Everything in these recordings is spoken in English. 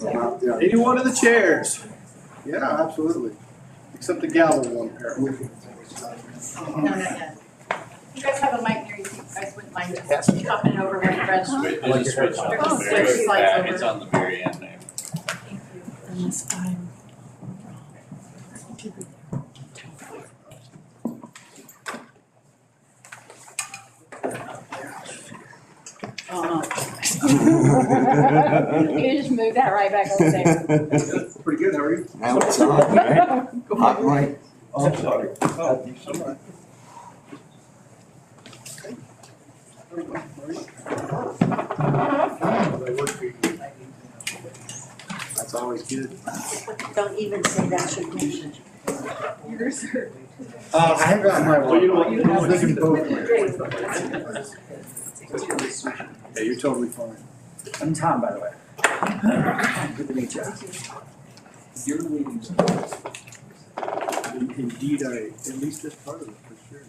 Yeah. Anyone in the chairs? Yeah, absolutely. Except the gavel one, apparently. No, not yet. You guys have a mic near you, you guys wouldn't mind just chopping it over when you're ready. There's a switch on the very back, it's on the very end there. Unless I'm You just move that right back over there. Pretty good, how are you? Now it's on, right? Hot mic. Oh, I'm sorry. Oh, I'm sorry. That's always good. Don't even say that should mention. Yours are. I have got my one. You know what? They can both. Yeah, you're totally fine. I'm Tom, by the way. Good to meet you. Your meetings. Indeed, at least that's part of it, for sure.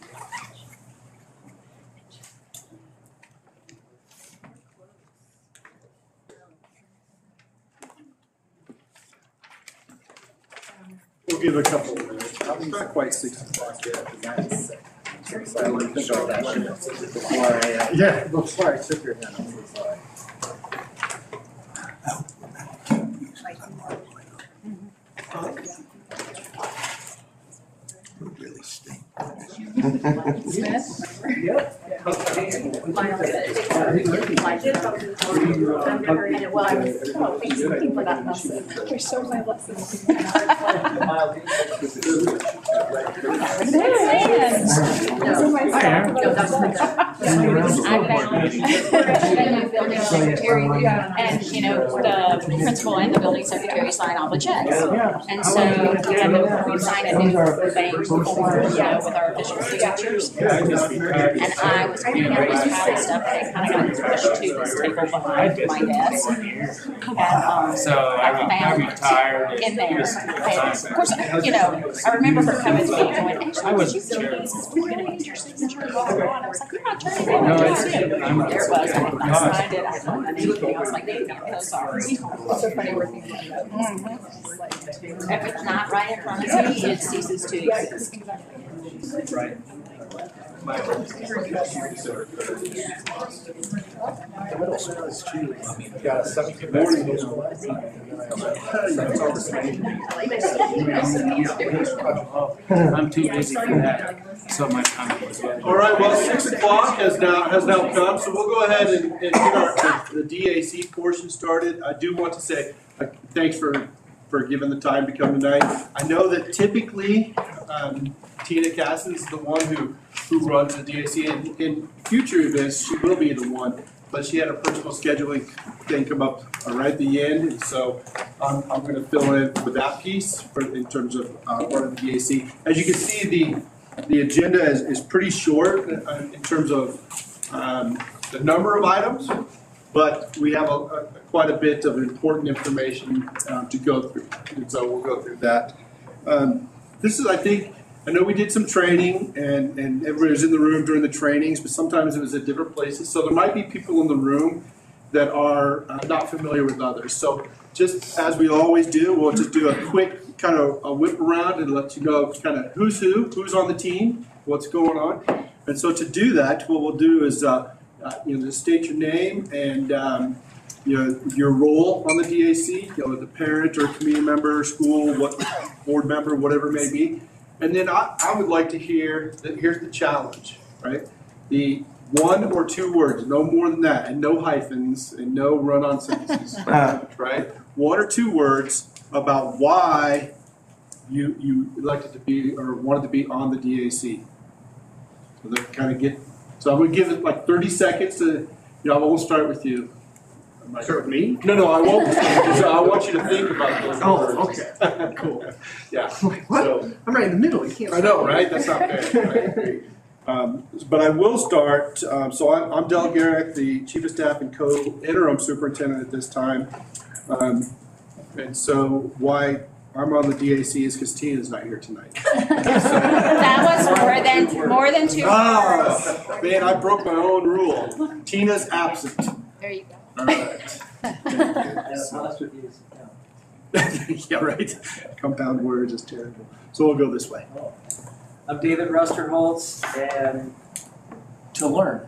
We'll give a couple of minutes. It's not quite 6 o'clock yet. Yeah, before I sit here now. Really stink. Smith? Well, I was thinking for that lesson. Restore my lesson. And, you know, the principal and the building secretary sign all the checks. And so, we sign a new bank form, you know, with our official signatures. And I was picking up this pile of stuff and it kind of got pushed to this table behind my desk. And, So I retired. in there. And of course, you know, I remember her coming to me and going, actually, did you feel this? We're gonna need your signature. And I was like, you're not turning it in. No, There it's- it was. I signed it. I signed anything. I was like, Dave, I'm so sorry. So funny we're thinking about If it's not right in front of me, it ceases to exist. Right. Got a 17 morning. I'm too busy for that, so my time was. All right, well, 6 o'clock has now come, so we'll go ahead and get the DAC portion started. I do want to say thanks for giving the time to come tonight. I know that typically Tina Casson is the one who runs the DAC, and in future events she will be the one, but she had a personal scheduling thing come up right at the end, and so I'm going to fill in with that piece in terms of part of the DAC. As you can see, the agenda is pretty short in terms of the number of items, but we have quite a bit of important information to go through, and so we'll go through that. This is, I know we did some training, and everybody was in the room during the trainings, but sometimes it was at different places, so there might be people in the room that are not familiar with others. So just as we always do, we'll just do a quick kind of a whip around and let you know kind of who's on the team, what's going on. And so to do that, what we'll do is just state your name and your role on the DAC, the parent or community member, school, what board member, whatever it may be. And then I would like to hear that here's the challenge, right? The 1 or 2 words, no more than that, and no hyphens, and no run-on sentences, right? 1 or 2 words about why you elected to be or wanted to be on the DAC. So that kind of so I'm going to give it like 30 seconds to, I won't start with you. Start with me? No, I won't. So I want you to think about those words. Oh, okay. Cool. Yeah. What? So, I'm right in the middle, you can't. I know, right? That's not fair. Right? But I will start. So I'm Del Garrick, the Chief of Staff and Co-Interim Superintendent at this time. And so why I'm on the DAC is because Tina's not here tonight. That was more than 2 hours. Oh, man, I broke my own rule. Tina's absent. There you go. All right. Honest with you, no. Yeah, right. Compound words is terrible. So we'll go this way. I'm David Rusterholtz, and to learn.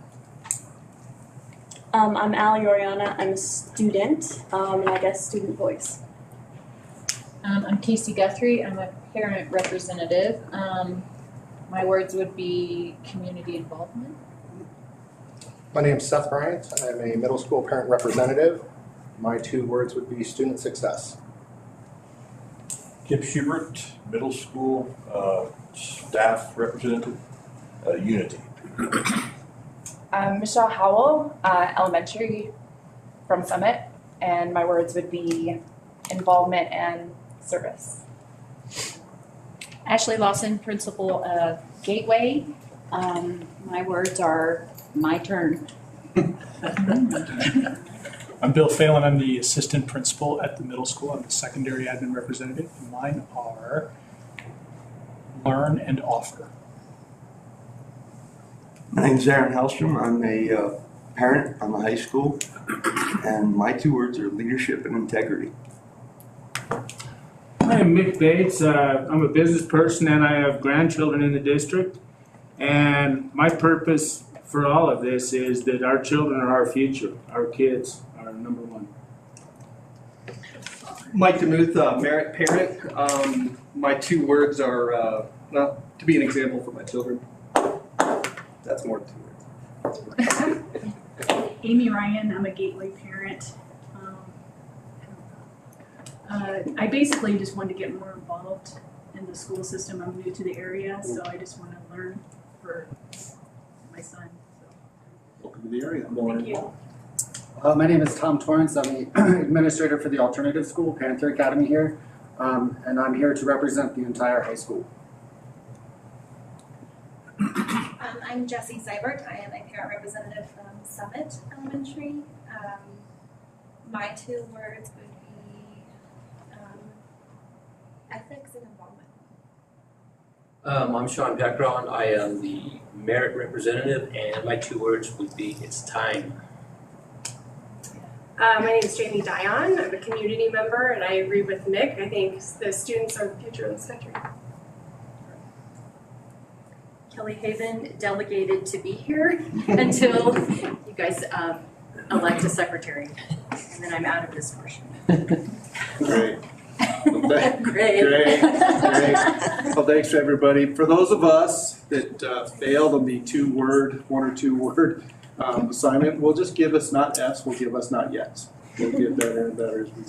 I'm Allie Oriana. I'm a student, and I guess student voice. I'm Casey Guthrie, I'm a parent representative. My words would be community involvement. My name's Seth Bryant. I'm a middle school parent representative. My 2 words would be student success. Kip Schubert, middle school staff representative, Unity. I'm Michelle Howell, elementary from Summit, and my words would be involvement and service. Ashley Lawson, principal of Gateway. My words are my turn. I'm Bill Phelan. I'm the assistant principal at the middle school. I'm the secondary admin representative. Mine are learn and offer. My name's Aaron Hellstrom. I'm a parent. I'm a high school. And my 2 words are leadership and integrity. I am Mick Bates. I'm a business person and I have grandchildren in the district. And my purpose for all of this is that our children are our future. Our kids are number one. Mike DeMuth, merit parent. My 2 words are, well, to be an example for my children. That's more than 2 words. Amy Ryan, I'm a Gateway parent. I basically just wanted to get more involved in the school system. I'm new to the area, so I just want to learn for my son. So. Welcome to the area. Thank you. My name is Tom Torrance. I'm the administrator for the alternative school, Panther Academy here, and I'm here to represent the entire high school. I'm Jessie Seibert. I am a parent representative from Summit Elementary. My 2 words would be ethics and involvement. I'm Sean Peckron. I am the merit representative, and my 2 words would be it's time. My name is Jamie Dion. I'm a community member, and I agree with Mick. I think the students are the future of this country. Kelly Haven, delegated to be here until you guys elect a secretary, and then I'm out of this portion. Great. Great. Great. Well, thanks for everybody. For those of us that failed on the 1 or 2 word assignment, we'll just give us not Fs, we'll give us not yets. We'll get better and better as we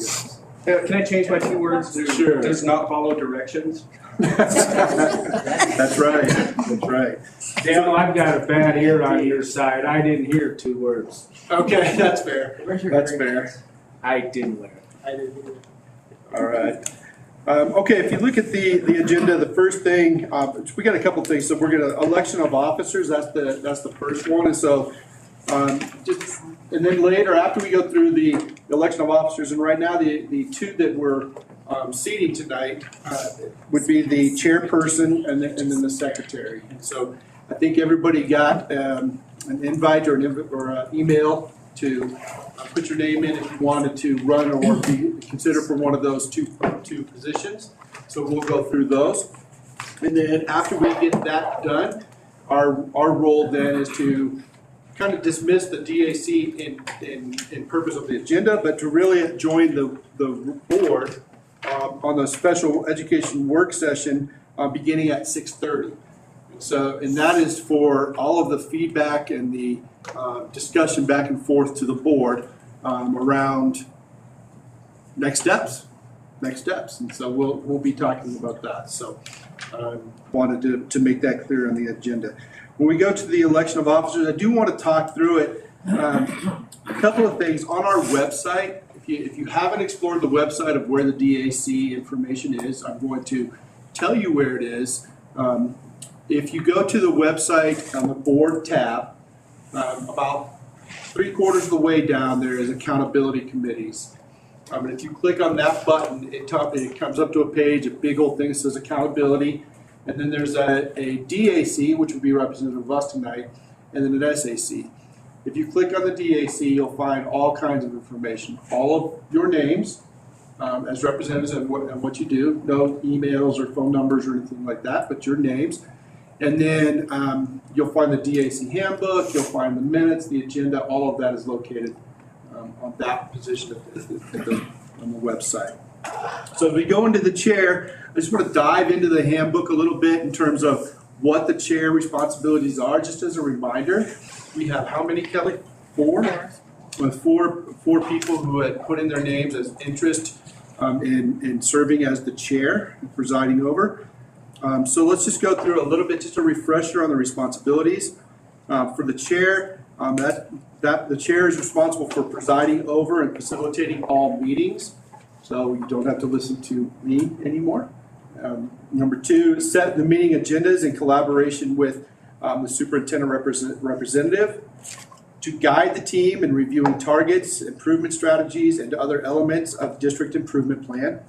go. Can I change my 2 words to Sure. does not follow directions? That's right. That's right. Dale, I've got a bad ear on your side. I didn't hear 2 words. Okay, that's fair. That's fair. I didn't learn. I didn't. All right. Okay, if you look at the agenda, the first thing, we got a couple things. So we're gonna election of officers. That's the first one. And so, and then later after we go through the election of officers, and right now the 2 that we're seating tonight would be the chairperson and then the secretary. And so I think everybody got an invite or an email to put your name in if you wanted to run or be considered for one of those two positions. So we'll go through those. And then after we get that done, our role then is to kind of dismiss the DAC in purpose of the agenda, but to really join the board on the special education work session beginning at 6:30. So, and that is for all of the feedback and the discussion back and forth to the board around next steps. And so we'll be talking about that. So wanted to make that clear on the agenda. When we go to the election of officers, I do want to talk through it. A couple of things on our website. If you haven't explored the website of where the DAC information is, I'm going to tell you where it is. If you go to the website on the board tab, about 3/4 of the way down there is accountability committees. And if you click on that button, it comes up to a page, a big old thing that says accountability. And then there's a DAC, which would be representative of us tonight, and then an SAC. If you click on the DAC, you'll find all kinds of information, all of your names as representatives and what you do. No emails or phone numbers or anything like that, but your names. And then you'll find the DAC handbook, you'll find the minutes, the agenda, all of that is located on that position on the website. So if we go into the chair, I just want to dive into the handbook a little bit in terms of what the chair responsibilities are. Just as a reminder, we have how many, Kelly? Four? With four people who had put in their names as interest in serving as the chair, presiding over. So let's just go through a little bit, just a refresher on the responsibilities. For the chair, the chair is responsible for presiding over and facilitating all meetings. So you don't have to listen to me anymore. Number two, set the meeting agendas in collaboration with the superintendent representative. To guide the team in reviewing targets, improvement strategies, and other elements of district improvement plan.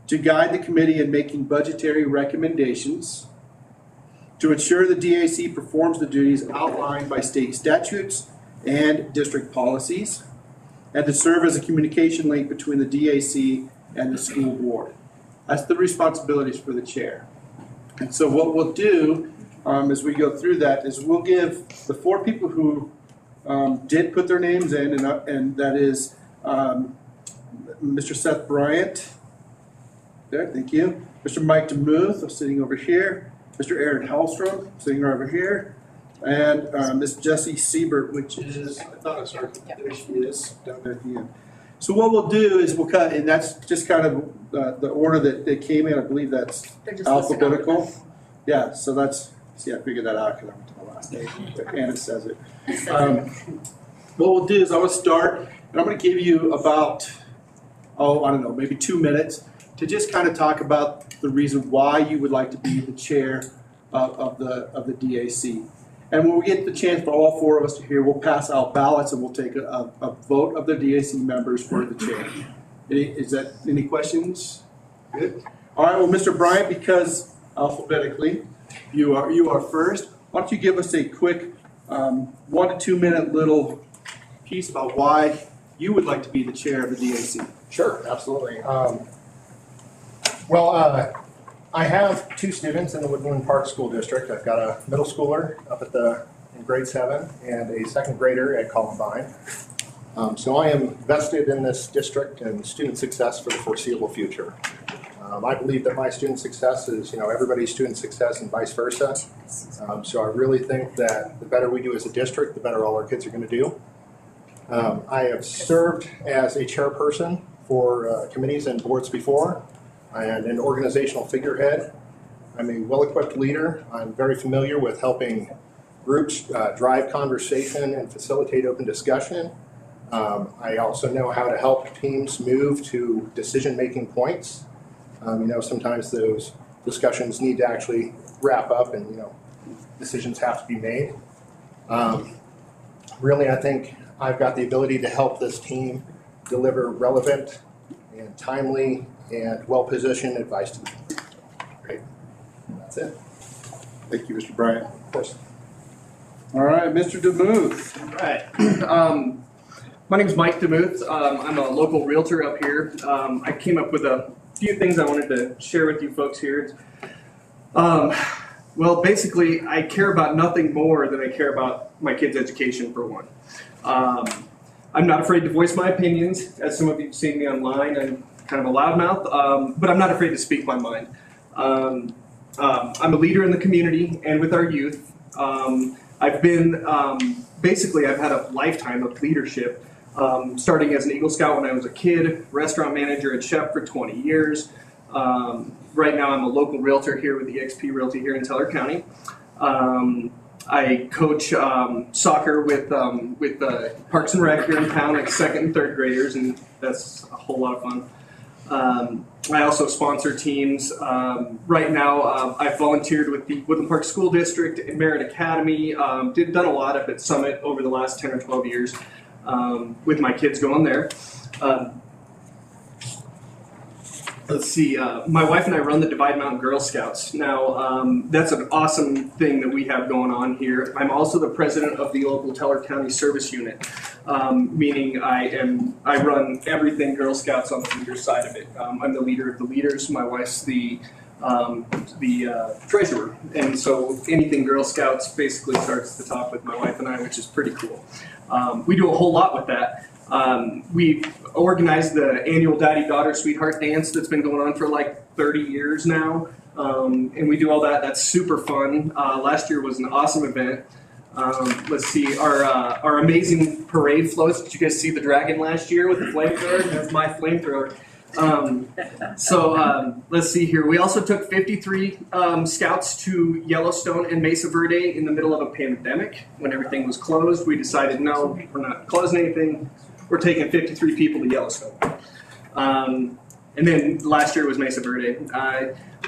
To guide the committee in making budgetary recommendations. To ensure the DAC performs the duties outlined by state statutes and district policies. And to serve as a communication link between the DAC and the school board. That's the responsibilities for the chair. And so what we'll do as we go through that is we'll give the four people who did put their names in, and that is Mr. Seth Bryant, there, thank you. Mr. Mike DeMuth, sitting over here. Mr. Aaron Hallstrom, sitting over here. And Ms. Jessie Siebert, which is, I thought I saw her, there she is, down there at the end. So what we'll do is we'll cut, and that's just kind of the order that they came in. I believe that's alphabetical. Yeah, so that's, see, I figured that out because I went to the last name, and it says it. What we'll do is I'm going to start, and I'm going to give you about, I don't know, maybe 2 minutes to just kind of talk about the reason why you would like to be the chair of the DAC. And when we get the chance for all four of us to hear, we'll pass out ballots and we'll take a vote of the DAC members for the chair. Any questions? Good. All right, well, Mr. Bryant, because alphabetically you are first, why don't you give us a quick 1 to 2 minute little piece about why you would like to be the chair of the DAC. Sure, absolutely. I have 2 students in the Woodland Park School District. I've got a middle schooler up in grade 7 and a second grader at Columbine. So I am vested in this district and student success for the foreseeable future. I believe that my student success is, everybody's student success and vice versa. So I really think that the better we do as a district, the better all our kids are going to do. I have served as a chairperson for committees and boards before, and an organizational figurehead. I'm a well-equipped leader. I'm very familiar with helping groups drive conversation and facilitate open discussion. I also know how to help teams move to decision-making points. Sometimes those discussions need to actually wrap up and, decisions have to be made. Really, I think I've got the ability to help this team deliver relevant and timely and well-positioned advice to them. Great. That's it. Thank you, Mr. Bryant. Of course. All right, Mr. DeMuth. All right. My name is Mike DeMuth. I'm a local realtor up here. I came up with a few things I wanted to share with you folks here. Well, basically, I care about nothing more than I care about my kids' education, for one. I'm not afraid to voice my opinions. As some of you have seen me online, I'm kind of a loudmouth, but I'm not afraid to speak my mind. I'm a leader in the community and with our youth. I've been, I've had a lifetime of leadership, starting as an Eagle Scout when I was a kid, restaurant manager at Chef for 20 years. Right now I'm a local realtor here with eXp Realty here in Teller County. I coach soccer with Parks and Rec here in town, like 2nd and 3rd graders, and that's a whole lot of fun. I also sponsor teams. Right now, I've volunteered with the Woodland Park School District and Merit Academy. Done a lot up at Summit over the last 10 or 12 years with my kids going there. let's see, my wife and I run the Divide Mountain Girl Scouts. Now, that's an awesome thing that we have going on here. I'm also the president of the local Teller County Service Unit, meaning I run everything Girl Scouts on the leader side of it. I'm the leader of the leaders. My wife's the treasurer, and so anything Girl Scouts basically starts at the top with my wife and I, which is pretty cool. We do a whole lot with that. We've organized the annual Daddy-Daughter Sweetheart Dance that's been going on for like 30 years now, and we do all that. That's super fun. Last year was an awesome event. Let's see, our amazing parade floats. Did you guys see the dragon last year with the flamethrower? That's my flamethrower. Let's see here. We also took 53 scouts to Yellowstone and Mesa Verde in the middle of a pandemic when everything was closed. We decided, no, we're not closing anything. We're taking 53 people to Yellowstone. And then last year was Mesa Verde.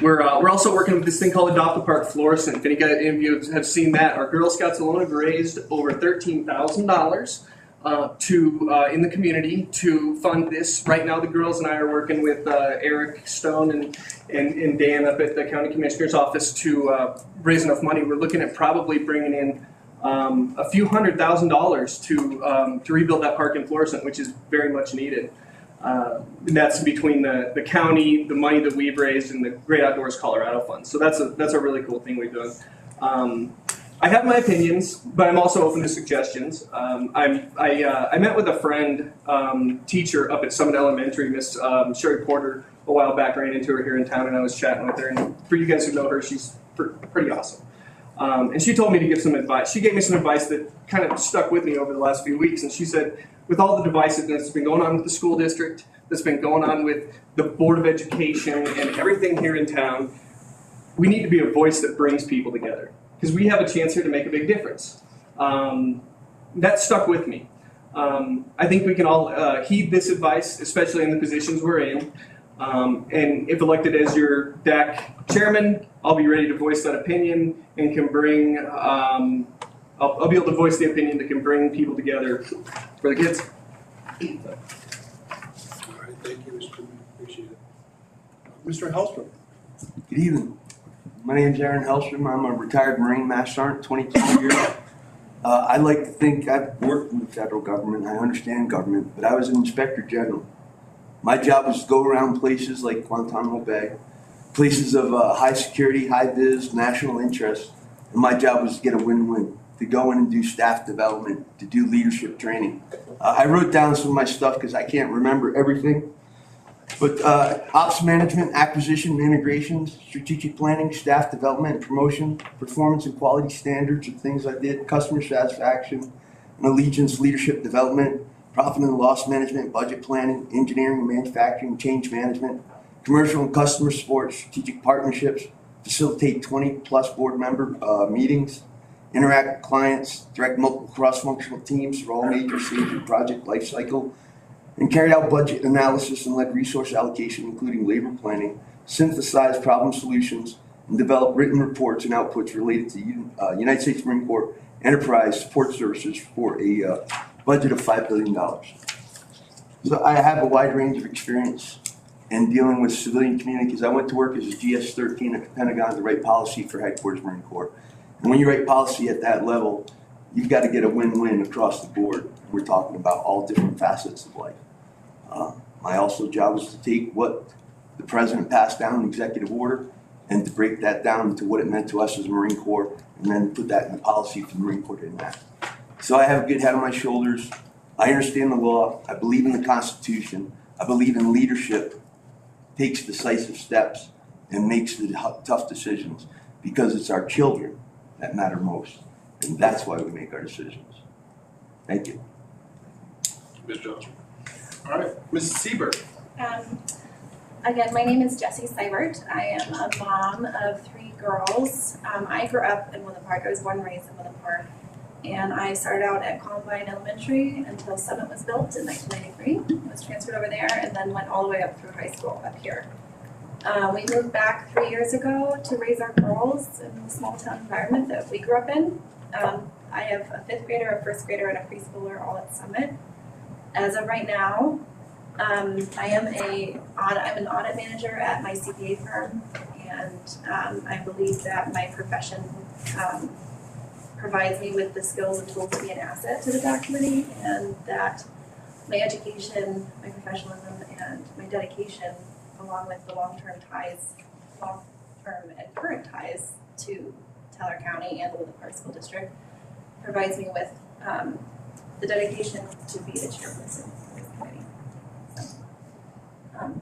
We're also working with this thing called Adopt a Park Florissant. If any of you have seen that, our Girl Scouts alone have raised over $13,000 in the community to fund this. Right now, the girls and I are working with Eric Stone and Dan up at the County Commissioner's office to raise enough money. We're looking at probably bringing in a few $100,000 to rebuild that park in Florissant, which is very much needed. And that's between the county, the money that we've raised, and the Great Outdoors Colorado Fund. So that's a really cool thing we've done. I have my opinions, but I'm also open to suggestions. I met with a friend, teacher up at Summit Elementary, Miss Sherry Porter, a while back. Ran into her here in town, and I was chatting with her. And for you guys who know her, she's pretty awesome. And she told me to give some advice. She gave me some advice that kind of stuck with me over the last few weeks. And she said, with all the divisiveness that's been going on with the school district, that's been going on with the Board of Education and everything here in town, we need to be a voice that brings people together. Because we have a chance here to make a big difference. That stuck with me. I think we can all heed this advice, especially in the positions we're in. And if elected as your DAC chairman, I'll be ready to voice that opinion and can bring, I'll be able to voice the opinion that can bring people together for the kids. All right, thank you, Mr. Chairman. Appreciate it. Mr. Hellstrom. Good evening. My name is Aaron Hellstrom. I'm a retired Marine Master Sergeant, 22 years. I like to think I've worked in the federal government. I understand government, but I was an inspector general. My job was to go around places like Guantanamo Bay, places of high security, high vis, national interest, and my job was to get a win-win, to go in and do staff development, to do leadership training. I wrote down some of my stuff because I can't remember everything, but ops management, acquisition and integrations, strategic planning, staff development, promotion, performance and quality standards are things I did, customer satisfaction, and allegiance, leadership development, profit and loss management, budget planning, engineering and manufacturing, change management, commercial and customer support, strategic partnerships, facilitate 20+ board member meetings, interact with clients, direct multiple cross-functional teams for all major stage of project lifecycle, and carried out budget analysis and led resource allocation, including labor planning, synthesized problem solutions, and developed written reports and outputs related to United States Marine Corps Enterprise Support Services for a budget of $5 billion. So I have a wide range of experience in dealing with civilian community because I went to work as a GS-13 at the Pentagon to write policy for Headquarters Marine Corps. And when you write policy at that level, you've got to get a win-win across the board. We're talking about all different facets of life. My also job was to take what the president passed down in executive order and to break that down into what it meant to us as a Marine Corps and then put that in the policy for the Marine Corps to enact. So I have a good head on my shoulders. I understand the law. I believe in the Constitution. I believe in leadership, takes decisive steps, and makes the tough decisions because it's our children that matter most. And that's why we make our decisions. Thank you. Mr. Johnson. All right, Mrs. Seibert. Again, my name is Jessie Seibert. I am a mom of 3 girls. I grew up in Woodland Park. I was born and raised in Woodland Park. And I started out at Columbine Elementary until Summit was built in 1993. I was transferred over there and then went all the way up through high school up here. We moved back 3 years ago to raise our girls in the small town environment that we grew up in. I have a 5th grader, a 1st grader, and a preschooler all at Summit. As of right now, I am I'm an audit manager at my CPA firm, and I believe that my profession provides me with the skills and tools to be an asset to the DAC committee, and that my education, my professionalism, and my dedication, along with the long-term and current ties to Teller County and the Woodland Park School District, provides me with the dedication to be the chairperson of this committee. So,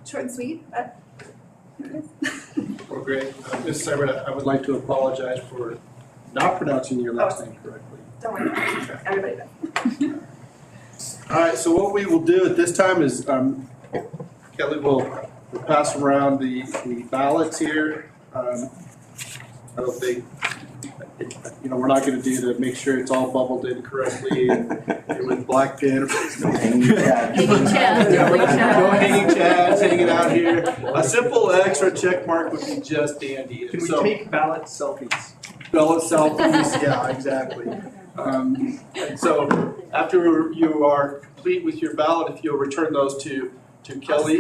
short and sweet, but here it is. Well, great. Ms. Seibert, I would like to apologize for not pronouncing your last name correctly. Don't worry about it, everybody does. All right, so what we will do at this time is Kelly will pass around the ballots here. I don't think, we're not going to do to make sure it's all bubbled in correctly and with black pen. Hanging chads. No hanging chads hanging out here. A simple X or check mark would be just dandy. Can we So, take ballot selfies? ballot selfies, yeah, exactly. And so after you are complete with your ballot, if you'll return those to Kelly,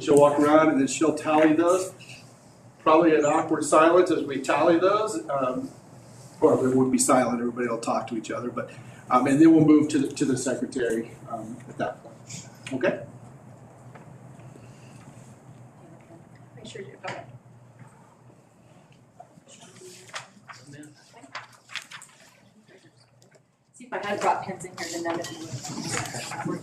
she'll walk around and then she'll tally those. Probably an awkward silence as we tally those. Or there would be silent, everybody will talk to each other, but and then we'll move to the secretary at that point. Okay? Make sure you, okay. See, if I had brought pens in here, then none of you would.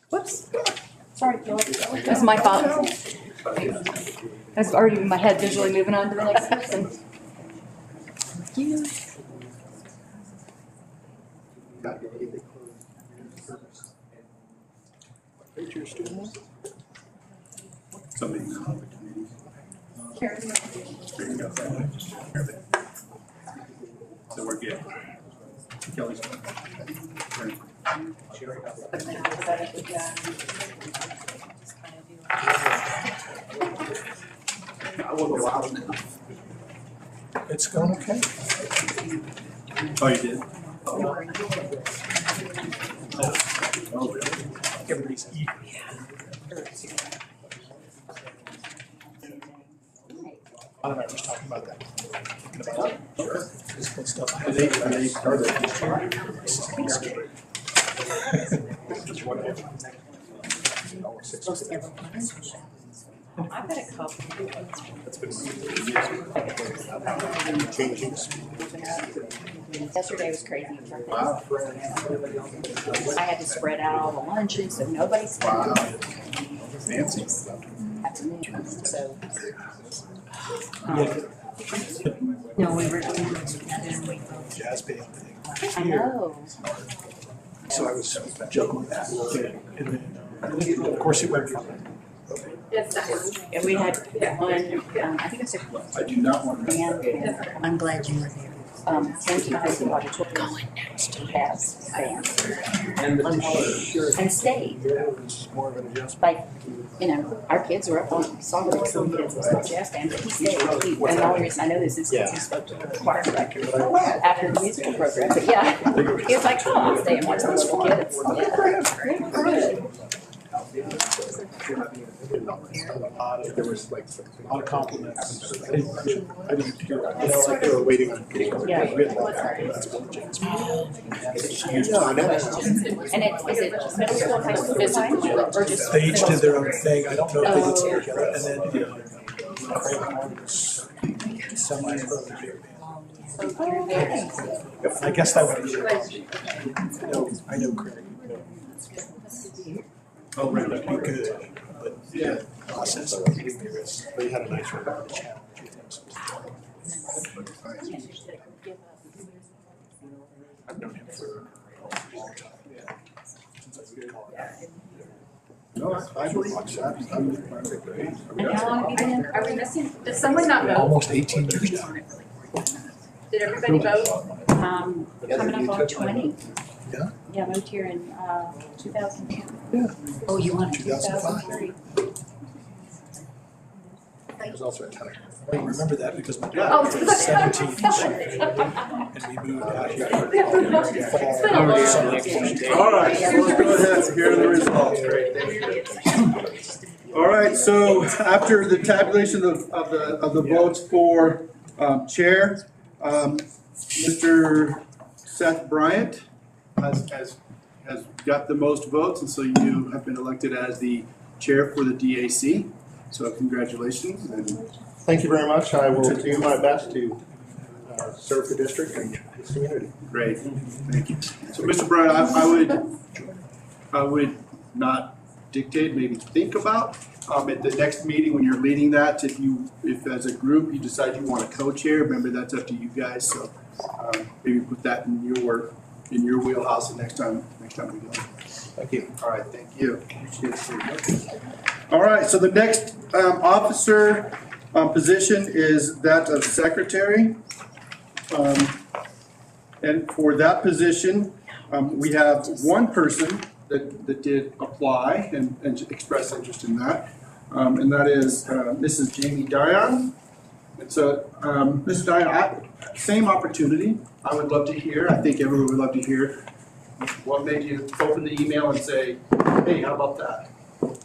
Whoops. Sorry, that's my fault. I was already in my head visually moving on to the next person. Thank you. Somebody in the committee. So we're good. Kelly's. I wasn't loud enough. It's going okay. Oh, you did? Oh, really? Everybody's eating. I don't know, I was talking about that. Thinking about physical stuff. They started. I've got a couple. That's been changing. Yesterday was crazy. Wow. I had to spread out all the lunches so nobody Wow. Fancy. So. No, we were doing it together and we both. Jazz band thing. I know. So I was joking with that a little bit, and then, of course, it went from. It's that one. And we had one, I think it's a. I do not want to. Band. I'm glad you were there. Safety Physical Auditorium going next to has band. I'm sure. And stayed. It's more of an adjustment. Like, our kids were up on, saw the some kids was on jazz band, but he stayed. And the only reason I know this is because he spoke to the choir director after the musical program. But yeah, he was like, oh, I'll stay and watch these little kids. Yeah. didn't know this. There was like A lot of compliments. I didn't hear. Like they were waiting on. Yeah. Yeah, I know. And is it middle school, high school, physical, or just? They each did their own thing. I don't know if they did something together. And then Craig was semi-pro big band. I guess that would be it. I know Craig. Oh, really? Be good, but Yeah. process. But you had a nice one. I've known him for a long time. No, I believe that. And how long have you been in? Are we missing? Does someone not vote? Almost 18 years now. Did everybody vote? Coming up on 20. Yeah. Yeah, moved here in 2002. Yeah. Oh, you want 2005. 2003? It was also at 10. I remember that because my Oh, dad it's was 17 and we moved out here. It's been a long time. All right, so let's go ahead and hear the results. All right, so after the tabulation of the votes for chair, Mr. Seth Bryant has got the most votes, and so you have been elected as the chair for the DAC. So congratulations. And Thank you very much. I will do my best to serve the district and this community. great, thank you. So Mr. Bryant, I would not dictate, maybe think about at the next meeting when you're leading that, if as a group you decide you want to co-chair, remember that's up to you guys. So maybe put that in your wheelhouse the next time we go. Thank you. All right, thank you. All right, so the next officer position is that of secretary. And for that position, we have one person that did apply and express interest in that. And that is Mrs. Jamie Dion. And so, Mrs. Dion, same opportunity. I would love to hear, I think everyone would love to hear, what made you open the email and say, hey, how about that?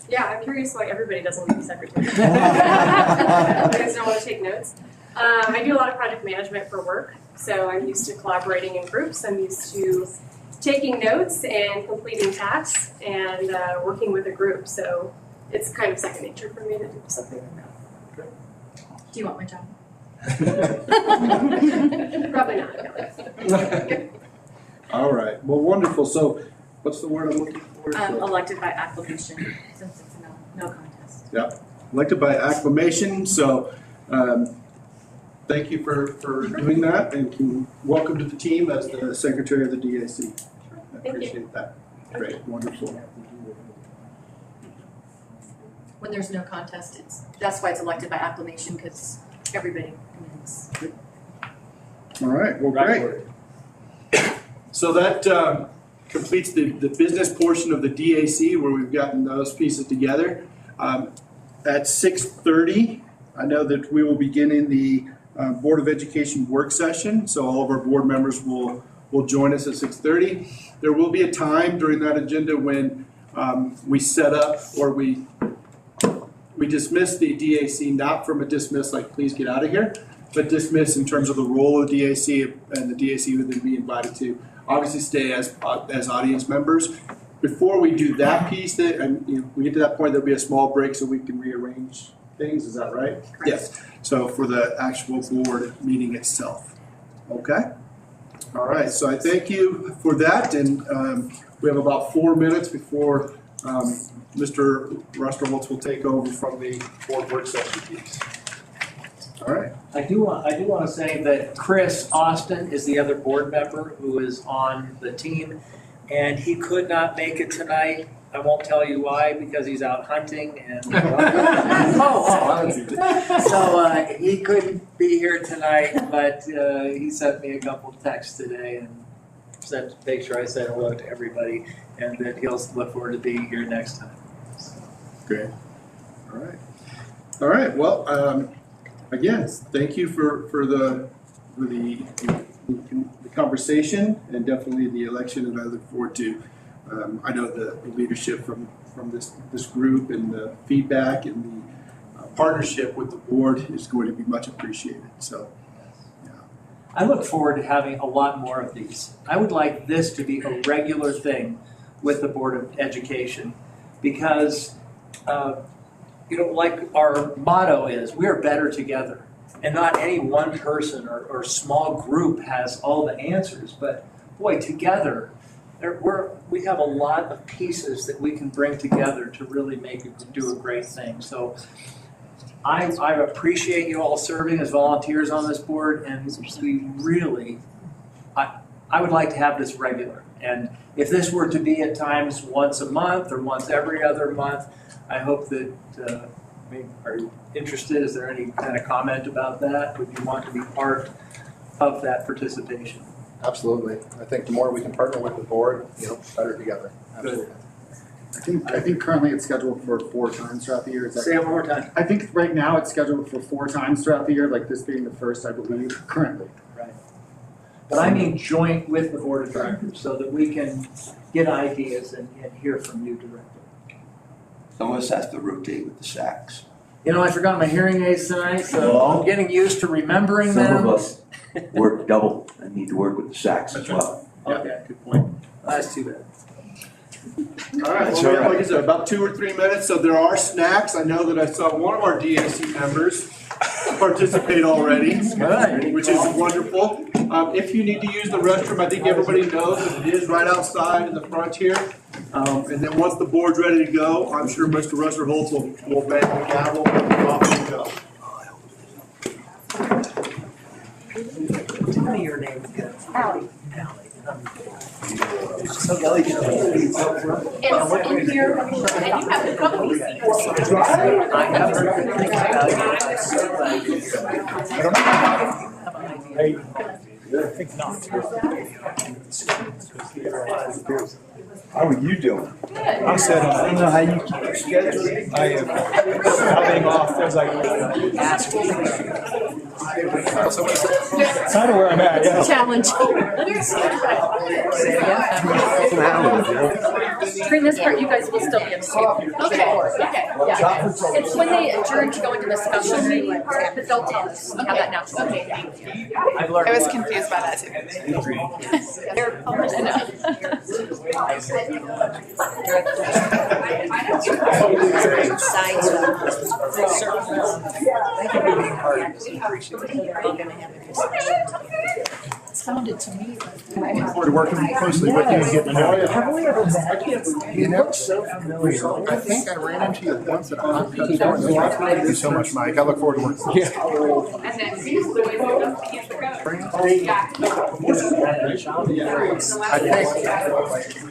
Yeah, I'm curious why everybody doesn't want to be secretary. You guys don't want to take notes. I do a lot of project management for work, so I'm used to collaborating in groups. I'm used to taking notes and completing tasks and working with a group. So it's kind of second nature for me to do something like that. Do you want my job? Probably not. All right, well, wonderful. So what's the word I'm looking for? Elected by acclamation, since it's no contest. Yeah, elected by acclamation. So thank you for doing that, and welcome to the team as the secretary of the DAC. I appreciate that. Great, wonderful. When there's no contest, that's why it's elected by acclamation, because everybody wins. All right, well, great. So that completes the business portion of the DAC, where we've gotten those pieces together. At 6:30, I know that we will begin in the Board of Education work session, so all of our board members will join us at 6:30. There will be a time during that agenda when we set up or we dismiss the DAC, not from a dismiss like please get out of here, but dismiss in terms of the role of the DAC, and the DAC would then be invited to obviously stay as audience members. Before we do that piece, we get to that point, there'll be a small break so we can rearrange things. Is that right? Correct. Yes. So for the actual board meeting itself. Okay. All right. So I thank you for that, and we have about 4 minutes before Mr. Rusterholz will take over from the board work session piece. All right. I do want to say that Chris Austin is the other board member who is on the team, and he could not make it tonight. I won't tell you why, because he's out hunting and so he couldn't be here tonight, but he sent me a couple of texts today and said to make sure I said hello to everybody and that he'll look forward to being here next time. Great. All right. All right. Well, again, thank you for the conversation and definitely the election, and I look forward to I know the leadership from this group and the feedback and the partnership with the board is going to be much appreciated. So, I look forward to having a lot more of these. I would like this to be a regular thing with the Board of Education because, like our motto is, we are better together. And not any one person or small group has all the answers, but boy, together, we have a lot of pieces that we can bring together to really do a great thing. So I appreciate you all serving as volunteers on this board, and we really, I would like to have this regular. And if this were to be at times once a month or once every other month, I hope that, are you interested? Is there any kind of comment about that? Would you want to be part of that participation? Absolutely. I think the more we can partner with the board, better together. Absolutely. I think currently it's scheduled for 4 times throughout the year. Say it one more time. I think right now it's scheduled for 4 times throughout the year, like this being the first, I believe, currently. Right. But I mean joint with the board of directors so that we can get ideas and hear from you directly. Some of us have to rotate with the sacks. I forgot my hearing aids tonight, so I'm getting used to remembering them. Some of us work double and need to work with the sacks as well. Okay. Good point. That's too bad. All right, well, we have, like I said, about 2 or 3 minutes, so there are snacks. I know that I saw one of our DAC members participate already, which is wonderful. If you need to use the restroom, I think everybody knows that it is right outside in the front here. And then once the board's ready to go, I'm sure Mr. Russell-Holtz will bang the gavel and off we go. Tell me your name again. Allie. So Ellie, It's in here, and you have to come with me. I have heard good things about you. I'm so glad you I think not. How are you doing? I'm set on. I don't know how you keep your schedule. I am having off as I It's kind of where I'm at, yeah. Challenge. During this part, you guys will still be abstaining. Okay, yeah. It's when they adjourn to go into the special meeting, but they'll have that now. Okay, thank you. I was confused by that too. They're published Sounded to me I look forward to working closely with you and getting to know you. Have we ever met? I think I ran into you once at a hot tub store. Thank you so much, Mike. I look forward to working with you. I think we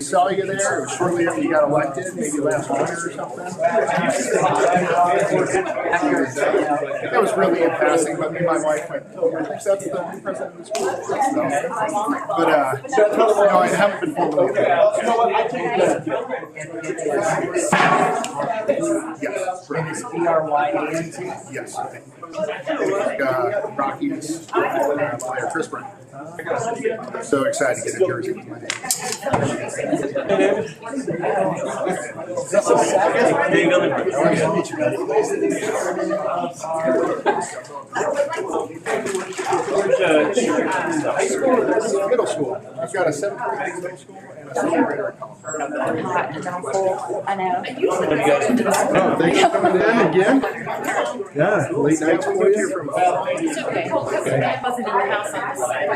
saw you there. It was shortly after you got elected, maybe last winter or something. It was really in passing, but me and my wife went, that's the new president of the school. But no, I haven't been formally. Yes. B-R-Y-A-N-T? Yes. Rockies player Chris Brown. So excited to get a jersey with my name. High school or middle school? I've got a 7th grade middle school and a 7th grader at college. I know. Oh, thanks for coming in again. Yeah, late nights for you. It's okay. I wasn't in the house on this side.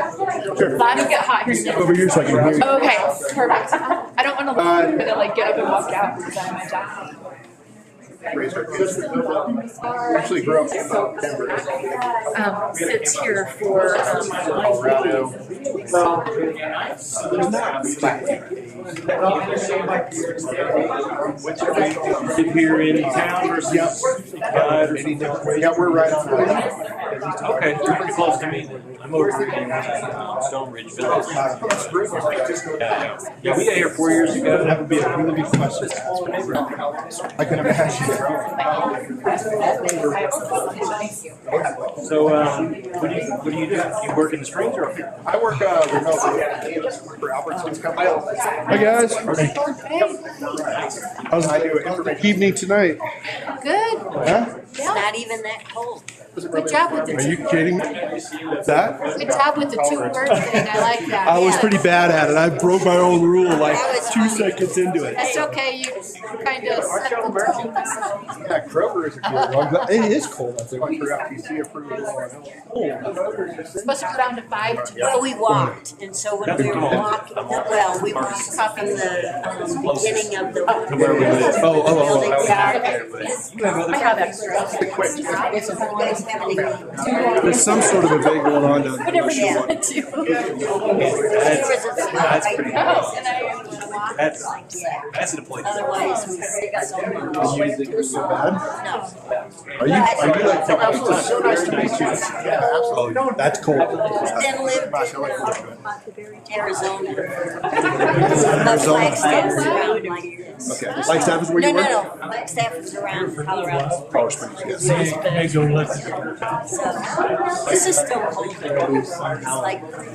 Let me get hot here. Over here so I can hear you. Okay, perfect. I don't want to leave, but then like get up and walk out because I'm my job. Actually grew up in Denver. Sits here for Colorado. If you're in town or Yeah, we're right on. Okay, you're pretty close to me then. I'm over in Stone Ridge Village. Yeah, we got here 4 years ago. That would be a really good question. I can imagine. So, what do you do? You work in the springs or? I work remotely for Albertson's company. Hi guys. How's it evening tonight? Good. Huh? It's not even that cold. Good job with Are you kidding? That? Good job with the 2 words thing. I like that. I was pretty bad at it. I broke my own rule like 2 seconds into it. That's okay. You kind of set the tone. Yeah, Kroger is a good one. It is cold up there. For FTC approval. It's supposed to go down to 5. Well, we walked, and so when we were walking, well, we walked from the beginning of the building yard. I have extra. There's some sort of event going on down I never here. wanted to. That's pretty cool. That's an appointment. Otherwise, we sit so much. No. Are you like so nice to meet you? Yeah, absolutely. Oh, that's cool. Then lived in Arizona. But Flagstaff is around like this. Okay. Flagstaff is where you work? No. Flagstaff is around Colorado. Colorado Springs, yes. So, this is still cold. It's like,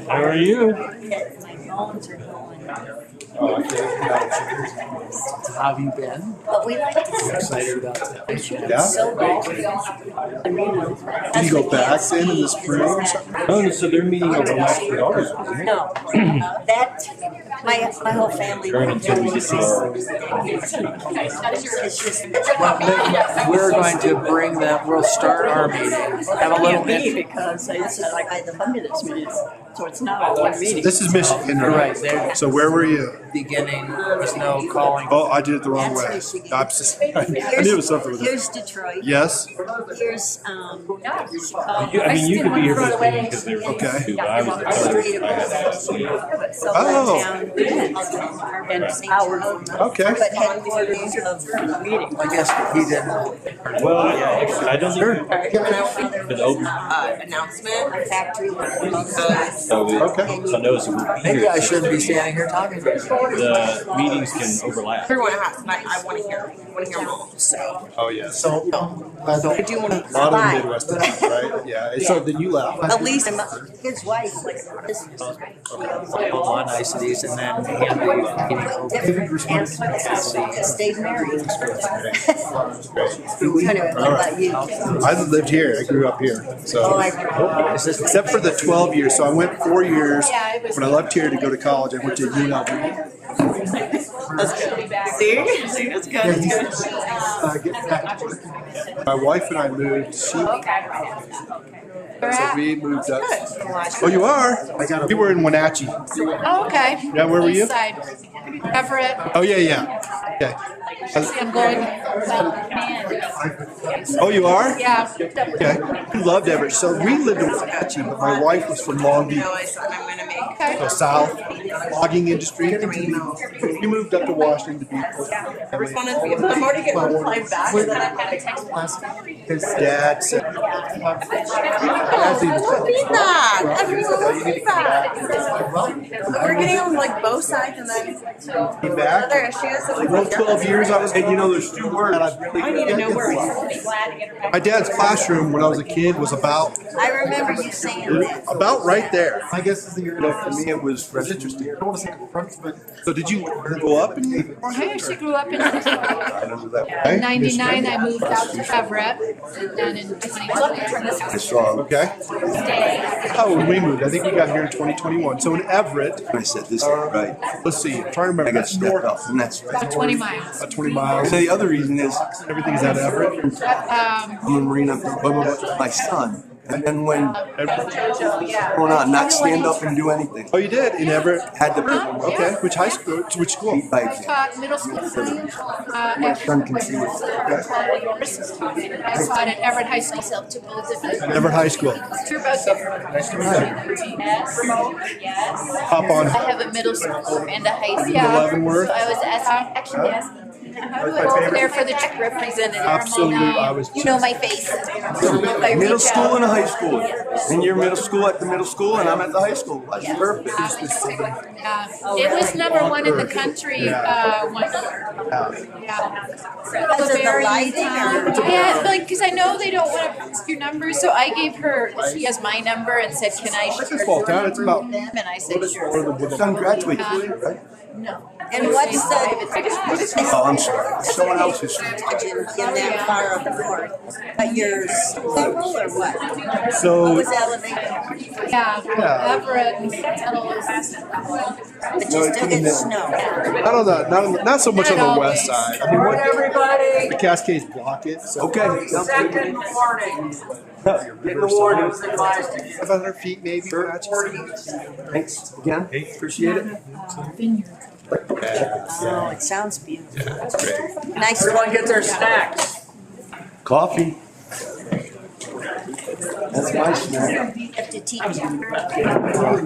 How are you? my bones are going. How have you been? But we like to sit. Excited about that. Yeah? So bad. Did you go back then in the spring or something? Oh, so they're meeting over last for daughters. No, that, my whole family. Until we get to It's just. We're going to bring them, we'll start our meeting. Have a little bit. Because it's like I funded this meeting, so it's not one meeting. This is Michigan, Right there. So where were you? Beginning, there's no calling. Oh, I did it the wrong way. I knew it was something with it. Here's Detroit. Yes? Here's, Chicago. I mean, you could be here for the meeting because they're Okay. too, but I was the So Oh. downtown and Howard. Okay. But headquarters of the meeting. I guess he didn't. Well, yeah, I don't think for the open. Announcement, a factory. So I know it's Maybe I shouldn't be standing here talking to you. the meetings can overlap. Everyone has, I want to hear them all, so. Oh, yeah. So, I do want to. A lot of the Midwest, right? Yeah. So then you left. At least his wife, like, this is All on niceties and then hand and stayed married. Anyway, what about you? I lived here. I grew up here. So, except for the 12 years. So I went 4 years when I left here to go to college. I went to UNLV. See, that's good. My wife and I moved. So we moved up. Oh, you are? We were in Wenatchee. Oh, okay. Yeah, where were you? East side. Everett. Oh, yeah. Okay. I'm going. Oh, you are? Yeah. Okay. We loved Everett. So we lived in Wenatchee, but my wife was from Long Beach. Okay. So south, logging industry. We moved up to Washington Beach. I'm already getting a reply back. His dad said, We're getting on like both sides and then "Be back." other issues. Well, 12 years I was, and you know, there's 2 words that I've really. I need to know where My dad's classroom when I was a kid was about I remember you saying that. about right there. I guess is the year. For me, it was interesting. I don't want to say it front, but. So did you grow up in? I actually grew up in Okay. 99. I moved out to Everett. Done in 2020. I saw. Okay. Oh, when we moved, I think we got here in 2021. So in Everett, I said this is right. let's see, I'm trying to remember. I got That's stepped north. up, and that's About 20 miles. About 20 miles. So the other reason is Everything's out of Everett. I'm a Marine up there, but my son. And then when going on, not stand up and do anything. Oh, you did in Everett? Had to. Okay. Which high school? To which school? I taught middle school. My son can see it. I taught at Everett High School. To both of you. Everett High School. You're both different. Hop on. I have a middle school and a high school. Leavenworth? So I was actually, yes. There for the tech representative. Absolutely, I was. You know my face. Middle school and a high school. And you're middle school at the middle school and I'm at the high school. That's perfect. It was #1 in the country, one year. Yeah. Because of the lighting or? Yeah, like, cause I know they don't wanna post your number, so I gave her, she has my number and said, can I share Small your town, it's number about. with them? And I said, sure. Son graduated, right? No. And what's the? Oh, I'm sorry. Someone else's. In that far up north, but you're level or what? So. What was elevated? Yeah, Everett, and But you still get snow. Not on the, not so much on the west side. I mean, what, Everybody, the Cascades block it, so. Okay. second in the morning. In the ward, it was advised to get 500 feet maybe. Thanks again. Appreciate it. Oh, it sounds beautiful. Yeah, that's great. Nice. Everyone get their snacks. Coffee. That's my snack. You have to teach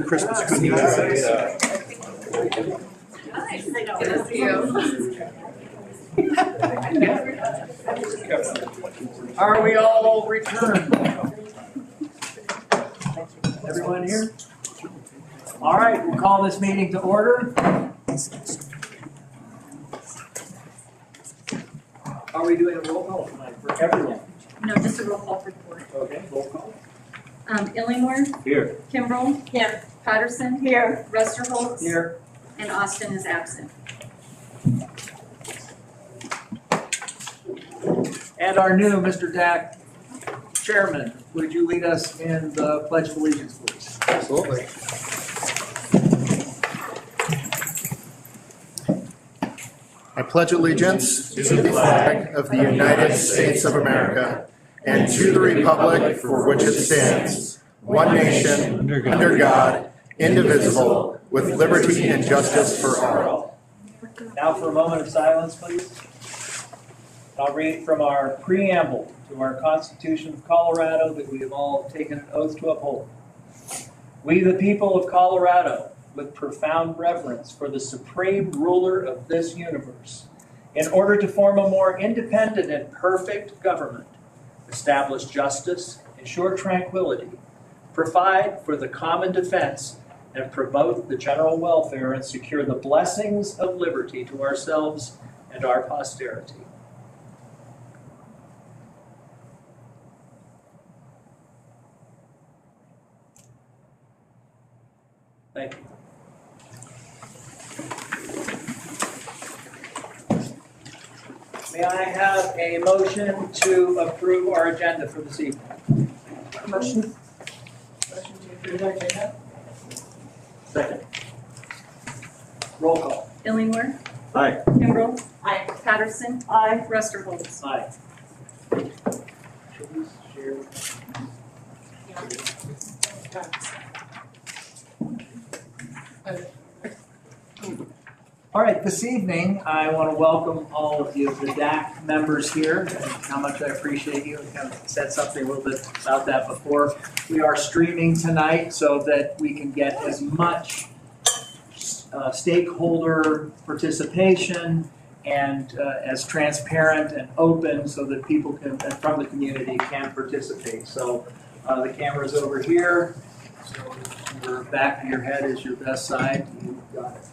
Christmas Are we all returned? Everyone here? All right, we'll call this meeting to order. Are we doing a roll call tonight for everyone? No, just a roll call for the board. Okay, roll call. Illingworth, Here. Kimbrell. Here. Patterson. Here. Resterholz. Here. And Austin is absent. And our new Mr. Dack, Chairman, would you lead us in the Pledge of Allegiance, please? Absolutely. I pledge allegiance to the flag of the United States of America and to the republic for which it stands, one nation, under God, indivisible, with liberty and justice for all. Now for a moment of silence, please. I'll read from our preamble to our Constitution of Colorado that we have all taken an oath to uphold. We, the people of Colorado, with profound reverence for the supreme ruler of this universe, in order to form a more independent and perfect government, establish justice, ensure tranquility, provide for the common defense, and promote the general welfare and secure the blessings of liberty to ourselves and our posterity. Thank you. May I have a motion to approve our agenda for this evening? Motion. Motion to approve our agenda. Second. Roll call. Illingworth. Aye. Kimbrell. Aye. Patterson. Aye. Resterholz. Aye. Should we share? All right, this evening, I want to welcome all of you, the DAC members here, and how much I appreciate you. I kind of said something a little bit about that before. We are streaming tonight so that we can get as much stakeholder participation and as transparent and open so that people can, from the community, can participate. So the camera's over here. So your back of your head is your best side. You've got it.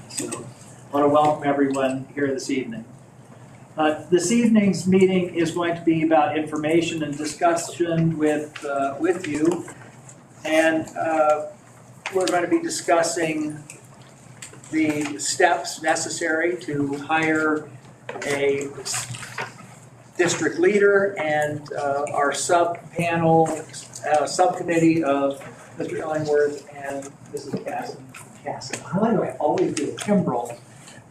So I want to welcome everyone here this evening. This evening's meeting is going to be about information and discussion with you. And we're going to be discussing the steps necessary to hire a district leader and our subcommittee of Mr. Illingworth and Mrs. Casson. How do I always do Kimbrell,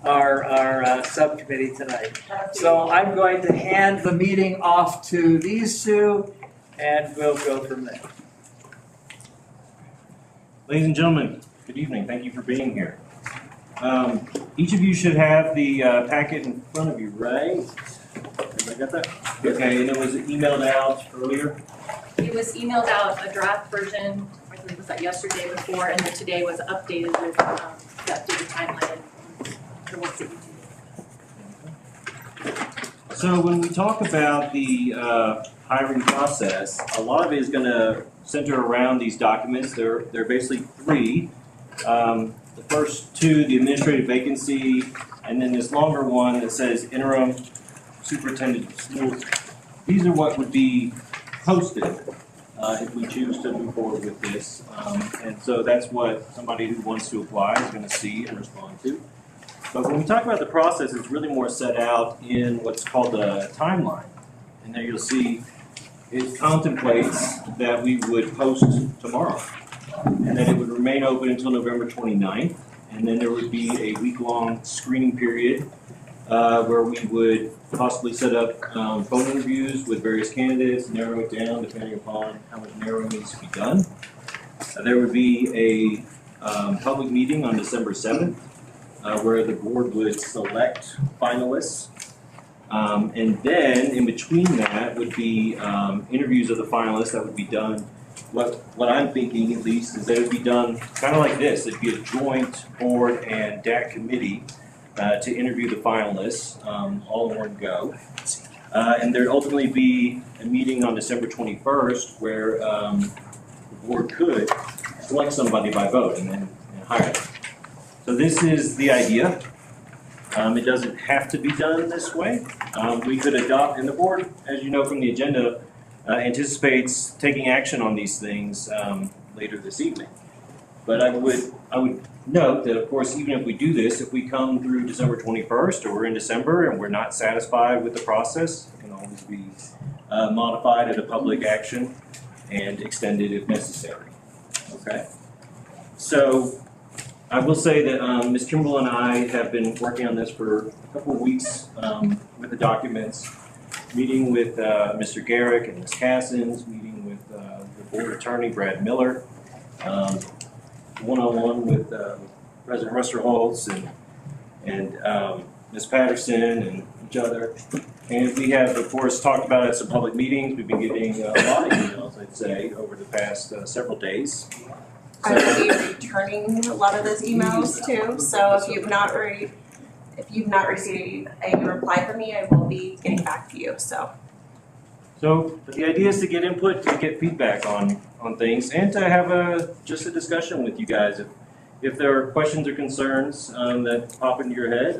our subcommittee tonight. So I'm going to hand the meeting off to these two, and we'll go from there. Ladies and gentlemen, good evening. Thank you for being here. Each of you should have the packet in front of you, right? Everybody got that? Okay, and it was emailed out earlier? It was emailed out, a draft version, I believe it was that yesterday before, and then today was updated with the updated timeline and the work that you do. So when we talk about the hiring process, a lot of it is going to center around these documents. They're basically three. The first two, the administrative vacancy, and then this longer one that says interim superintendent of schools. These are what would be posted if we choose to move forward with this. And so that's what somebody who wants to apply is going to see and respond to. But when we talk about the process, it's really more set out in what's called a timeline. And there you'll see it contemplates that we would post tomorrow. And then it would remain open until November 29th. And then there would be a week-long screening period where we would possibly set up phone interviews with various candidates, narrow it down depending upon how much narrowing needs to be done. There would be a public meeting on December 7th where the board would select finalists. And then in between that would be interviews of the finalists that would be done. What I'm thinking, at least, is that it would be done kind of like this. It'd be a joint board and DAC committee to interview the finalists all in one go. And there'd ultimately be a meeting on December 21st where the board could select somebody by vote and then hire them. So this is the idea. It doesn't have to be done this way. We could adopt, and the board, as you know from the agenda, anticipates taking action on these things later this evening. But I would note that, of course, even if we do this, if we come through December 21st or we're in December and we're not satisfied with the process, it can always be modified at a public action and extended if necessary. Okay? So I will say that Ms. Kimball and I have been working on this for a couple of weeks with the documents, meeting with Mr. Garrick and Ms. Cassins, meeting with the board attorney, Brad Miller, one-on-one with President Rusterholz and Ms. Patterson and each other. And we have, of course, talked about it at some public meetings. We've been getting a lot of emails, I'd say, over the past several days. I will be returning a lot of those emails too, so if you've not received a reply from me, I will be getting back to you, so. So the idea is to get input, to get feedback on things, and to have just a discussion with you guys. If there are questions or concerns that pop into your head,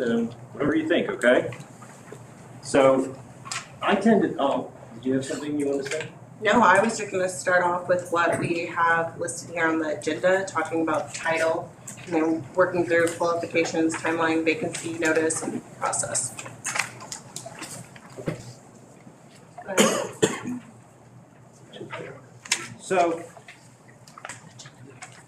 whatever you think, okay? So I tend to, did you have something you want to say? No, I was just going to start off with what we have listed here on the agenda, talking about the title, and then working through qualifications, timeline, vacancy notice, and process. So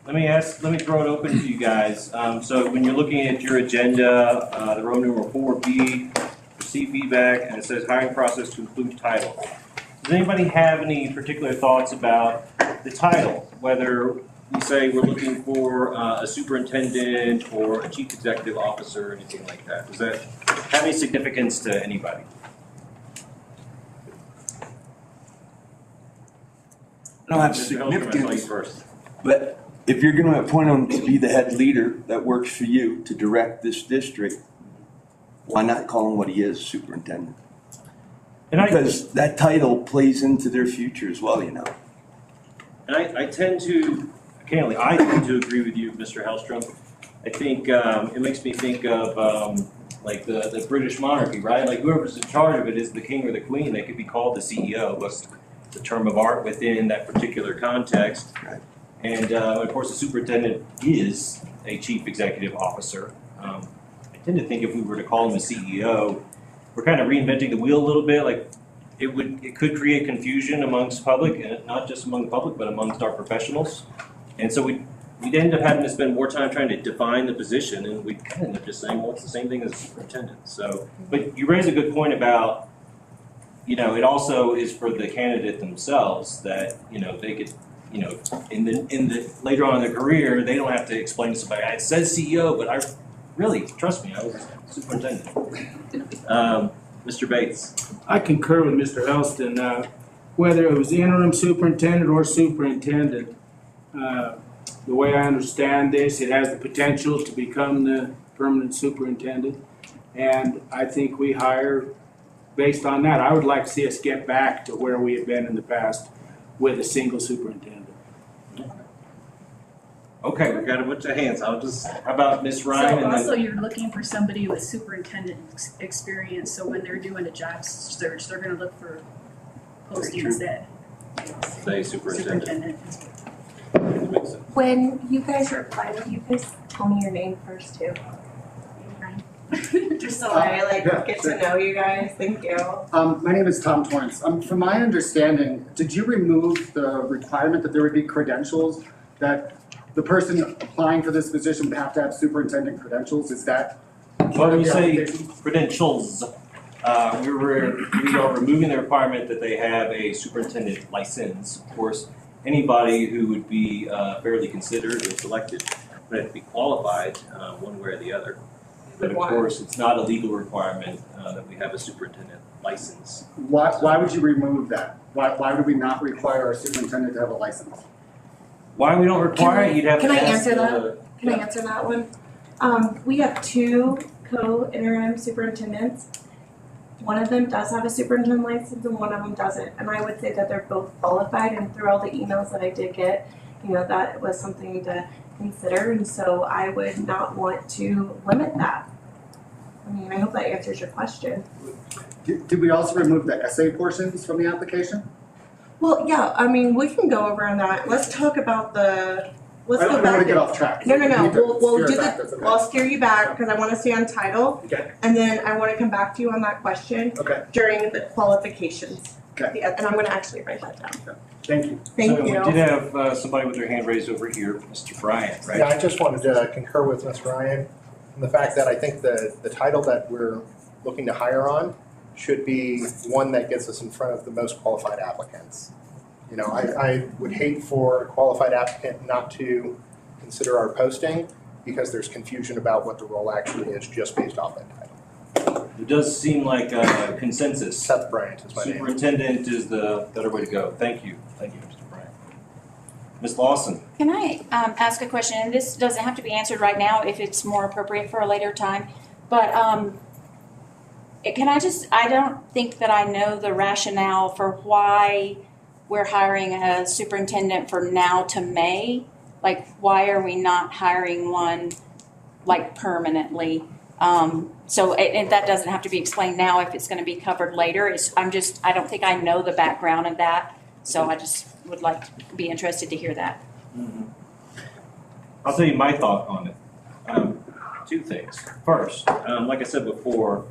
let me throw it open to you guys. So when you're looking at your agenda, the row number 4B, receive feedback, and it says hiring process to include title. Does anybody have any particular thoughts about the title? Whether we say we're looking for a superintendent or a chief executive officer or anything like that. Does that have any significance to anybody? I don't have Mr. Hellstrom, I saw you significance, first. but if you're going to appoint him to be the head leader that works for you to direct this district, why not call him what he is, superintendent? Because that title plays into their future as well, you know. And I tend to agree with you, Mr. Hellstrom. I think it makes me think of like the British monarchy, right? Like whoever's in charge of it is the king or the queen. They could be called the CEO. That's the term of art within that particular context. Right. And of course, the superintendent is a chief executive officer. I tend to think if we were to call him a CEO, we're kind of reinventing the wheel a little bit. Like it could create confusion amongst public, and not just among the public, but amongst our professionals. And so we'd end up having to spend more time trying to define the position, and we kind of end up just saying, well, it's the same thing as a superintendent. So, but you raise a good point about, you know, it also is for the candidate themselves that, you know, they could, you know, in the later on in their career, they don't have to explain to somebody, it says CEO, but I really, trust me, I was a superintendent. Mr. Bates. I concur with Mr. Helston. Whether it was interim superintendent or superintendent, the way I understand this, it has the potential to become the permanent superintendent. And I think we hire based on that, I would like to see us get back to where we have been in the past with a single superintendent. Okay, we've got a bunch of hands. How about Ms. Ryan? So and then- also you're looking for somebody with superintendent experience, so when they're doing a job search, they're gonna look for postings that. Say superintendent. When you guys reply, will you guys tell me your name first too? Just so I get to know you guys. Thank you. My name is Tom Torrance. From my understanding, did you remove the requirement that there would be credentials, that the person applying for this position would have to have superintendent credentials? Is that? Well, when you say credentials, we are removing the requirement that they have a superintendent license. Of course, anybody who would be fairly considered or selected would have to be qualified one way or the other. But of course, it's not a legal requirement that we have a superintendent license. Why would you remove that? Why would we not require our superintendent to have a license? Why we don't require it, you'd have to Can I ask answer the- that? Can I answer that one? We have two co-interim superintendents. One of them does have a superintendent license and one of them doesn't. And I would say that they're both qualified, and through all the emails that I did get, that was something to consider, and so I would not want to limit that. I mean, I hope that answers your question. Did we also remove the essay portions from the application? Well, yeah, I mean, we can go over on that. Let's talk about let's I go don't back. want to get off track. No. We need to We'll steer do back, that's okay. I'll steer you back because I want to stay on title. Okay. And then I want to come back to you on that question during the qualifications. Okay. Yeah, and I'm going to actually write that down. Thank you. Thank So you. we did have somebody with their hand raised over here, Mr. Bryant, right? Yeah, I just wanted to concur with Ms. Ryan in the fact that I think the title that we're looking to hire on should be one that gets us in front of the most qualified applicants. I would hate for a qualified applicant not to consider our posting because there's confusion about what the role actually is just based off that title. It does seem like a consensus. Seth Bryant is my name. Superintendent is the better way to go. Thank you, Mr. Bryant. Ms. Lawson. Can I ask a question? And this doesn't have to be answered right now if it's more appropriate for a later time. But I don't think that I know the rationale for why we're hiring a superintendent for now to May. Like, why are we not hiring one permanently? So that doesn't have to be explained now if it's going to be covered later. I don't think I know the background of that. So I just would be interested to hear that. Mm-hmm. I'll tell you my thought on it. Two things. First, like I said before,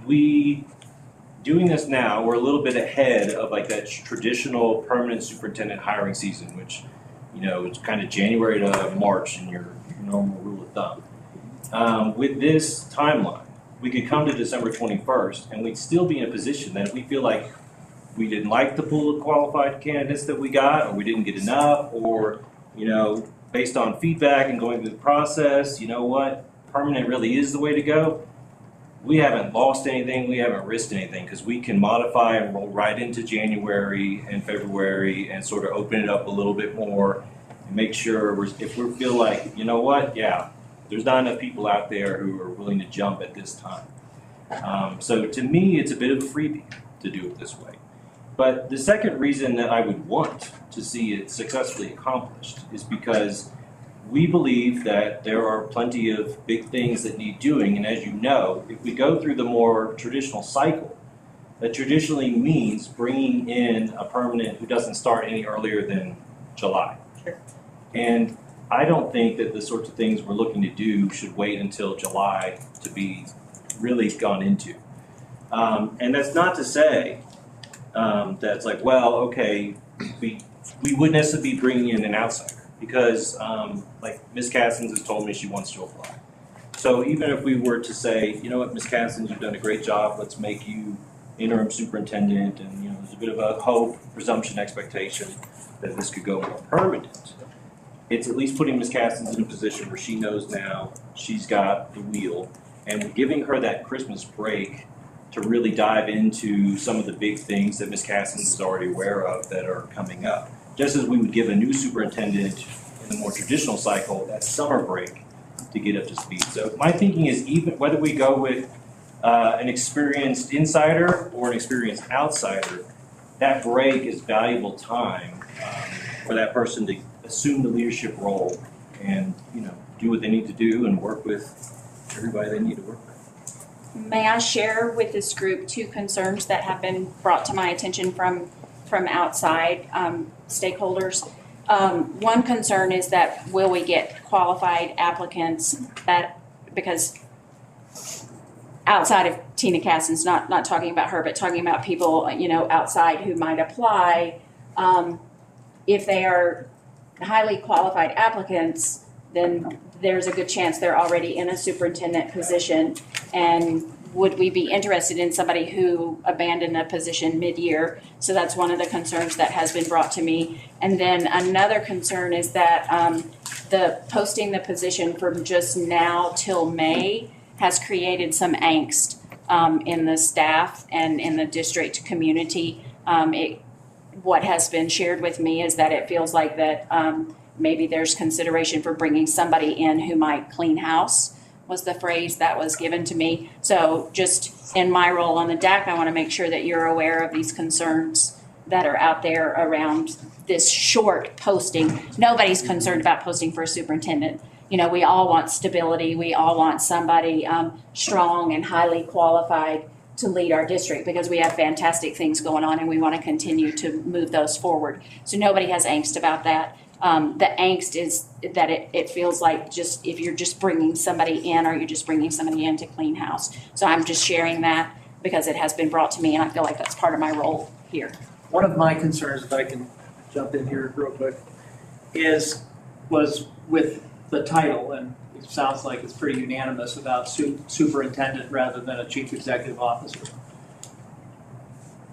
doing this now, we're a little bit ahead of that traditional permanent superintendent hiring season, which, it's kind of January to March in your normal rule of thumb. With this timeline, we could come to December 21st and we'd still be in a position that if we feel like we didn't like the pool of qualified candidates that we got, or we didn't get enough, or, based on feedback and going through the process, permanent really is the way to go. We haven't lost anything, we haven't risked anything, because we can modify and roll right into January and February and sort of open it up a little bit more and make sure if we feel like, there's not enough people out there who are willing to jump at this time. So to me, it's a bit of a freebie to do it this way. But the second reason that I would want to see it successfully accomplished is because we believe that there are plenty of big things that need doing, and as you know, if we go through the more traditional cycle, that traditionally means bringing in a permanent who doesn't start any earlier than July. Sure. And I don't think that the sorts of things we're looking to do should wait until July to be really gone into. And that's not to say that's we wouldn't necessarily be bringing in an outsider. Because, Ms. Cassins has told me she wants to apply. So even if we were to say, Ms. Cassins, you've done a great job, let's make you interim superintendent, and, there's a bit of a hope, presumption, expectation that this could go more permanent. It's at least putting Ms. Cassins in a position where she knows now she's got the wheel, and giving her that Christmas break to really dive into some of the big things that Ms. Cassins is already aware of that are coming up. Just as we would give a new superintendent in the more traditional cycle that summer break to get up to speed. So my thinking is even whether we go with an experienced insider or an experienced outsider, that break is valuable time for that person to assume the leadership role and, do what they need to do and work with everybody they need to work with. May I share with this group 2 concerns that have been brought to my attention from outside stakeholders? One concern is that will we get qualified applicants because outside of Tina Cassens, not talking about her, but talking about people, outside who might apply, if they are highly qualified applicants, then there's a good chance they're already in a superintendent position. And would we be interested in somebody who abandoned a position mid-year? So that's one of the concerns that has been brought to me. And then another concern is that the posting the position from just now till May has created some angst in the staff and in the district community. What has been shared with me is that it feels like that maybe there's consideration for bringing somebody in who might clean house, was the phrase that was given to me. So just in my role on the DAC, I want to make sure that you're aware of these concerns that are out there around this short posting. Nobody's concerned about posting for a superintendent. We all want stability. We all want somebody strong and highly qualified to lead our district because we have fantastic things going on and we want to continue to move those forward. So nobody has angst about that. The angst is that it feels like just if you're just bringing somebody in or you're just bringing somebody in to clean house. So I'm just sharing that because it has been brought to me and I feel like that's part of my role here. One of my concerns, if I can jump in here real quick, was with the title, and it sounds like it's pretty unanimous about superintendent rather than a chief executive officer.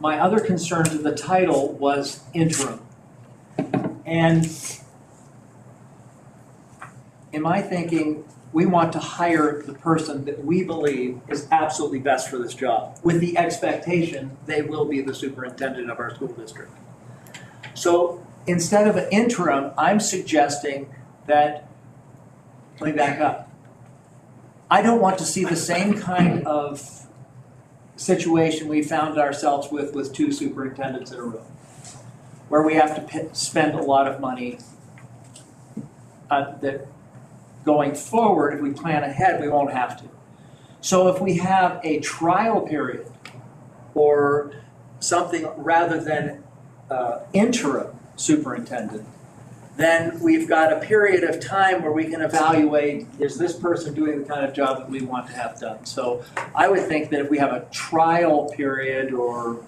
My other concern to the title was interim. And in my thinking, we want to hire the person that we believe is absolutely best for this job, with the expectation they will be the superintendent of our school district. So instead of an interim, I'm suggesting that, let me back up. I don't want to see the same kind of situation we found ourselves with 2 superintendents in a row, where we have to spend a lot of money that going forward, if we plan ahead, we won't have to. So if we have a trial period or something rather than interim superintendent, then we've got a period of time where we can evaluate, is this person doing the kind of job that we want to have done? So I would think that if we have a trial period or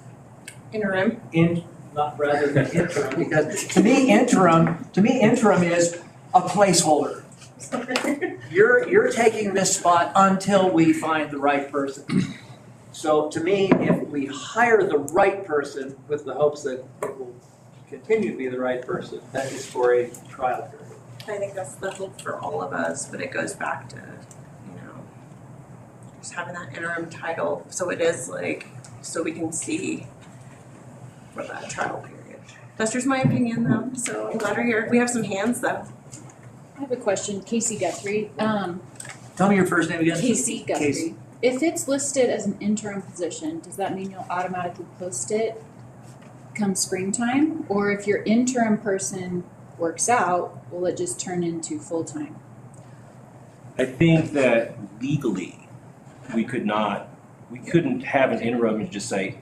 interim, not rather than interim, because to me interim is a placeholder. You're taking this spot until we find the right person. So to me, if we hire the right person with the hopes that it will continue to be the right person, that is for a trial period. I think that's the hope for all of us, but it goes back to, just having that interim title. So it is so we can see for that trial period. That's just my opinion though, so I'm glad we're here. We have some hands though. I have a question, Casey Guthrie. Tell me your first name again. Casey Guthrie. Casey. If it's listed as an interim position, does that mean you'll automatically post it come springtime? Or if your interim person works out, will it just turn into full-time? I think that legally, we couldn't have an interim and just say,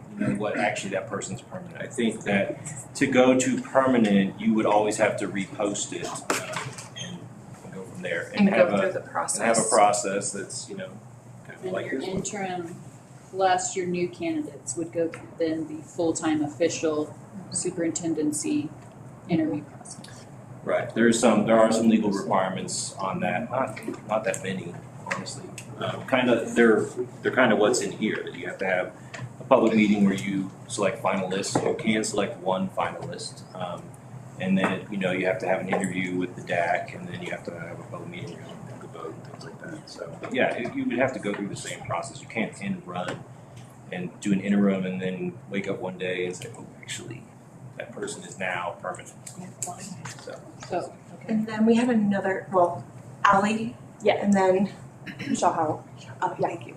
actually that person's permanent. I think that to go to permanent, you would always have to repost it and go from there. And go through the process. And have a process that's, kind of And like your this one. interim plus your new candidates would go through then the full-time official superintendency interview process. Right. There are some legal requirements on that. Not that many, honestly. They're kind of what's in here. That you have to have a public meeting where you select finalists. You can select one finalist, and then you have to have an interview with the DAC, and then you have to have a public meeting where you have to vote and things like that. So yeah, you would have to go through the same process. You can't end run and do an interim and then wake up one day and say, oh, actually, that person is now permanent. So. And then we have another, Allie. Yeah. And then Michelle Howell. thank you.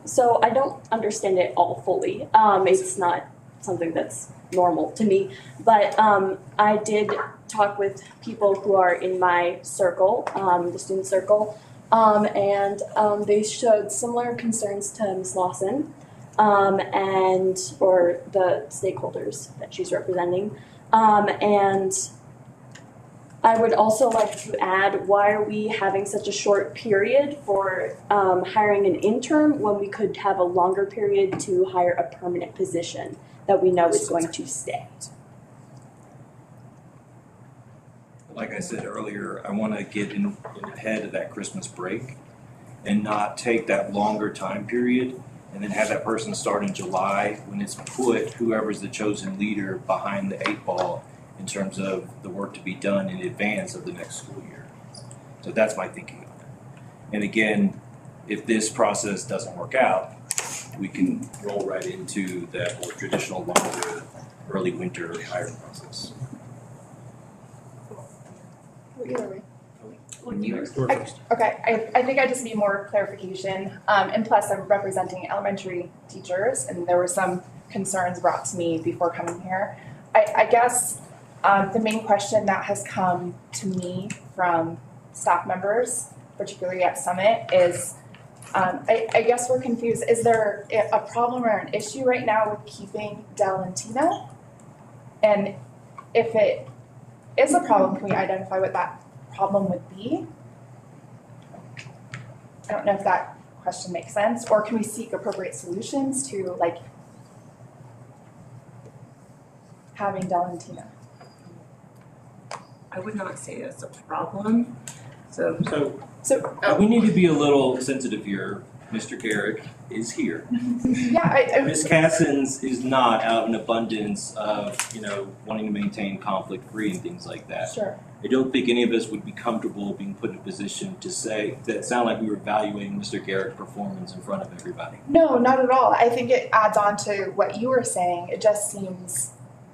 So I don't understand it all fully. It's not something that's normal to me, but I did talk with people who are in my circle, the student circle, and they showed similar concerns to Ms. Lawson, or the stakeholders that she's representing, and I would also like to add, why are we having such a short period for hiring an intern when we could have a longer period to hire a permanent position that we know is going to stay? Like I said earlier, I want to get in ahead of that Christmas break and not take that longer time period and then have that person start in July when it's put whoever's the chosen leader behind the 8 ball in terms of the work to be done in advance of the next school year. So that's my thinking on it. And again, if this process doesn't work out, we can roll right into that more traditional longer early winter hiring process. Either way. First. Okay, I think I just need more clarification. And plus, I'm representing elementary teachers, and there were some concerns brought to me before coming here. I guess the main question that has come to me from staff members, particularly at Summit, is I guess we're confused. Is there a problem or an issue right now with keeping Del and Tina? And if it is a problem, can we identify what that problem would be? I don't know if that question makes sense. Or can we seek appropriate solutions to, like, having Del and Tina? I would not say it's a problem. So We need to be a little sensitive here. Mr. Garrick is here. Yeah, Ms. Cassins is not out in abundance of, wanting to maintain conflict free and things like that. Sure. I don't think any of us would be comfortable being put in a position to say that sound like we were evaluating Mr. Garrick's performance in front of everybody. No, not at all. I think it adds on to what you were saying. It just seems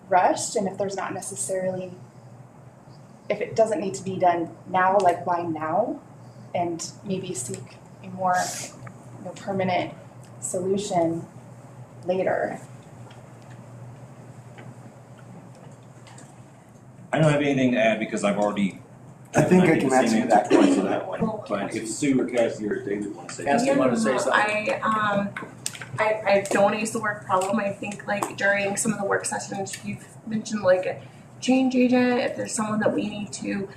rushed, and if there's not necessarily, if it doesn't need to be done now, like why now? And maybe seek a more permanent solution later. I don't have anything to add because I've already. I think I can answer that twice to that one. But if Sue or Cassie or David want to say I don't want to use the word problem. I think during some of the work sessions you've mentioned a change agent, if there's someone that we need to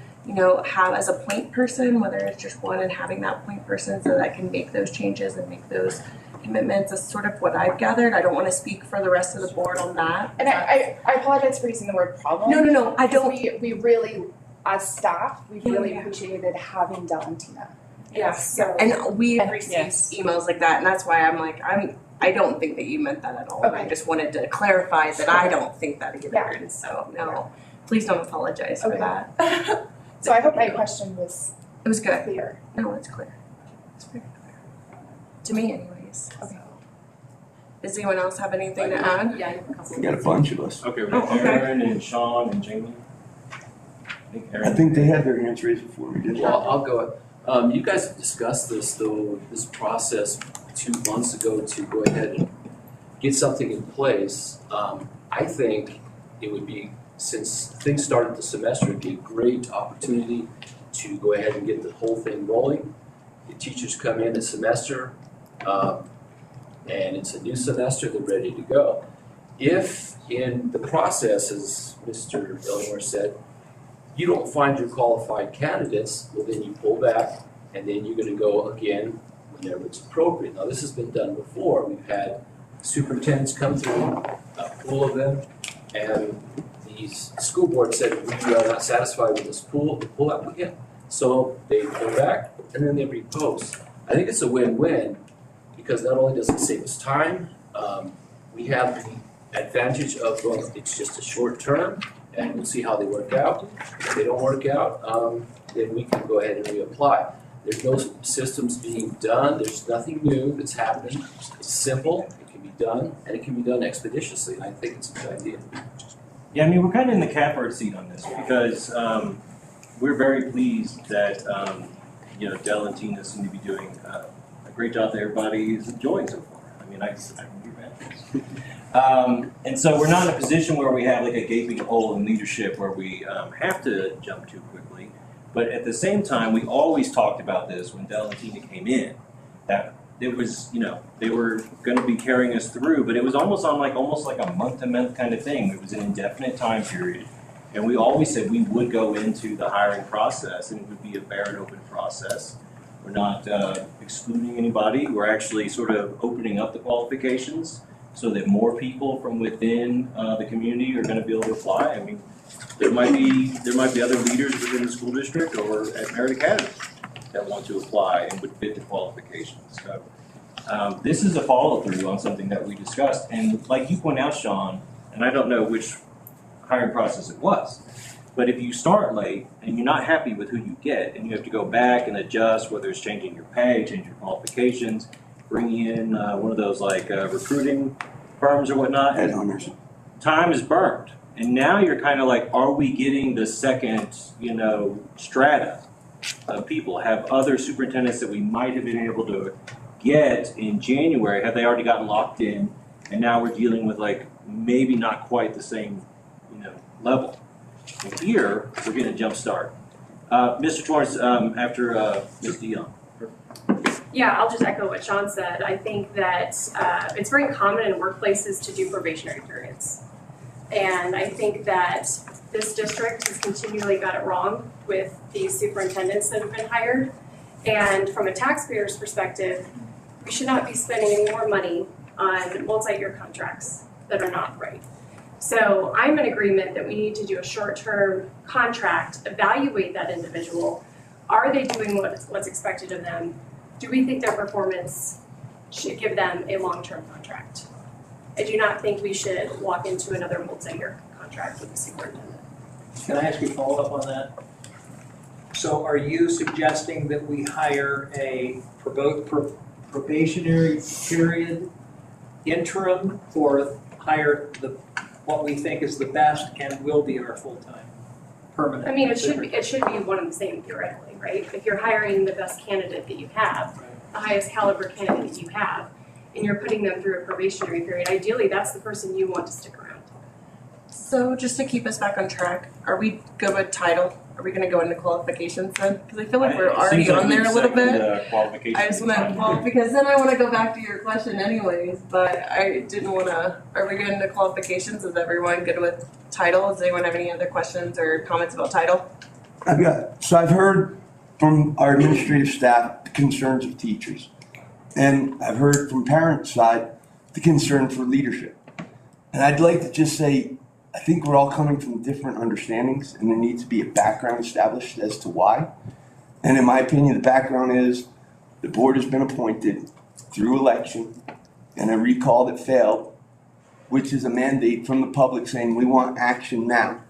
have as a point person, whether it's just one and having that point person so that can make those changes and make those commitments. That's sort of what I've gathered. I don't want to speak for the rest of the board on that. And I apologize for using the word problem. No, I don't. We really, as staff, we really appreciated having Del and Tina. Yes, and we've received emails like that, and that's why I don't think that you meant that at all. Okay. I just wanted to clarify that I don't think that either, and so no, please don't apologize for that. So I hope my question was good. Clear. No, it's clear. It's pretty clear. To me anyways. Okay. Does anyone else have anything to add? Yeah, we got a bunch of us. Okay, we got Aaron and Sean and Jamie. I think they had their hands raised before we did that. Well, I'll go. You guys have discussed this process 2 months ago to go ahead and get something in place. I think it would be, since things started the semester, it'd be a great opportunity to go ahead and get the whole thing rolling. The teachers come in a semester, and it's a new semester, they're ready to go. If in the process, as Mr. Elmore said, you don't find your qualified candidates, well then you pull back, and then you're gonna go again whenever it's appropriate. Now this has been done before. We've had superintendents come through, a pool of them, and the school board said, we are not satisfied with this pool applicant, so they go back and then they repost. I think it's a win-win because not only does it save us time, we have the advantage of, well, it's just a short term and we'll see how they work out. If they don't work out, then we can go ahead and reapply. There's no systems being done, there's nothing new that's happening. It's simple, it can be done, and it can be done expeditiously, and I think it's a good idea. Yeah, I mean, we're kind of in the catbird seat on this because we're very pleased that Del and Tina seem to be doing a a great job that everybody is enjoying so far. I mean, I can hear bad things. And so we're not in a position where we have like a gaping hole in leadership where we have to jump too quickly. But at the same time, we always talked about this when Dell and Tina came in, that it was, you know, they were going to be carrying us through, but it was almost like a month-to-month kind of thing. It was an indefinite time period. And we always said we would go into the hiring process and it would be a fair and open process. We're not excluding anybody. We're actually sort of opening up the qualifications so that more people from within the community are going to be able to apply. I mean, there might be other leaders within the school district or at Merritt Academy that want to apply and would fit the qualifications. So this is a follow-through on something that we discussed. And like you point out, Sean, and I don't know which hiring process it was, but if you start late and you're not happy with who you get and you have to go back and adjust, whether it's changing your pay, changing your qualifications, bringing in one of those like recruiting firms or whatnot, Headhunters. Time is burned. And now you're kind of like, are we getting the second, you know, strata of people? Have other superintendents that we might have been able to get in January, have they already gotten locked in? And now we're dealing with like maybe not quite the same, you know, level. And here, we're getting a jump start. Mr. Torrance, after Ms. Dion. Yeah, I'll just echo what Sean said. I think that it's very common in workplaces to do probationary periods. And I think that this district has continually got it wrong with these superintendents that have been hired. And from a taxpayer's perspective, we should not be spending any more money on multi-year contracts that are not right. So I'm in agreement that we need to do a short-term contract, evaluate that individual. Are they doing what's expected of them? Do we think their performance should give them a long-term contract? I do not think we should walk into another multi-year contract with the superintendent. Can I ask you a follow-up on that? So are you suggesting that we hire a probationary period interim, or hire what we think is the best and will be our full-time permanent? I mean, it should be one and the same theoretically, right? If you're hiring the best candidate that you have, the highest caliber candidate that you have, and you're putting them through a probationary period, ideally that's the person you want to stick around. So just to keep us back on track, are we good with title? Are we gonna go into qualifications then? Because I feel like we're already on there a little bit. I just wanna, well, because then I wanna go back to your question anyways, but I didn't wanna, are we good into qualifications? Is everyone good with title? Does anyone have any other questions or comments about title? I've heard from our administrative staff the concerns of teachers. And I've heard from parents' side the concern for leadership. And I'd like to just say, I think we're all coming from different understandings, and there needs to be a background established as to why. And in my opinion, the background is the board has been appointed through election and a recall that failed, which is a mandate from the public saying we want action now.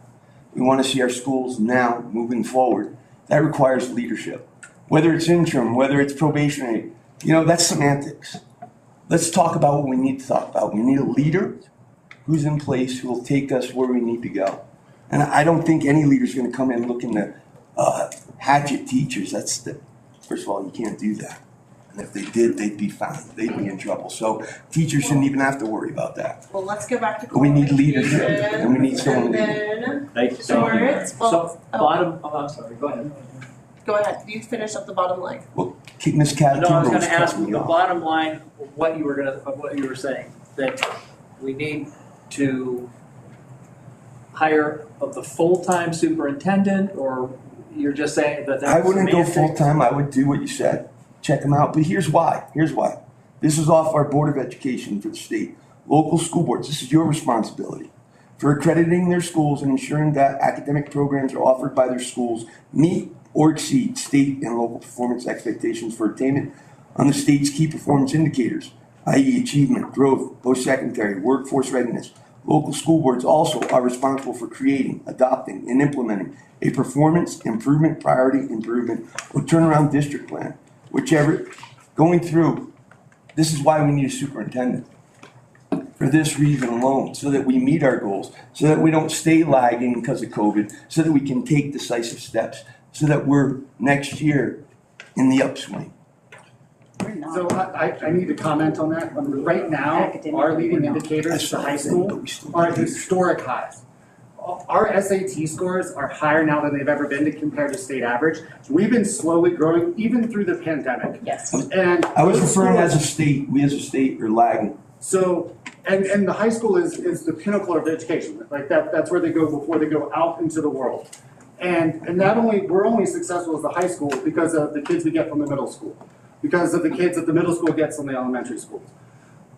We want to see our schools now moving forward. That requires leadership. Whether it's interim, whether it's probationary, you know, that's semantics. Let's talk about what we need to talk about. We need a leader who's in place who will take us where we need to go. And I don't think any leader's going to come in looking to hatchet teachers. First of all, you can't do that. And if they did, they'd be found. They'd be in trouble. So teachers shouldn't even have to worry about that. Well, let's go back to But we need leadership, and we need someone And leading. then, Torrance, I'm sorry, go ahead. Go ahead, you finish up the bottom line. Keep Ms. Cat. No, I was gonna ask the bottom line, what you were saying, that we need to hire of the full-time superintendent, or you're just saying that that's I wouldn't go semantics? full-time. I would do what you said. Check them out. But here's why. This is off our Board of Education for the state. Local school boards, this is your responsibility. For accrediting their schools and ensuring that academic programs are offered by their schools meet or exceed state and local performance expectations for attainment on the state's key performance indicators, i.e. achievement, growth, post-secondary, workforce readiness. Local school boards also are responsible for creating, adopting, and implementing a performance improvement, priority improvement, or turnaround district plan, whichever, going through. This is why we need a superintendent. For this reason alone, so that we meet our goals, so that we don't stay lagging because of COVID, so that we can take decisive steps, so that we're next year in the upswing. So I need to comment on that. Right now, our leading indicators for high school are at historic highs. Our SAT scores are higher now than they've ever been compared to state average. We've been slowly growing even through the pandemic. Yes. And I was referring as a state, we as a state are lagging. So, and the high school is the pinnacle of education. Like that's where they go before they go out into the world. And we're only successful as the high school because of the kids we get from the middle school, because of the kids that the middle school gets from the elementary school.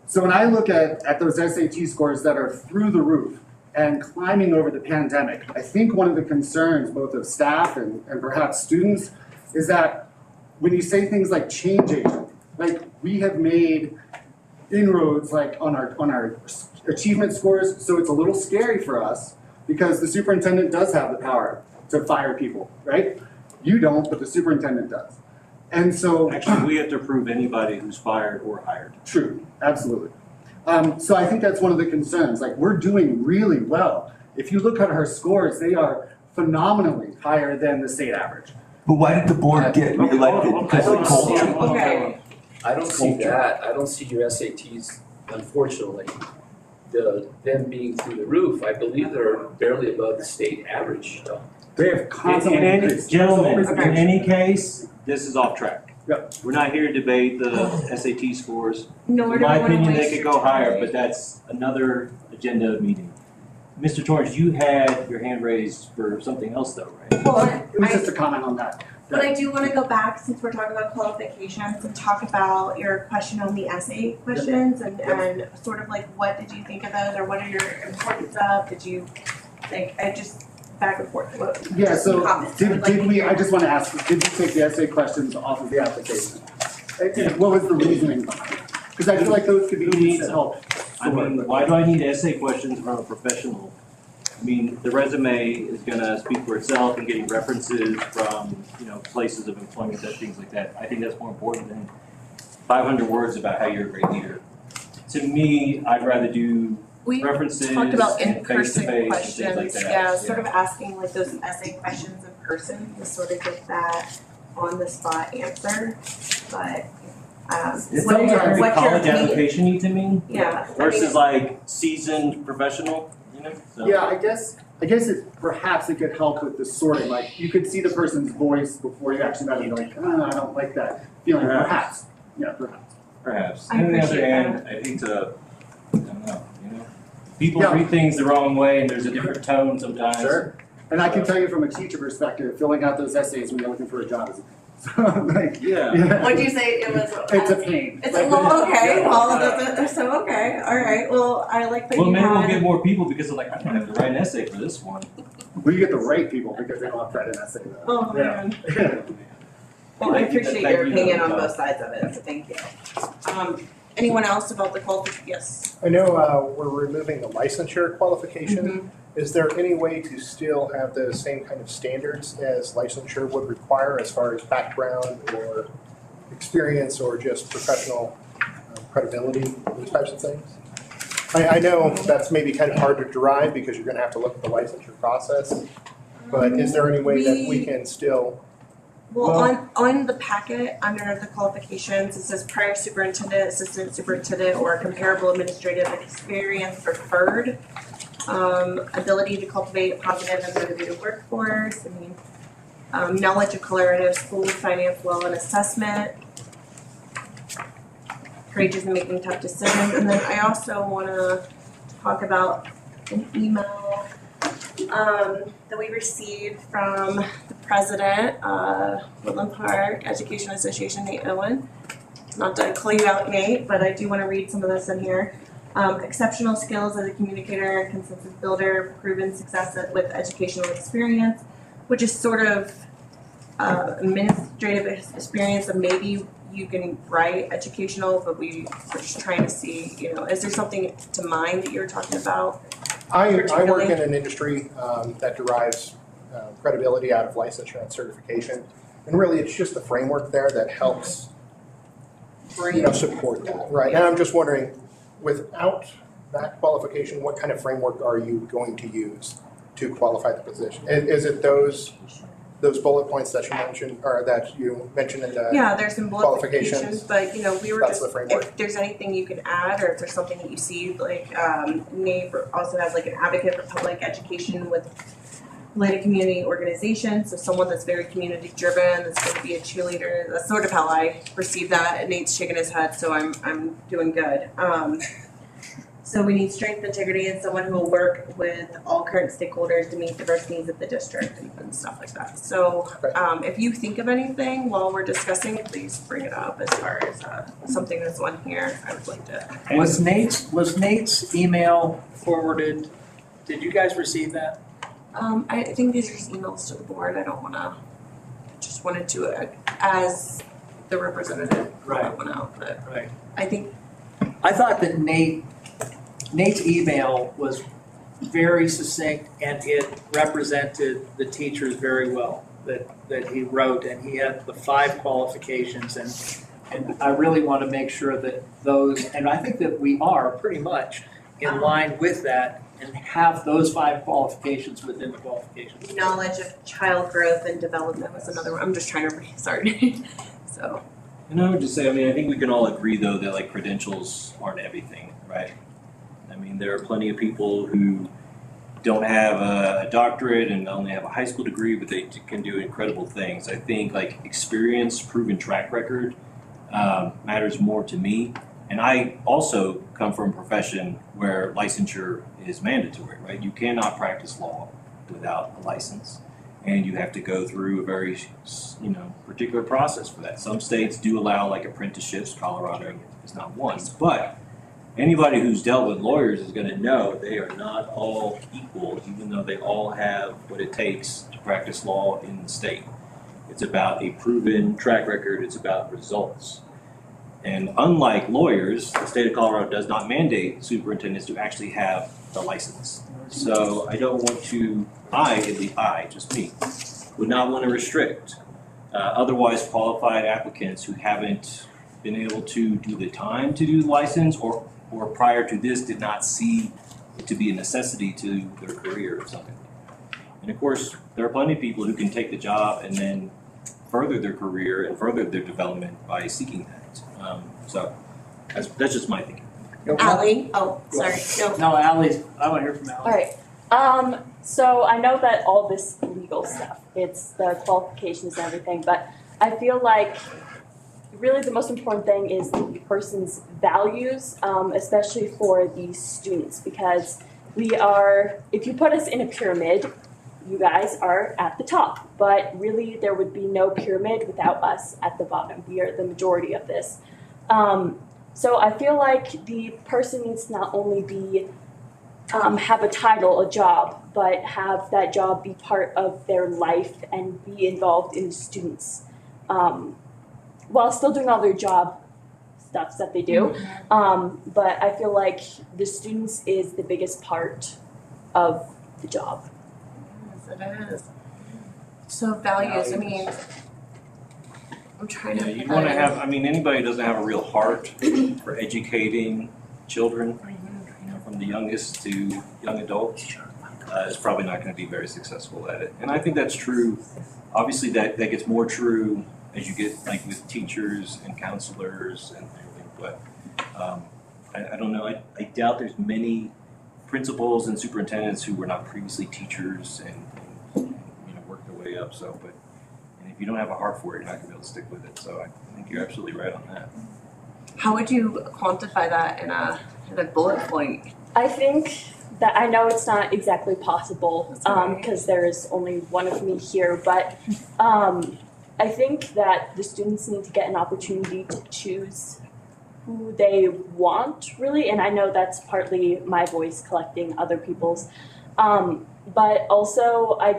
So when I look at those SAT scores that are through the roof and climbing over the pandemic, I think one of the concerns both of staff and perhaps students is that when you say things like change agent, like we have made inroads like on our achievement scores, so it's a little scary for us because the superintendent does have the power to fire people, right? You don't, but the superintendent does. And so Actually, we have to approve anybody who's fired or hired. True, absolutely. So I think that's one of the concerns. Like we're doing really well. If you look at our scores, they are phenomenally higher than the state average. But why did the board get reelected? Because of culture? Okay. I don't see that. I don't see your SATs, unfortunately. Them being through the roof, I believe they're barely above the state average. They have constantly increased. Gentlemen, in any case, this is off track. Yep. We're not here to debate the SAT scores. Nor In do I my wanna opinion, they waste could your go higher, time. but that's another agenda meeting. Mr. Torrance, you had your hand raised for something else though, right? Well, it was just a comment on that. But I do want to go back, since we're talking about qualifications, and talk about your question on the essay questions and sort of like what did you think of those, or what are your importance of? Did you like I just back and forth? Yeah, so comments. did we, I just want to ask, did you take the essay questions off of the application? And what was the reasoning behind it? Because I feel like those could be used to help. I mean, why do I need essay questions from a professional? I mean, the resume is gonna speak for itself and getting references from, places of employment, things like that. I think that's more important than 500 words about how you're a great leader. To me, I'd rather do We references talked about and in-person face-to-face and questions, things like that. yeah, sort of asking like those essay questions in person to sort of get that on the spot answer, but It's what are your, sometimes what's your college opinion? application to me. Yeah, Versus like seasoned professional, so. Yeah, I guess perhaps it could help with the sorting, like you could see the person's voice before you actually met them, you're like, I don't like that feeling, perhaps, perhaps. Perhaps. I On the other appreciate hand, I hate to, I don't know, people read things the wrong way and there's a different tone sometimes. Sure. And I can tell you from a teacher perspective, filling out those essays when you're looking for a job is, What'd you say it was? It's a pain. It's Like, okay, it's- well, so okay, all right, well, I like that Well, you maybe we'll had. get more people because they're like, I don't have to write an essay for this one. We get the right people because they don't have to write an essay though. Oh, man. Well, I Thank you. appreciate Thank your you. opinion on both sides of it, so thank you. Anyone else about the qualification? Yes. I know we're removing the licensure qualification. Mm-hmm. Is there any way to still have the same kind of standards as licensure would require as far as background or experience or just professional credibility, those types of things? I know that's maybe kind of hard to derive because you're going to have to look at the licensure process, but is there any way that we can still? Well, on the packet, under the qualifications, it says prior superintendent, assistant superintendent, or comparable administrative experience preferred. Ability to cultivate a positive and motivated workforce, knowledge of collaborative school, finance, law, and assessment. Courageous in making tough decisions. And then I also wanna talk about an email that we received from the president, Woodland Park Education Association, Nate Owen. Not to call you out, Nate, but I do want to read some of this in here. Exceptional skills as a communicator and consensus builder, proven success with educational experience, which is sort of administrative experience, and maybe you can write educational, but we're just trying to see, is there something to mind that you're talking about? I work particularly? in an industry that derives credibility out of licensure and certification. And really, it's just the framework there that helps, support that, right? And I'm just wondering, without that qualification, what kind of framework are you going to use to qualify the position? Is it those those bullet points that you mentioned, or that you mentioned in the Yeah, there's some qualifications, qualifications. but we were That's just, the framework. if there's anything you could add, or if there's something that you see, NAEP also has an advocate for public education with related community organizations, so someone that's very community driven, that's going to be a cheerleader. That's sort of how I perceive that. And Nate's shaking his head, so I'm doing good. So we need strength, integrity, and someone who will work with all current stakeholders to meet diverse needs of the district and stuff like that. So if you think of anything while we're discussing, please bring it up as far as something that's on here. I would like to. Was Nate's email forwarded? Did you guys receive that? I think these are just emails to the board. I don't want to. Just wanted to, as the representative, Right. went out, but Right. I thought that Nate's email was very succinct and it represented the teachers very well that he wrote, and he had the 5 qualifications, and I really want to make sure that those, and I think that we are pretty much in line with that and have those 5 qualifications within the qualifications. knowledge of child growth and development was another one. I'm just trying to sorry. So. And I would just say, I mean, I think we can all agree though that like credentials aren't everything, right? I mean, there are plenty of people who don't have a doctorate and only have a high school degree, but they can do incredible things. I think like experience, proven track record matters more to me. And I also come from a profession where licensure is mandatory, right? You cannot practice law without a license. And you have to go through a very, particular process for that. Some states do allow like apprenticeships. Colorado is not one. But anybody who's dealt with lawyers is going to know they are not all equal, even though they all have what it takes to practice law in the state. It's about a proven track record. It's about results. And unlike lawyers, the state of Colorado does not mandate superintendents to actually have the license. So I don't want to, just me, would not want to restrict otherwise qualified applicants who haven't been able to do the time to do the license or prior to this did not see it to be a necessity to their career or something. And of course, there are plenty of people who can take the job and then further their career and further their development by seeking that. So that's just my thinking. Allie, oh, sorry. No, Allie's, I want to hear from Allie. All right. So I know that all this legal stuff, it's the qualifications and everything, but I feel like really the most important thing is the person's values, especially for these students, because if you put us in a pyramid, you guys are at the top, but really there would be no pyramid without us at the bottom. We are the majority of this. So I feel like the person needs to not only be have a title, a job, but have that job be part of their life and be involved in students while still doing all their job stuff that they do. But I feel like the students is the biggest part of the job. Yes, it is. So values, I mean, I'm trying to. You want to have, anybody who doesn't have a real heart for educating children, from the youngest to young adults, is probably not going to be very successful at it. And I think that's true. Obviously, that gets more true as you get like with teachers and counselors and everything. But I don't know. I doubt there's many principals and superintendents who were not previously teachers and worked their way up. So, and if you don't have a heart for it, you're not going to be able to stick with it. So I think you're absolutely right on that. How would you quantify that in a bullet point? I think that I know it's not exactly possible because there's only one of me here, but I think that the students need to get an opportunity to choose who they want, really, and I know that's partly my voice collecting other people's, but also I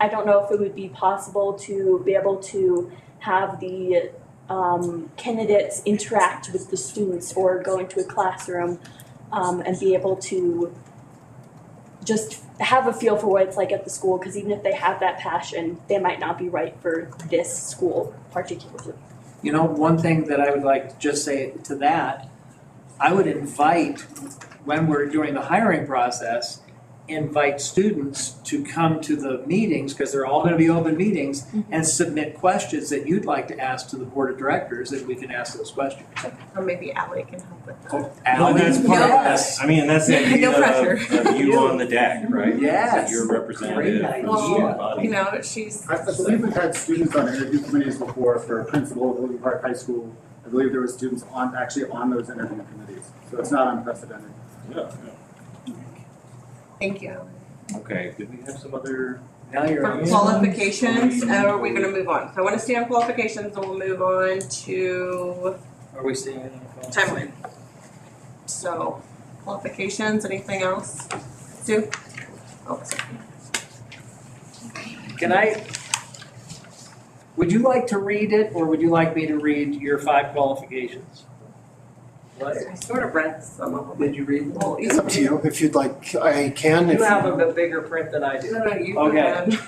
don't know if it would be possible to be able to have the candidates interact with the students or go into a classroom and be able to just have a feel for what it's like at the school, because even if they have that passion, they might not be right for this school particularly. One thing that I would like to just say to that, I would invite, when we're doing the hiring process, invite students to come to the meetings, because they're all gonna be open meetings, and submit questions that you'd like to ask to the board of directors, and we can ask those questions. Or maybe Ally can help with that. Well, that's part of this. I mean, that's the idea No pressure. of you on the deck, right? Yes. You're representative of the student body. You know, she's. I believe we've had students on interview committees before for principal of Liberty Park High School. I believe there were students actually on those interview committees, so it's not unprecedented. Yeah. Thank you. Okay, did we have some other? Now you're For qualifications, or are we gonna move on? So I wanna stay on qualifications and we'll move on to Are we seeing it on the phone? timeline. So, qualifications, anything else? Sue? Oh, sorry. Would you like to read it, or would you like me to read your 5 qualifications? What? I sort of read some of them. Did you read them? Well, It's up to you, if you'd like, I can. You have a bigger print than I do. No, you Okay. can.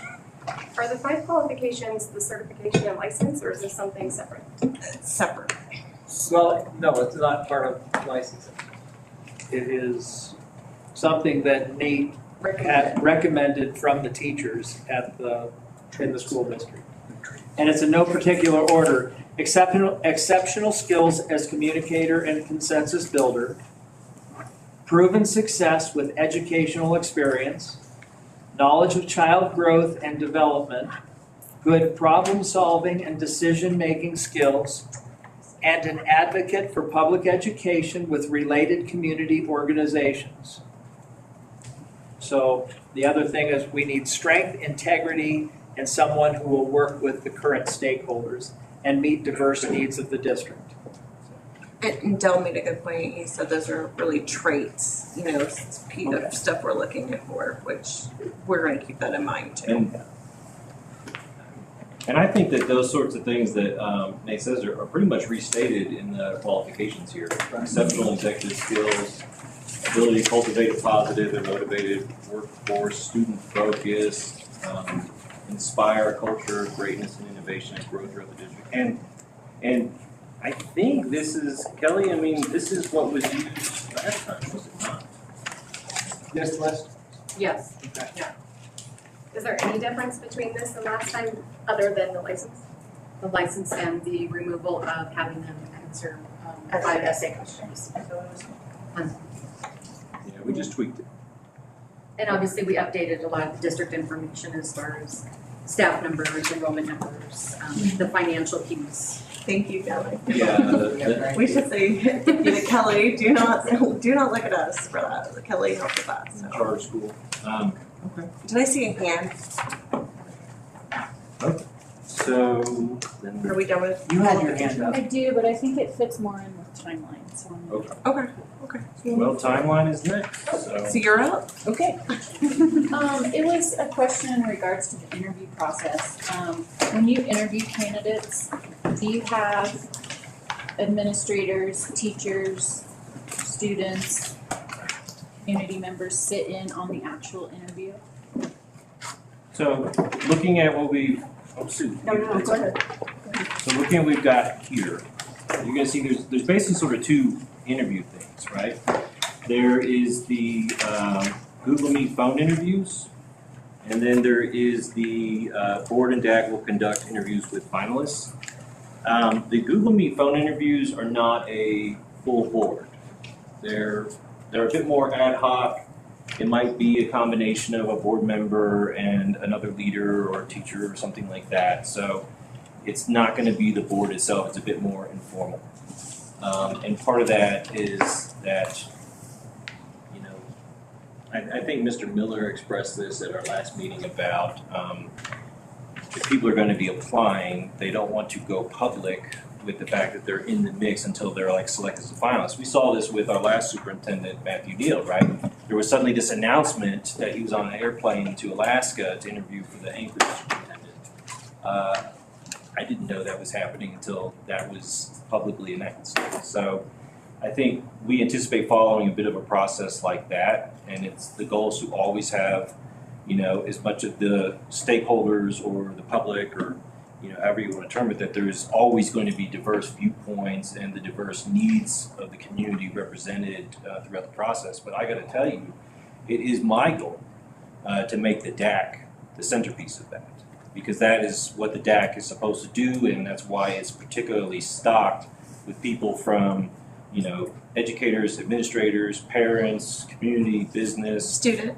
Are the 5 qualifications the certification and license, or is this something separate? Separate. Well, no, it's not part of licensing. It is something that Nate had recommended from the teachers in the school district. And it's in no particular order. Exceptional skills as communicator and consensus builder, proven success with educational experience, knowledge of child growth and development, good problem solving and decision making skills, and an advocate for public education with related community organizations. So the other thing is we need strength, integrity, and someone who will work with the current stakeholders and meet diverse needs of the district. And Del made a good point. He said those are really traits, you know, of stuff we're looking at for, which we're going to keep that in mind too. And I think that those sorts of things that Nate says are pretty much restated in the qualifications here. Exceptional executive skills, ability to cultivate a positive and motivated workforce, student focus, inspire a culture of greatness and innovation and growth throughout the district. And I think this is, Kelly, I mean, this is what was used last time, was it not? This list? Yes. Yeah. Is there any difference between this and last time, other than the license? The license and the removal of having them answer 5 essay questions. Yeah, we just tweaked it. And obviously, we updated a lot of the district information as far as staff numbers, enrollment numbers, the financial piece. Thank you, Kelly. Yeah. We should say thank you to Kelly. Do not look at us for that. Kelly helped with that. So. Charter school. Okay. Did I see a hand? Okay. So then. Are we done with? You had your hand up. I do, but I think it fits more in with timeline, so. Okay. Okay. Well, timeline is next, so. So you're up. Okay. It was a question in regards to the interview process. When you interview candidates, do you have administrators, teachers, students, community members sit in on the actual interview? So looking at what we've, oh, Sue. No, go ahead. So looking at what we've got here, you're gonna see there's basically sort of 2 interview things, right? There is the Google Meet phone interviews, and then there is the board and DAG will conduct interviews with finalists. The Google Meet phone interviews are not a full board. They're a bit more ad hoc. It might be a combination of a board member and another leader or a teacher or something like that. So it's not going to be the board itself. It's a bit more informal. And part of that is that, you know, I think Mr. Miller expressed this at our last meeting about if people are going to be applying, they don't want to go public with the fact that they're in the mix until they're like selected as a finalist. We saw this with our last superintendent, Matthew Neal, right? There was suddenly this announcement that he was on an airplane to Alaska to interview for the Anchorage superintendent. I didn't know that was happening until that was publicly announced. So I think we anticipate following a bit of a process like that, and it's the goal is to always have, you know, as much of the stakeholders or the public or, you know, however you want to term it, that there's always going to be diverse viewpoints and the diverse needs of the community represented throughout the process. But I got to tell you, it is my goal to make the DAC the centerpiece of that. Because that is what the DAC is supposed to do, and that's why it's particularly stocked with people from, educators, administrators, parents, community, business. Student.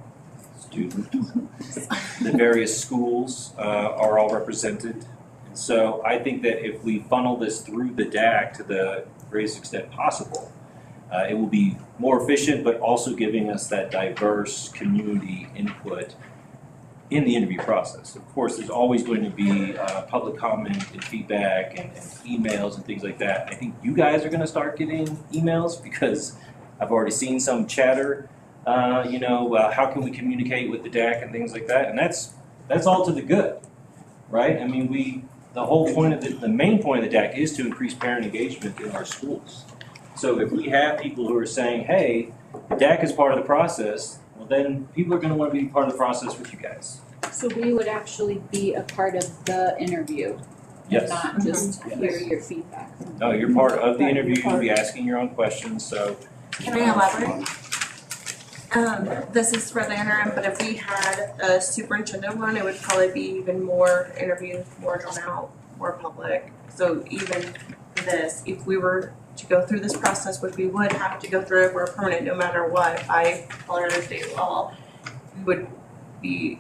The various schools are all represented. And so I think that if we funnel this through the DAC to the greatest extent possible, it will be more efficient, but also giving us that diverse community input in the interview process. Of course, there's always going to be public comment and feedback and emails and things like that. I think you guys are going to start getting emails because I've already seen some chatter, how can we communicate with the DAC and things like that, and that's all to the good, right? I mean, the whole point of the main point of the DAC is to increase parent engagement in our schools. So if we have people who are saying, hey, the DAC is part of the process, well then people are going to want to be part of the process with you guys. So we would actually be a part of the interview, Yes. not just hear your feedback. No, you're part of the interview, you'll be asking your own questions, so. Can I elaborate? This is for the interim, but if we had a superintendent one, it would probably be even more interviews, more drawn out, more public. So even for this, if we were to go through this process, which we would have to go through if we're permanent, no matter what, by Colorado state law, we would be,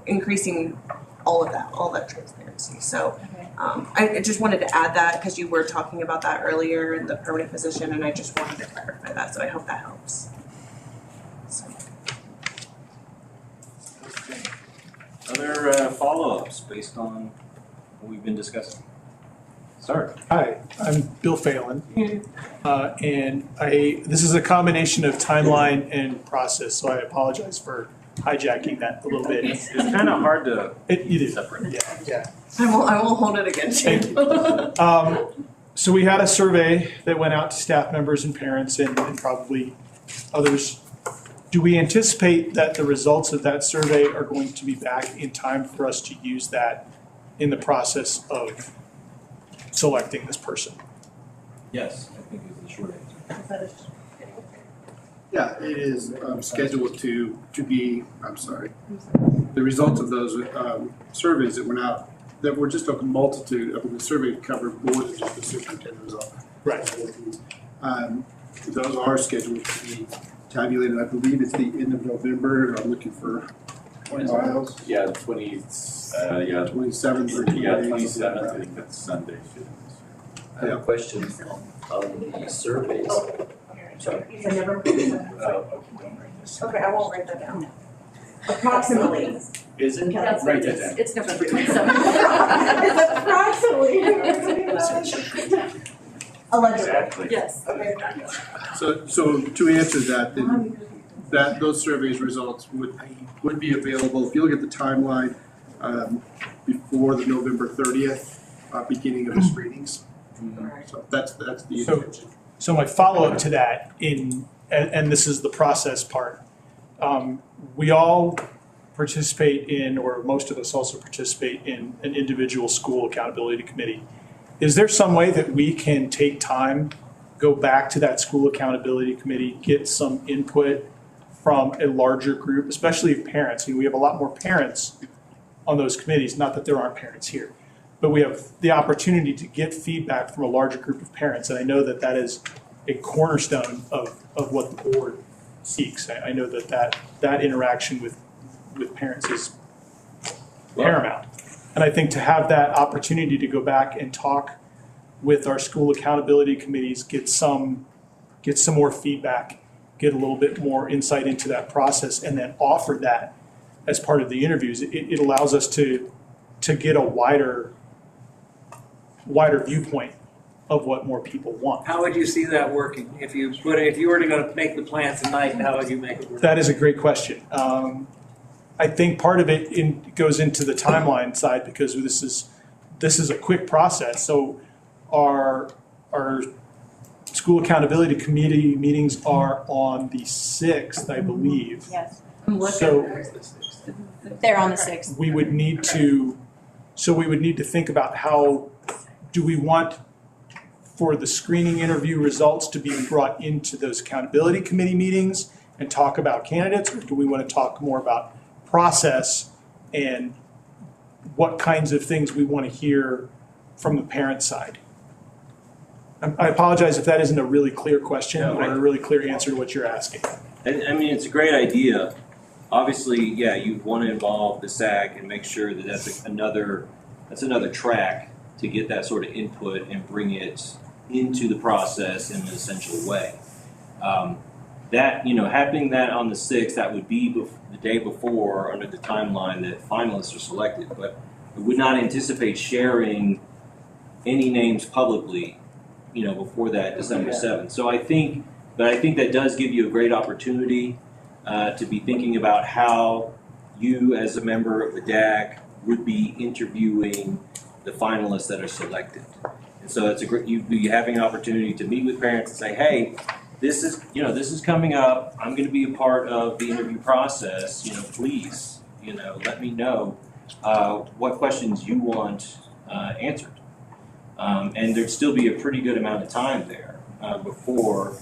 increasing all that transparency. So I just wanted to add that because you were talking about that earlier in the permanent position, and I just wanted to clarify that. So I hope that helps. Other follow-ups based on what we've been discussing? Start. Hi, I'm Bill Phelan. And this is a combination of timeline and process, so I apologize for hijacking that a little bit. It's kind of hard to separate. Yeah. I won't hold it against you. Thank you. So we had a survey that went out to staff members and parents and probably others. Do we anticipate that the results of that survey are going to be back in time for us to use that in the process of selecting this person? Yes, I think is the short answer. Yeah, it is scheduled to be, the results of those surveys that went out, that were just a multitude of, the survey covered more than just the superintendent's office. Right. Those are scheduled to be tabulated. I believe it's the end of November. I'm looking for files. Yeah, 27th or 27th. I think that's Sunday. I have a question on the surveys. Sorry. Okay, I won't write that down. Approximately. Is it? That's Write that down. It's November 27th. It's approximately. Allegedly. Yes. Okay. So to answer that, then those surveys results would be available. If you look at the timeline before the November 30th beginning of the screenings. So that's the intention. So my follow-up to that, and this is the process part, we all participate in, or most of us also participate in, an individual school accountability committee. Is there some way that we can take time, go back to that school accountability committee, get some input from a larger group, especially of parents? We have a lot more parents on those committees, not that there aren't parents here, but we have the opportunity to get feedback from a larger group of parents. And I know that that is a cornerstone of what the board seeks. I know that interaction with parents is paramount. And I think to have that opportunity to go back and talk with our school accountability committees, get some more feedback, get a little bit more insight into that process, and then offer that as part of the interviews, it allows us to get a wider viewpoint of what more people want. How would you see that working? If you were to go make the plan tonight, how would you make it work? That is a great question. I think part of it goes into the timeline side because this is a quick process. So our school accountability committee meetings are on the 6th, I believe. Yes. So they're on the 6th. We would need to think about how do we want for the screening interview results to be brought into those accountability committee meetings and talk about candidates, or do we want to talk more about process and what kinds of things we want to hear from the parent side. I apologize if that isn't a really clear question or a really clear answer to what you're asking. I mean, it's a great idea. Obviously, yeah, you want to involve the SAC and make sure that that's another track to get that sort of input and bring it into the process in an essential way. That, happening that on the 6th, that would be the day before under the timeline that finalists are selected. But we would not anticipate sharing any names publicly, before that December 7th. So I think that does give you a great opportunity to be thinking about how you, as a member of the DAC, would be interviewing the finalists that are selected. And so it's you'd be having an opportunity to meet with parents and say, hey, this is coming up. I'm going to be a part of the interview process. Please, let me know what questions you want answered. And there'd still be a pretty good amount of time there before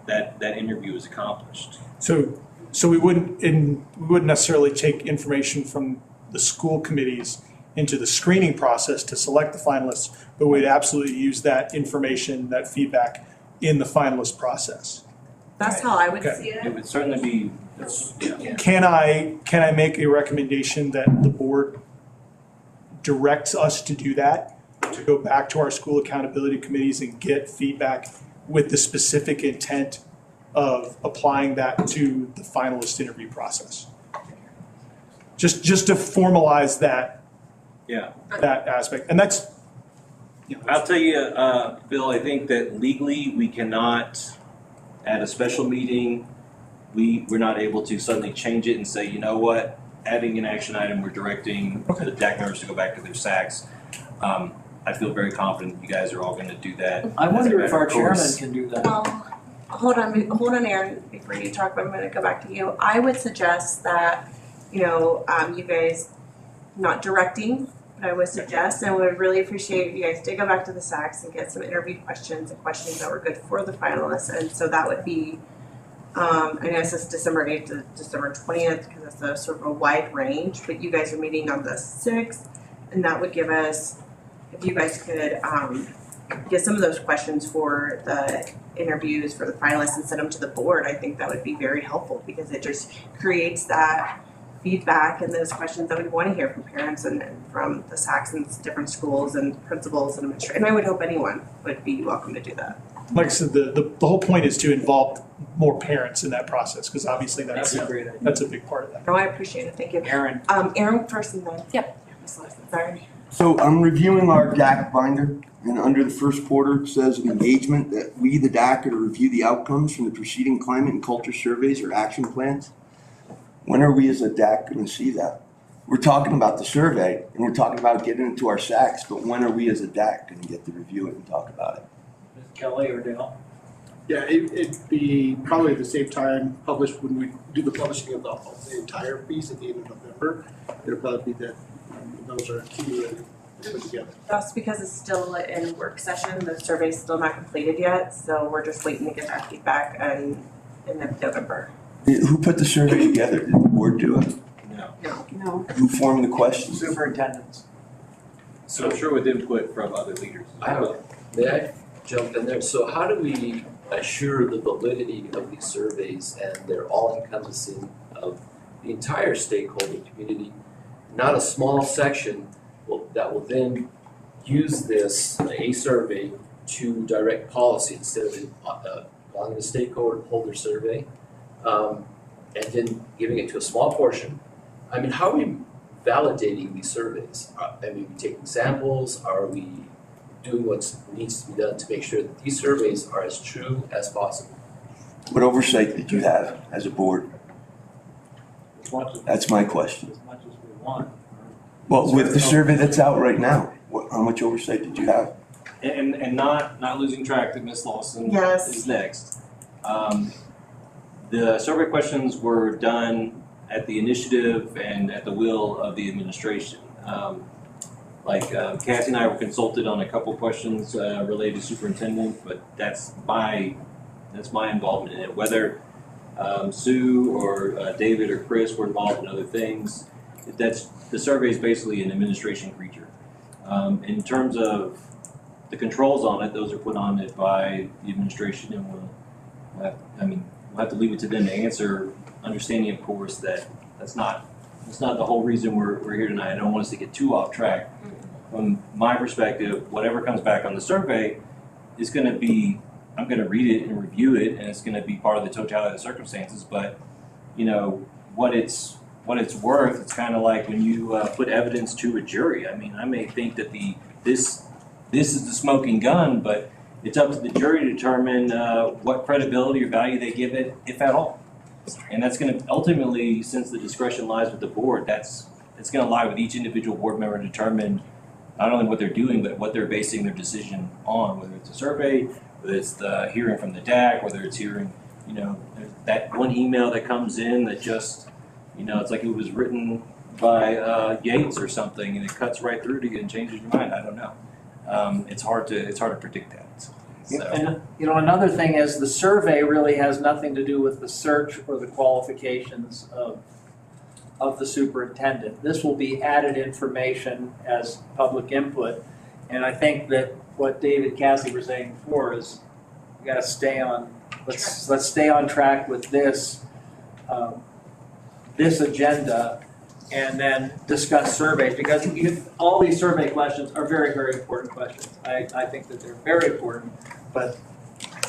that interview is accomplished. So we wouldn't necessarily take information from the school committees into the screening process to select the finalists, but we'd absolutely use that information, that feedback in the finalist process. That's how I would Okay. see it. It would certainly be, Can I make a recommendation that the board directs us to do that, to go back to our school accountability committees and get feedback with the specific intent of applying that to the finalist interview process? Just to formalize that aspect, and that's. I'll tell you, Bill, I think that legally we cannot, at a special meeting, we're not able to suddenly change it and say, you know what, adding an action item, we're directing the DAC members to go back to their SACs. I feel very confident you guys are all going to do that. I wonder if our Of course. chairman can do that. Well, hold on, Aaron, before you talk, but I'm gonna go back to you. I would suggest that, you guys, not directing, but I would suggest, and would really appreciate if you guys did go back to the SACs and get some interview questions and questions that were good for the finalists. And so that would be, I know it says December 8th to December 20th, because it's a sort of a wide range, but you guys are meeting on the 6th, and that would give us, if you guys could get some of those questions for the interviews for the finalists and send them to the board, I think that would be very helpful, because it just creates that feedback and those questions that we want to hear from parents and from the SACs and different schools and principals and administrators. And I would hope anyone would be welcome to do that. Like I said, the whole point is to involve more parents in that process, because obviously that's a great idea. That's a big part of that. No, I appreciate it. Thank you. Aaron. Aaron first and then. Yep. Sorry. So I'm reviewing our DAC binder, and under the first quarter, it says engagement that we, the DAC, are to review the outcomes from the preceding climate and culture surveys or action plans. When are we as a DAC going to see that? We're talking about the survey, and we're talking about getting it to our SACs, but when are we as a DAC going to get to review it and talk about it? Kelly or Dale? Yeah, it'd be probably at the same time published when we do the publishing of the entire piece at the end of November. It'll probably be that those are accumulated put together. That's because it's still in work session. The survey's still not completed yet, so we're just waiting to get that feedback in November. Who put the survey together? Did the board do it? No. Who formed the questions? Superintendents. So I'm sure with input from other leaders. May I jump in there? So how do we assure the validity of these surveys and their all-encompassing of the entire stakeholder community, not a small section that will then use this, a survey, to direct policy instead of allowing the stakeholder survey, and then giving it to a small portion? I mean, how are we validating these surveys? Are we taking samples? Are we doing what needs to be done to make sure that these surveys are as true as possible? What oversight did you have as a board? That's my question. As much as we want. Well, with the survey that's out right now, how much oversight did you have? And not losing track that Ms. Lawson is next. The survey questions were done at the initiative and at the will of the administration. Kathy and I were consulted on a couple questions related to superintendent, but that's my involvement in it. Whether Sue or David or Chris were involved in other things. The survey is basically an administration creature. In terms of the controls on it, those are put on it by the administration, and we'll have to leave it to them to answer, understanding, of course, that that's not the whole reason we're here tonight. I don't want us to get too off track. From my perspective, whatever comes back on the survey is going to be, I'm going to read it and review it, and it's going to be part of the totality of the circumstances. But what it's worth, it's kind of like when you put evidence to a jury. I mean, I may think that this is the smoking gun, but it's up to the jury to determine what credibility or value they give it, if at all. And that's going to ultimately, since the discretion lies with the board, it's going to lie with each individual board member to determine not only what they're doing, but what they're basing their decision on, whether it's a survey, whether it's the hearing from the DAC, whether it's hearing, that one email that comes in that just, it's like it was written by Yates or something, and it cuts right through to you and changes your mind. I don't know. It's hard to predict that. So. And another thing is the survey really has nothing to do with the search or the qualifications of the superintendent. This will be added information as public input, and I think that what David Cassie was saying before is we got to stay on. Let's stay on track with this agenda, and then discuss surveys, because all these survey questions are very, very important questions. I think that they're very important, but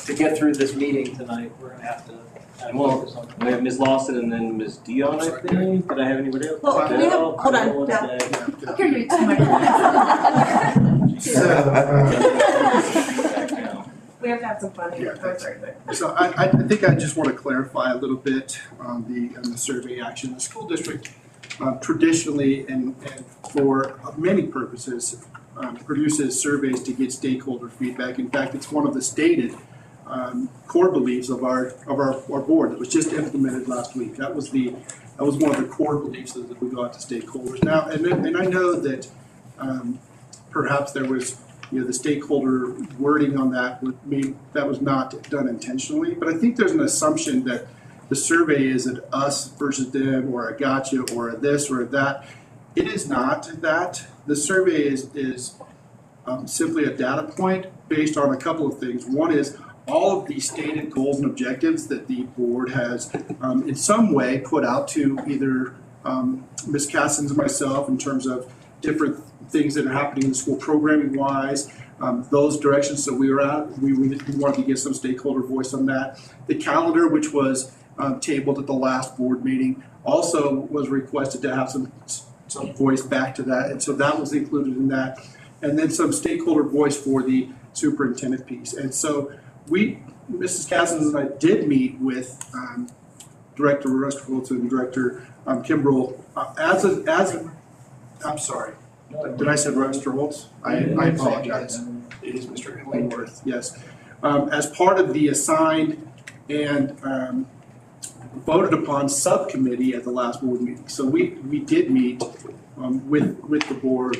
to get through this meeting tonight, we're going to have to focus on we have Ms. Lawson and then Ms. Dion, I think. Did I have anybody else? Well, we have, hold on. I'll give you two We have to have some fun here. So I think I just want to clarify a little bit on the survey action. The school district traditionally and for many purposes produces surveys to get stakeholder feedback. In fact, it's one of the stated core beliefs of our board that was just implemented last week. That was one of the core beliefs that we go out to stakeholders. Now, and I know that perhaps there was the stakeholder wording on that was not done intentionally, but I think there's an assumption that the survey is an us versus them, or a gotcha, or a this or a that. It is not that. The survey is simply a data point based on a couple of things. One is all of the stated goals and objectives that the board has in some way put out to either Ms. Cassins and myself in terms of different things that are happening in the school programming wise, those directions that we were at. We wanted to get some stakeholder voice on that. The calendar, which was tabled at the last board meeting, also was requested to have some voice back to that, and so that was included in that. And then some stakeholder voice for the superintendent piece. And so Mrs. Cassins and I did meet with Director Rusterholz and Director Kimbrell I'm sorry. Did I say Rusterholz? I apologize. It is Mr. Illingworth, yes. As part of the assigned and voted upon subcommittee at the last board meeting. So we did meet with the board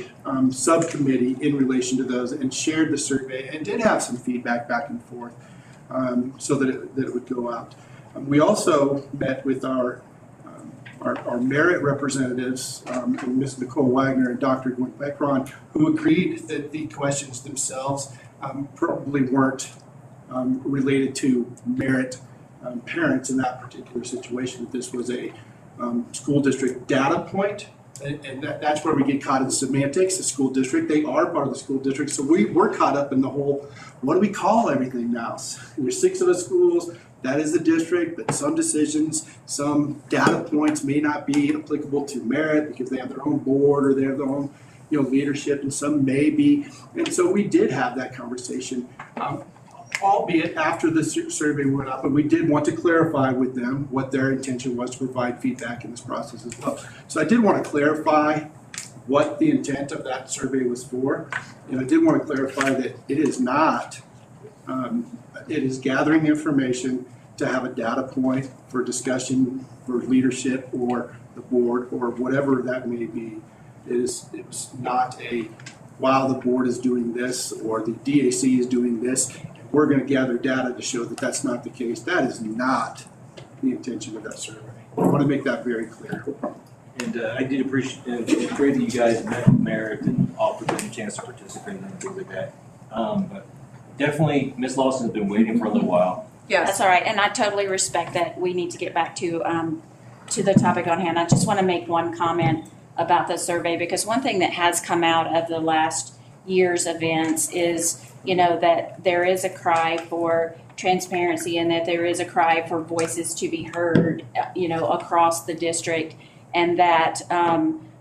subcommittee in relation to those and shared the survey and did have some feedback back and forth so that it would go out. We also met with our merit representatives, Ms. Nicole Wagner and Dr. Gwen Beckron, who agreed that the questions themselves probably weren't related to merit parents in that particular situation. That this was a school district data point, and that's where we get caught in semantics. The school district, they are part of the school district, so we're caught up in the whole, what do we call everything now? There's 6 of the schools. That is the district, but some decisions, some data points may not be applicable to merit because they have their own board or they have their own leadership, and some may be. And so we did have that conversation, albeit after the survey went up, and we did want to clarify with them what their intention was to provide feedback in this process as well. So I did want to clarify what the intent of that survey was for, and I did want to clarify that it is not it is gathering information to have a data point for discussion for leadership or the board or whatever that may be. It was not a, while the board is doing this or the DAC is doing this, we're going to gather data to show that that's not the case. That is not the intention of that survey. I want to make that very clear. And I did appreciate, it's great that you guys met Merit and offered them a chance to participate and things like that. But definitely, Ms. Lawson's been waiting for a little while. That's all right, and I totally respect that we need to get back to the topic on hand. I just want to make one comment about the survey, because one thing that has come out of the last year's events is, that there is a cry for transparency and that there is a cry for voices to be heard, across the district. And that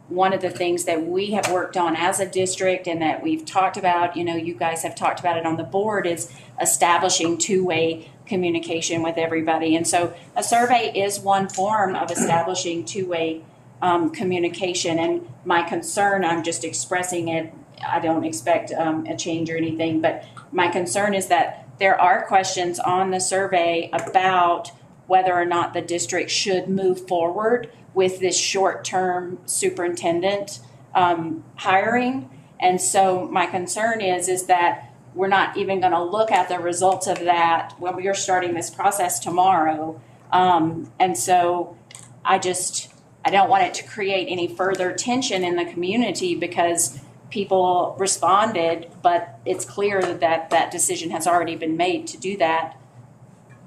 one of the things that we have worked on as a district and that we've talked about, you guys have talked about it on the board, is establishing two-way communication with everybody. And so a survey is one form of establishing two-way communication. And my concern, I'm just expressing it, I don't expect a change or anything, but my concern is that there are questions on the survey about whether or not the district should move forward with this short-term superintendent hiring. And so my concern is that we're not even going to look at the results of that when we are starting this process tomorrow. And so I don't want it to create any further tension in the community, because people responded, but it's clear that that decision has already been made to do that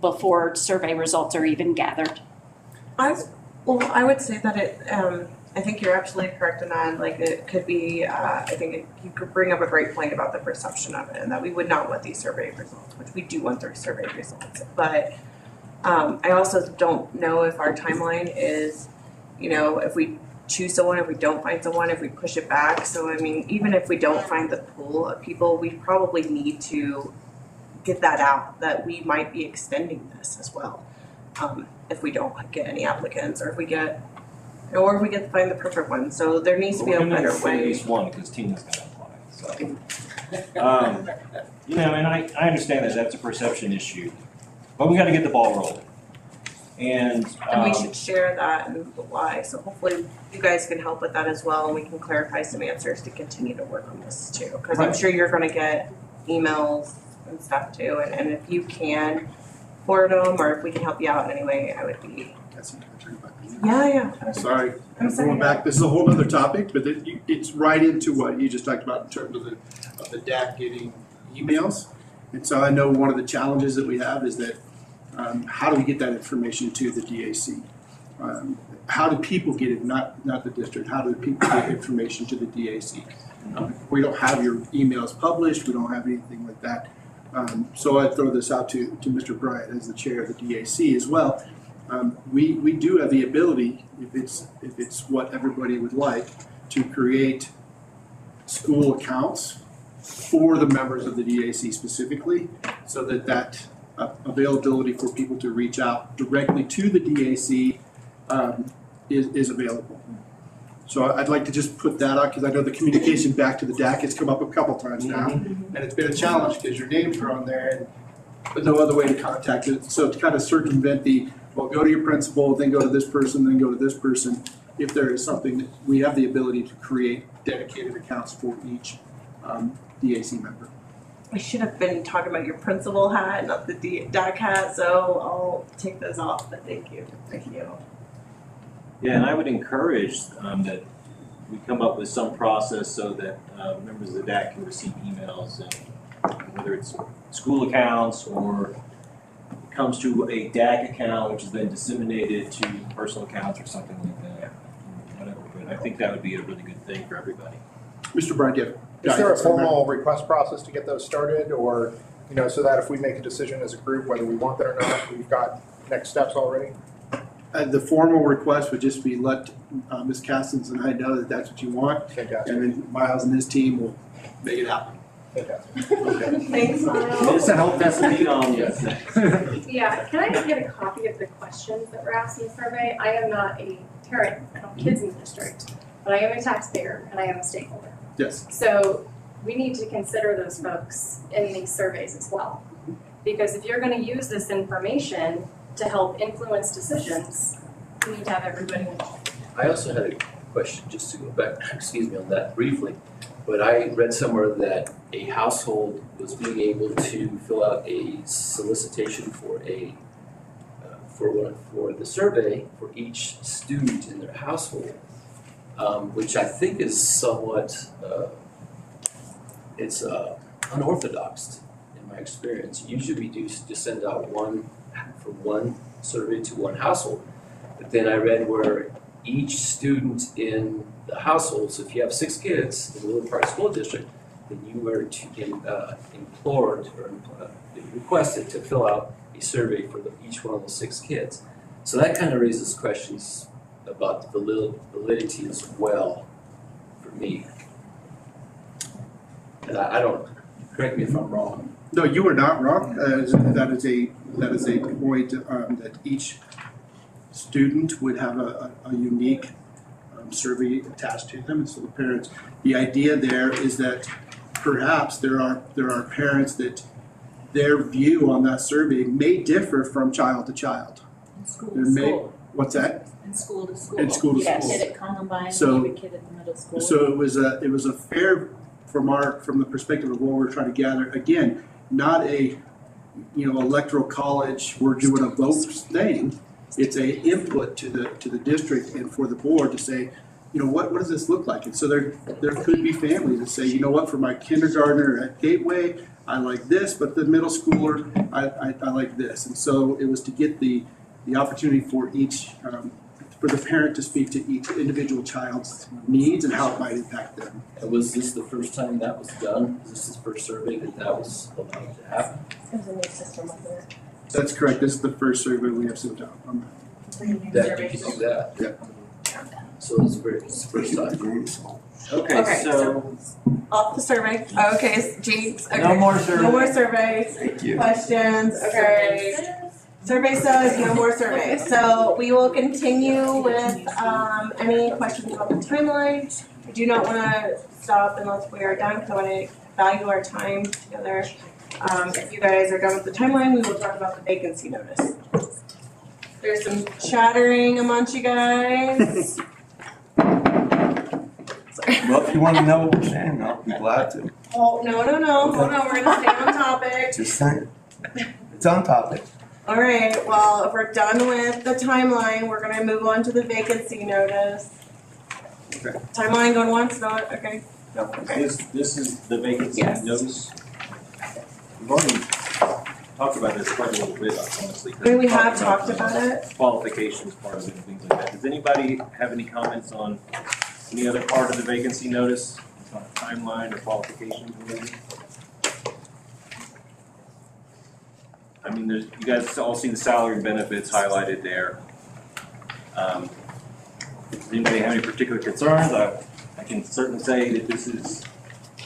before survey results are even gathered. I would say that I think you're absolutely correct in that. Like, it could be, you could bring up a great point about the perception of it, and that we would not want these survey results, which we do want their survey results. But I also don't know if our timeline is, if we choose someone, if we don't find someone, if we push it back. So, I mean, even if we don't find the pool of people, we probably need to get that out, that we might be extending this as well. If we don't get any applicants, or if we get to find the perfect one. So there needs to be a better way. At least one, because Tina's going to apply. So, and I understand that that's a perception issue, but we got to get the ball rolling. And we should share that and why. So hopefully you guys can help with that as well, and we can clarify some answers to continue to work on this too. Because I'm sure you're going to get emails and stuff too, and if you can forward them, or if we can help you out in any way, I would be. Yeah. Sorry, I'm going back. This is a whole other topic, but it's right into what you just talked about in terms of the DAC getting emails. And so I know one of the challenges that we have is that how do we get that information to the DAC? How do people get it? Not the district. How do people get information to the DAC? We don't have your emails published. We don't have anything like that. So I throw this out to Mr. Bryant as the chair of the DAC as well. We do have the ability, if it's what everybody would like, to create school accounts for the members of the DAC specifically, so that availability for people to reach out directly to the DAC is available. So I'd like to just put that out, because I know the communication back to the DAC has come up a couple times now, and it's been a challenge because your names are on there, but no other way to contact it. So to kind of circumvent go to your principal, then go to this person, then go to this person. If there is something that we have the ability to create dedicated accounts for each DAC member. I should have been talking about your principal hat, not the DAC hat, so I'll take those off, but thank you. Yeah, and I would encourage that we come up with some process so that members of the DAC can receive emails, and whether it's school accounts or comes to a DAC account, which is then disseminated to personal accounts or something like that. Whatever. But I think that would be a really good thing for everybody. Mr. Bryant, is there a formal request process to get those started, or so that if we make a decision as a group whether we want that or not, we've got next steps already? The formal request would just be let Ms. Castens and I know that that's what you want. Fantastic. And then Miles and his team will make it happen. Fantastic. Okay. Thanks, Miles. It's a help desk to be on. Yeah, can I get a copy of the questions that were asked in the survey? I am not a parent, I don't have kids in the district, but I am a taxpayer and I am a stakeholder. Yes. So we need to consider those folks in these surveys as well. Because if you're going to use this information to help influence decisions, we need to have everybody involved. I also had a question, just to go back, on that briefly. But I read somewhere that a household was being able to fill out a solicitation for for the survey for each student in their household, which I think is somewhat, it's unorthodox in my experience. Usually we do just send out one survey to one household. But then I read where each student in the household, so if you have 6 kids in the Woodland Park School District, then you were implored or requested to fill out a survey for each one of those 6 kids. So that kind of raises questions about the validity as well for me. And I don't, correct me if I'm wrong. No, you are not wrong. That is a point that each student would have a unique survey attached to them, and so the parents. The idea there is that perhaps there are parents that their view on that survey may differ from child to child. And school to school. What's that? And school to school. And school to You have a school. kid at Columbine, So- you have a kid at the middle school. So it was a fair from the perspective of what we're trying to gather. Again, not a electoral college, we're doing a vote thing. It's a input to the district and for the board to say, what does this look like? And so there could be families that say, for my kindergartner at Gateway, I like this, but the middle schooler, I like this. And so it was to get the opportunity for each, for the parent to speak to each individual child's needs and how it might impact them. And was this the first time that was done? Is this the first survey that was allowed to happen? It was a new system up there. That's correct. This is the first survey we have sent out on that. That you could do that? Yeah. So it's the first time. Okay, so Off the survey. Okay, Jinx. Okay. No more surveys. No more surveys. Thank you. Questions. Okay. Survey says no more surveys. So we will continue with any questions about the timeline. I do not want to stop unless we are done because I want to value our time together. If you guys are done with the timeline, we will talk about the vacancy notice. There's some chattering amongst you guys. Well, if you want to know what we're saying, I'll be glad to. Oh, no. Hold on, we're gonna stay on topic. Just saying. It's on topic. All right, well, if we're done with the timeline, we're gonna move on to the vacancy notice. Okay. Timeline going once, not, okay, no, okay. this is the vacancy Yes. notice. We've already talked about this quite a little bit, honestly. I mean, we have talked about it. Qualifications part of it and things like that. Does anybody have any comments on any other part of the vacancy notice? It's on a timeline or qualifications related? I mean, you guys all see the salary and benefits highlighted there. Does anybody have any particular concerns? I can certainly say that this is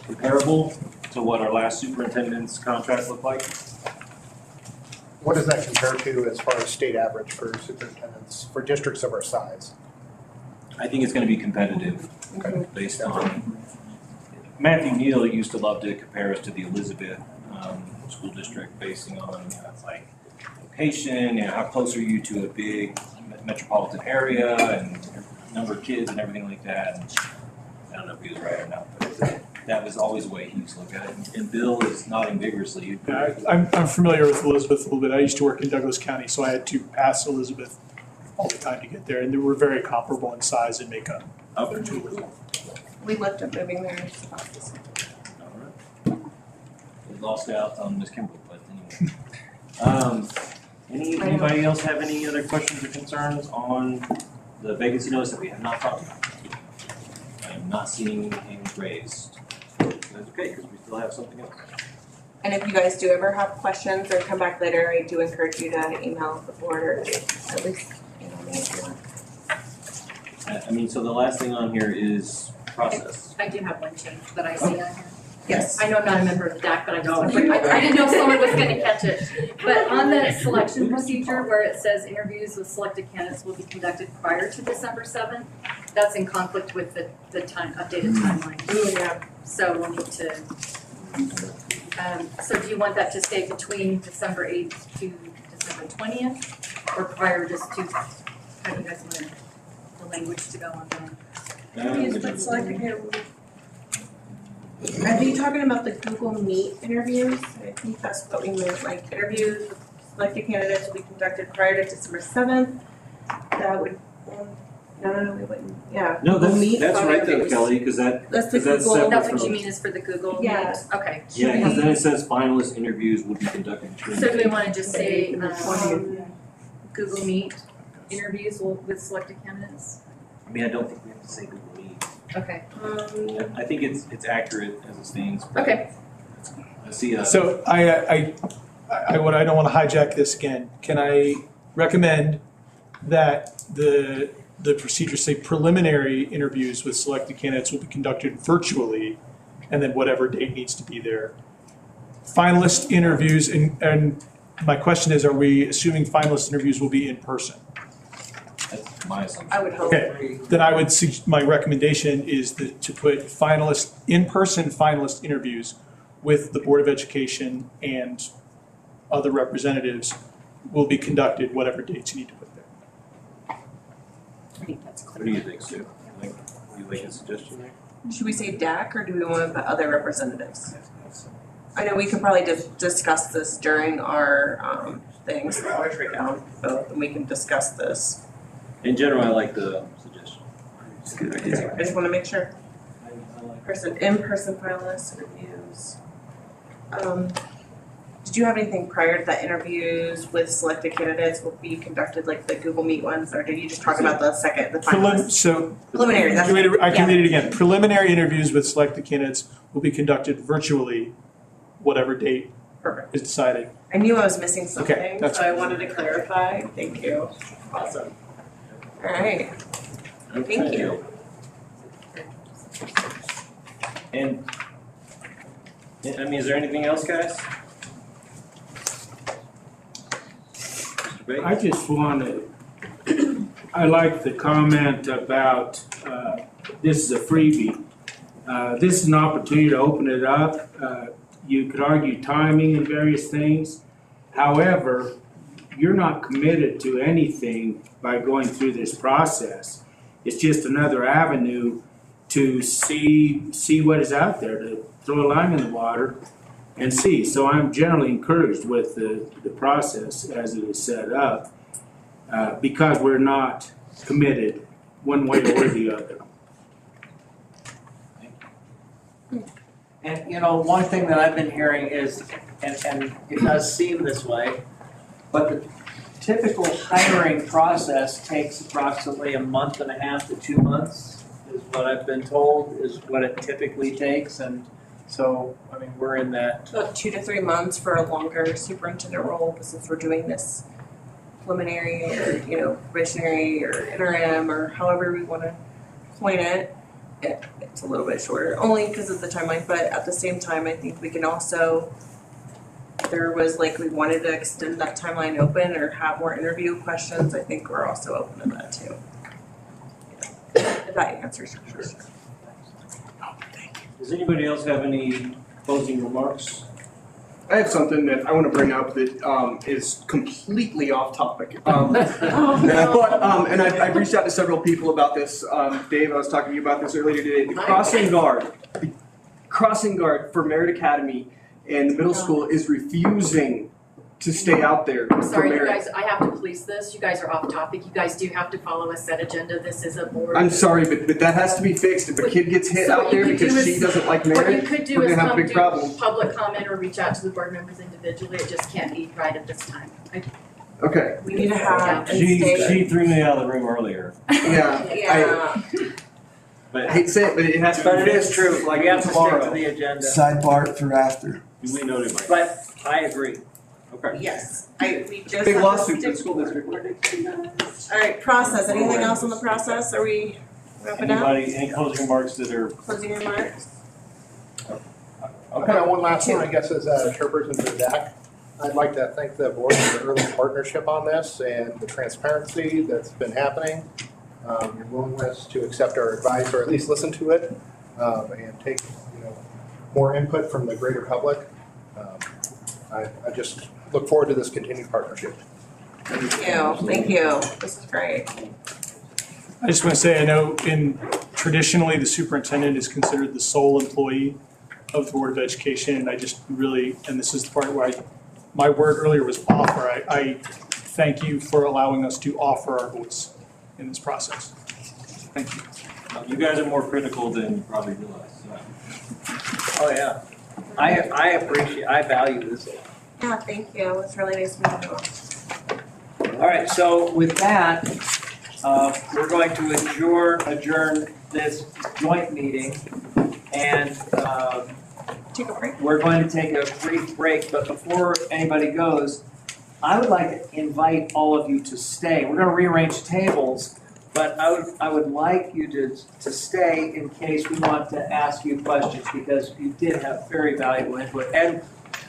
comparable to what our last superintendent's contract looked like. What does that compare to as far as state average for superintendents, for districts of our size? I think it's going to be competitive based on, Matthew Neal used to love to compare us to the Elizabeth school district basing on like location, how close are you to a big metropolitan area and number of kids and everything like that. And I don't know if he was right or not, but that was always the way he used to look at it. And Bill is nodding vigorously. Yeah, I'm familiar with Elizabeth a little bit. I used to work in Douglas County, so I had to pass Elizabeth all the time to get there, and they were very comparable in size and makeup. We looked at moving there. We lost out on Ms. Kimball, but anyway. Anybody else have any other questions or concerns on the vacancy notice that we have not talked about? I am not seeing anything raised. That's okay, because we still have something else. And if you guys do ever have questions or come back later, I do encourage you to email the board or at least email me if you want. I mean, so the last thing on here is process. I do have one change that I see on here. Yes. I know I'm not a member of DAC, but I just want to, I didn't know if someone was gonna catch it. But on the selection procedure where it says interviews with selected candidates will be conducted prior to December 7th, that's in conflict with the updated timeline. Oh, yeah. So we'll need to, so do you want that to stay between December 8th to December 20th? Or prior just to, how do you guys want the language to go on there? Are you talking about the Google Meet interviews? I think that's what we meant, like interviews with selected candidates will be conducted prior to December 7th. That would, no, we wouldn't, yeah. No, Google Meet that's right though, interviews. Kelly, because That's the that's Google. separate That's from what you the- mean is for the Google Yeah. Meet? Okay. Yeah, because then it says finalist interviews will be conducted between. So do we wanna just say, Google Meet interviews with selected candidates? I mean, I don't think we have to say Google Meet. Okay. I think it's accurate as it stands. but Okay. I see. So I don't want to hijack this again. Can I recommend that the procedures say preliminary interviews with selected candidates will be conducted virtually, and then whatever date needs to be there. Finalist interviews, and my question is, are we assuming finalist interviews will be in person? That's my assumption. I would hope. Okay, then I would, my recommendation is to put in-person finalist interviews with the Board of Education and other representatives will be conducted, whatever dates you need to put there. I think that's clear. What do you think, Sue? You like a suggestion there? Should we say DAC, or do we want to put other representatives? I know we could probably discuss this during our things, I want to write down both, and we can discuss this. In general, I like the suggestion. It's a good idea. I just want to make sure. In-person finalist interviews. Did you have anything prior to that interviews with selected candidates will be conducted, like the Google Meet ones, or did you just talk about the finalists? Preliminary, that's right. I can read it again. Preliminary interviews with selected candidates will be conducted virtually, whatever date is decided. I knew I was missing something, that's so I wanted to clarify. Thank you. Awesome. All right. Thank you. And, I mean, is there anything else, guys? Mr. Bates? I just want to, I like the comment about this is a freebie. This is an opportunity to open it up. You could argue timing and various things. However, you're not committed to anything by going through this process. It's just another avenue to see what is out there, to throw a line in the water and see. So I'm generally encouraged with the process as it is set up because we're not committed one way or the other. And, you know, one thing that I've been hearing is, and it does seem this way, but the typical hiring process takes approximately a month and a half to 2 months, is what I've been told, is what it typically takes. And so, I mean, we're in that. About 2 to 3 months for a longer superintendent role, since we're doing this preliminary or, you know, probationary or interim or however we want to coin it. It's a little bit shorter, only because of the timeline, but at the same time, I think we can also, there was like, we wanted to extend that timeline open or have more interview questions. I think we're also open to that too. If that answers your question. Does anybody else have any closing remarks? I have something that I want to bring up that is completely off topic. And I've reached out to several people about this. Dave, I was talking to you about this earlier today. The crossing guard for Merritt Academy and the middle school is refusing to stay out there for Sorry, you Merritt. guys, I have to police this. You guys are off topic. You guys do have to follow a set agenda. This is a board. I'm sorry, but that has to be fixed. If a kid gets hit So out what you there could do because is- she doesn't like What you Merritt, could do we're is gonna have a come big do problem. public comment or reach out to the board members individually. It just can't be right at this time. Okay. We need to have. She threw me out of the room earlier. Yeah. But I hate to say it, but it has to be But it is fixed. true, like, we have to stick to the agenda. Sidebar for after. we noted, Mike. But I agree. Okay. Yes, we just. Big have to lawsuit stick- for the school district. All right, process. Anything else on the process? Are we wrapping up? Anybody, any closing remarks that are? Closing remarks? I've got one last one, I guess, as chairperson for the DAC. I'd like to thank the board for the early partnership on this and the transparency that's been happening. Your willingness to accept our advice, or at least listen to it, and take, more input from the greater public. I just look forward to this continued partnership. Thank you. This is great. I just want to say, I know traditionally the superintendent is considered the sole employee of the Board of Education, and I just really, and this is the part where I my word earlier was offer. I thank you for allowing us to offer our voice in this process. Thank you. You guys are more critical than you probably realize. Oh, yeah. I appreciate, I value this. Yeah, thank you. It was really nice meeting you all. All right, so with that, we're going to adjourn this joint meeting. And take a break. We're going to take a brief break, but before anybody goes, I would like to invite all of you to stay. We're going to rearrange tables, but I would like you to stay in case we want to ask you questions, because you did have very valuable input. And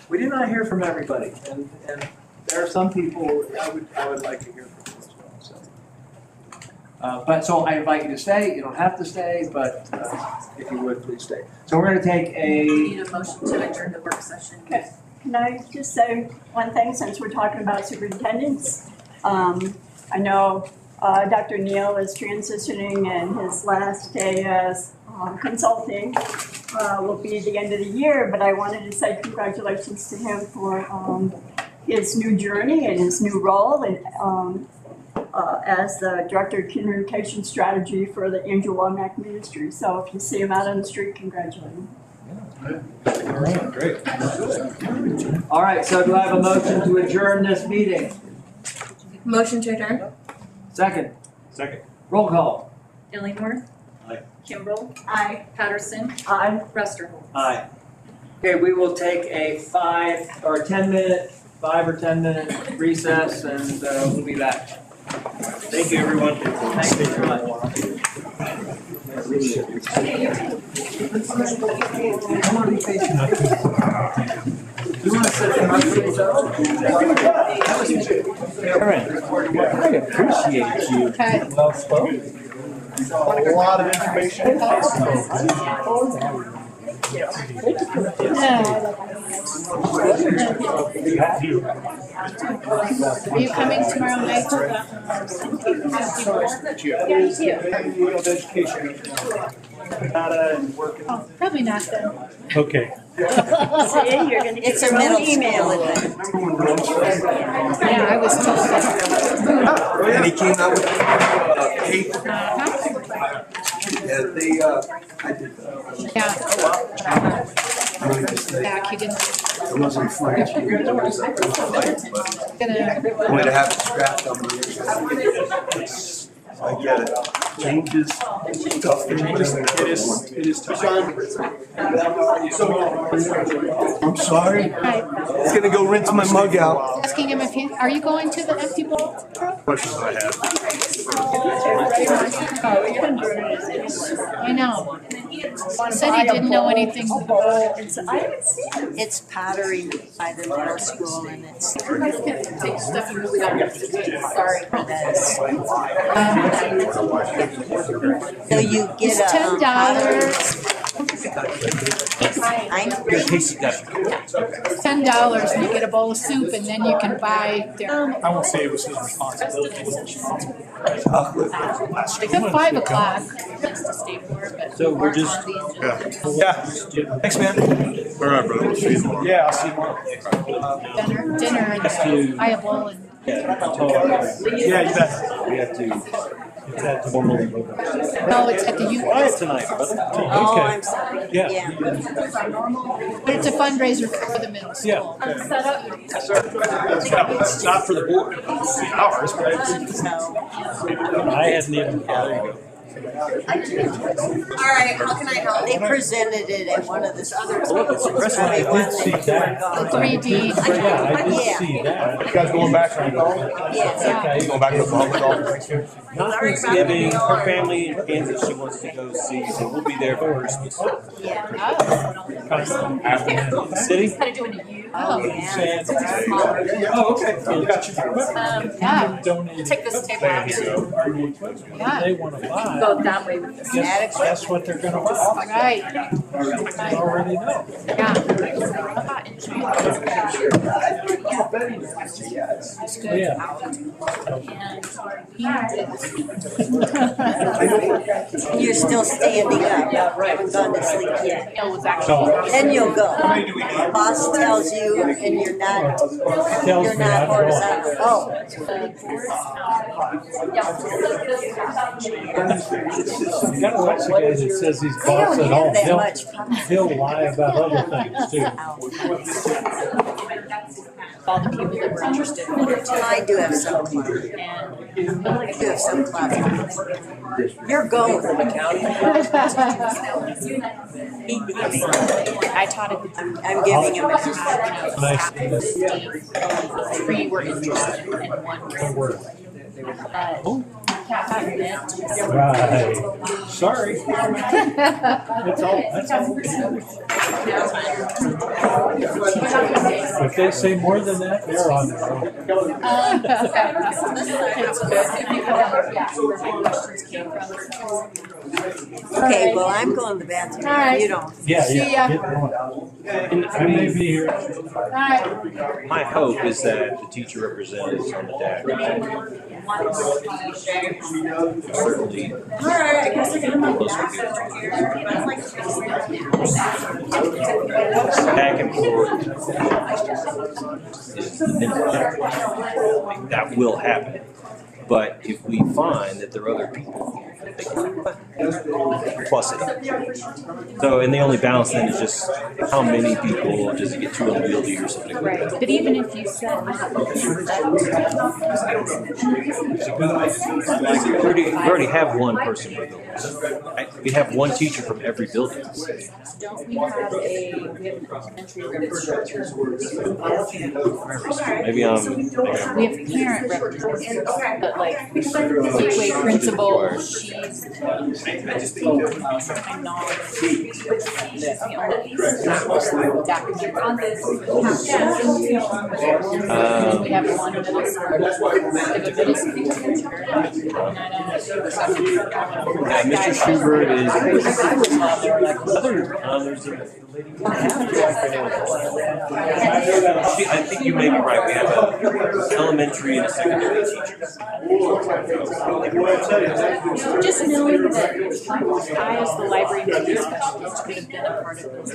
we did not hear from everybody, and there are some people I would like to hear from as well. So, so I invite you to stay. You don't have to stay, but if you would, please stay. So we're going to take We need a motion to adjourn the work session. Okay. Can I just say one thing since we're talking about superintendents? I know Dr. Neal is transitioning, and his last day as consulting will be the end of the year, but I wanted to say congratulations to him for his new journey and his new role and as the Director of Communication Strategy for the Angel Womack Ministry. So if you see him out on the street, congratulate him. All right, great. All right, so do I have a motion to adjourn this meeting? Motion to adjourn. Second. Second. Roll call. Illingworth. Aye. Kimbrell. Aye. Patterson. Aye. Resterholz. Aye. Okay, we will take a 5 or 10 minute recess, and we'll be back. Thank you, everyone. Thank you very much. You want to sit in my place? Karen, I appreciate you. Well spoken. A lot of information. Are you coming tomorrow night? Oh, probably not then. Okay. See, you're gonna get It's a your middle own email. Yeah, I was told that. And he came out with cake. Yeah, they, I did that. Yeah. I wanted to say, Back, you didn't. it wasn't funny. I Gonna. wanted to have it strapped on me. I get it. Changes, stuff. It is tough. I'm sorry. It's gonna go rinse my mug out. Asking him if he, are you going to the empty bowl? Questions I have. I know. Said he didn't know anything. I haven't seen it. It's pottery by the middle school, and it's. Take stuff you really don't have to do. Sorry. So you get It's $10. I know. $10 and you get a bowl of soup, and then you can buy their. I won't say it was his responsibility. It's 5 o'clock. So we're just. Yeah. Thanks, man. All right, brother. Yeah, I'll see you tomorrow. Dinner, and I have bowl and. Yeah, you bet. We have to. Formally vote. No, it's at the youth. Quiet tonight, brother. Oh, I'm sorry. Yeah. But it's a fundraiser for the middle school. It's not for the board. It's ours, but I hadn't even. There you go. All right, how can I help? They presented it at one of the other schools. I did see that. The 3D. Yeah, I did see that. You guys going back right now? Yes. Going back to the ball? Not Thanksgiving, her family in Kansas, she wants to go see, so we'll be there for Christmas. City? How to do it to you. Oh, yeah. Oh, okay. You got you. Yeah. Take this table out too. Yeah. They want to buy. Go that way with this. Guess what they're gonna buy? Right. You already know. Yeah. It's good. You're still standing up. You haven't gone to sleep yet. It was actually. Then you'll go. Boss tells you you and you're not horizontal. Oh. You gotta watch the guy that says he's boss at all. He'll lie about other things too. All the people that were interested in it. I do have some clout. I do have some clout. You're going. I taught it. I'm giving him a three were interested in one word. Right. Sorry. That's all. If they say more than that, they're on their own. Okay, well, I'm going to the bathroom. Alright. You don't. Yeah. Get going. And I may be here. My hope is that the teacher representatives on the deck certainly back and forth is minimal. That will happen. But if we find that there are other people, they can plus it. So, and the only balance then is just how many people, does it get too unwieldy or something like that? But even if you said We already have one person per building. We have one teacher from every building. don't we have an elementary representative? Maybe We have parent representatives, but like Gateway principal, she's we have one middle school teacher. Mr. Schubert is. I think you may be right. We have an elementary and a secondary teacher. Just knowing that I, as the library media specialist, could have been a part of this.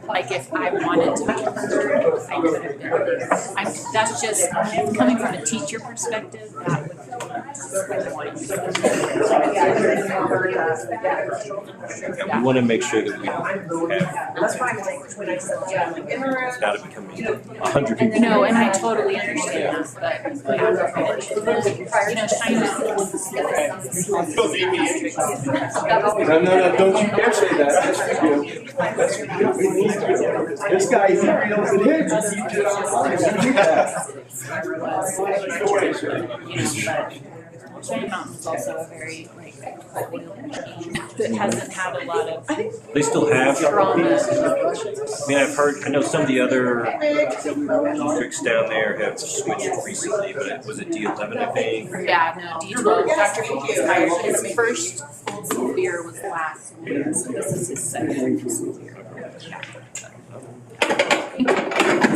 Like if I wanted to be heard, I could have been. That's just coming from a teacher perspective. That we want to make sure that we don't have. It's not becoming 100 people. No, and I totally understand that, but No, don't you dare say that. That's for you. That's for you. This guy, he reels it in. Giant Mountain's also a very that hasn't had a lot of. They still have. I mean, I know some of the other districts down there have switched recently, but was it D11, I think? Yeah, no, D12. Dr. Hickey's hired. His first full school year was last year, so this is his second full school year.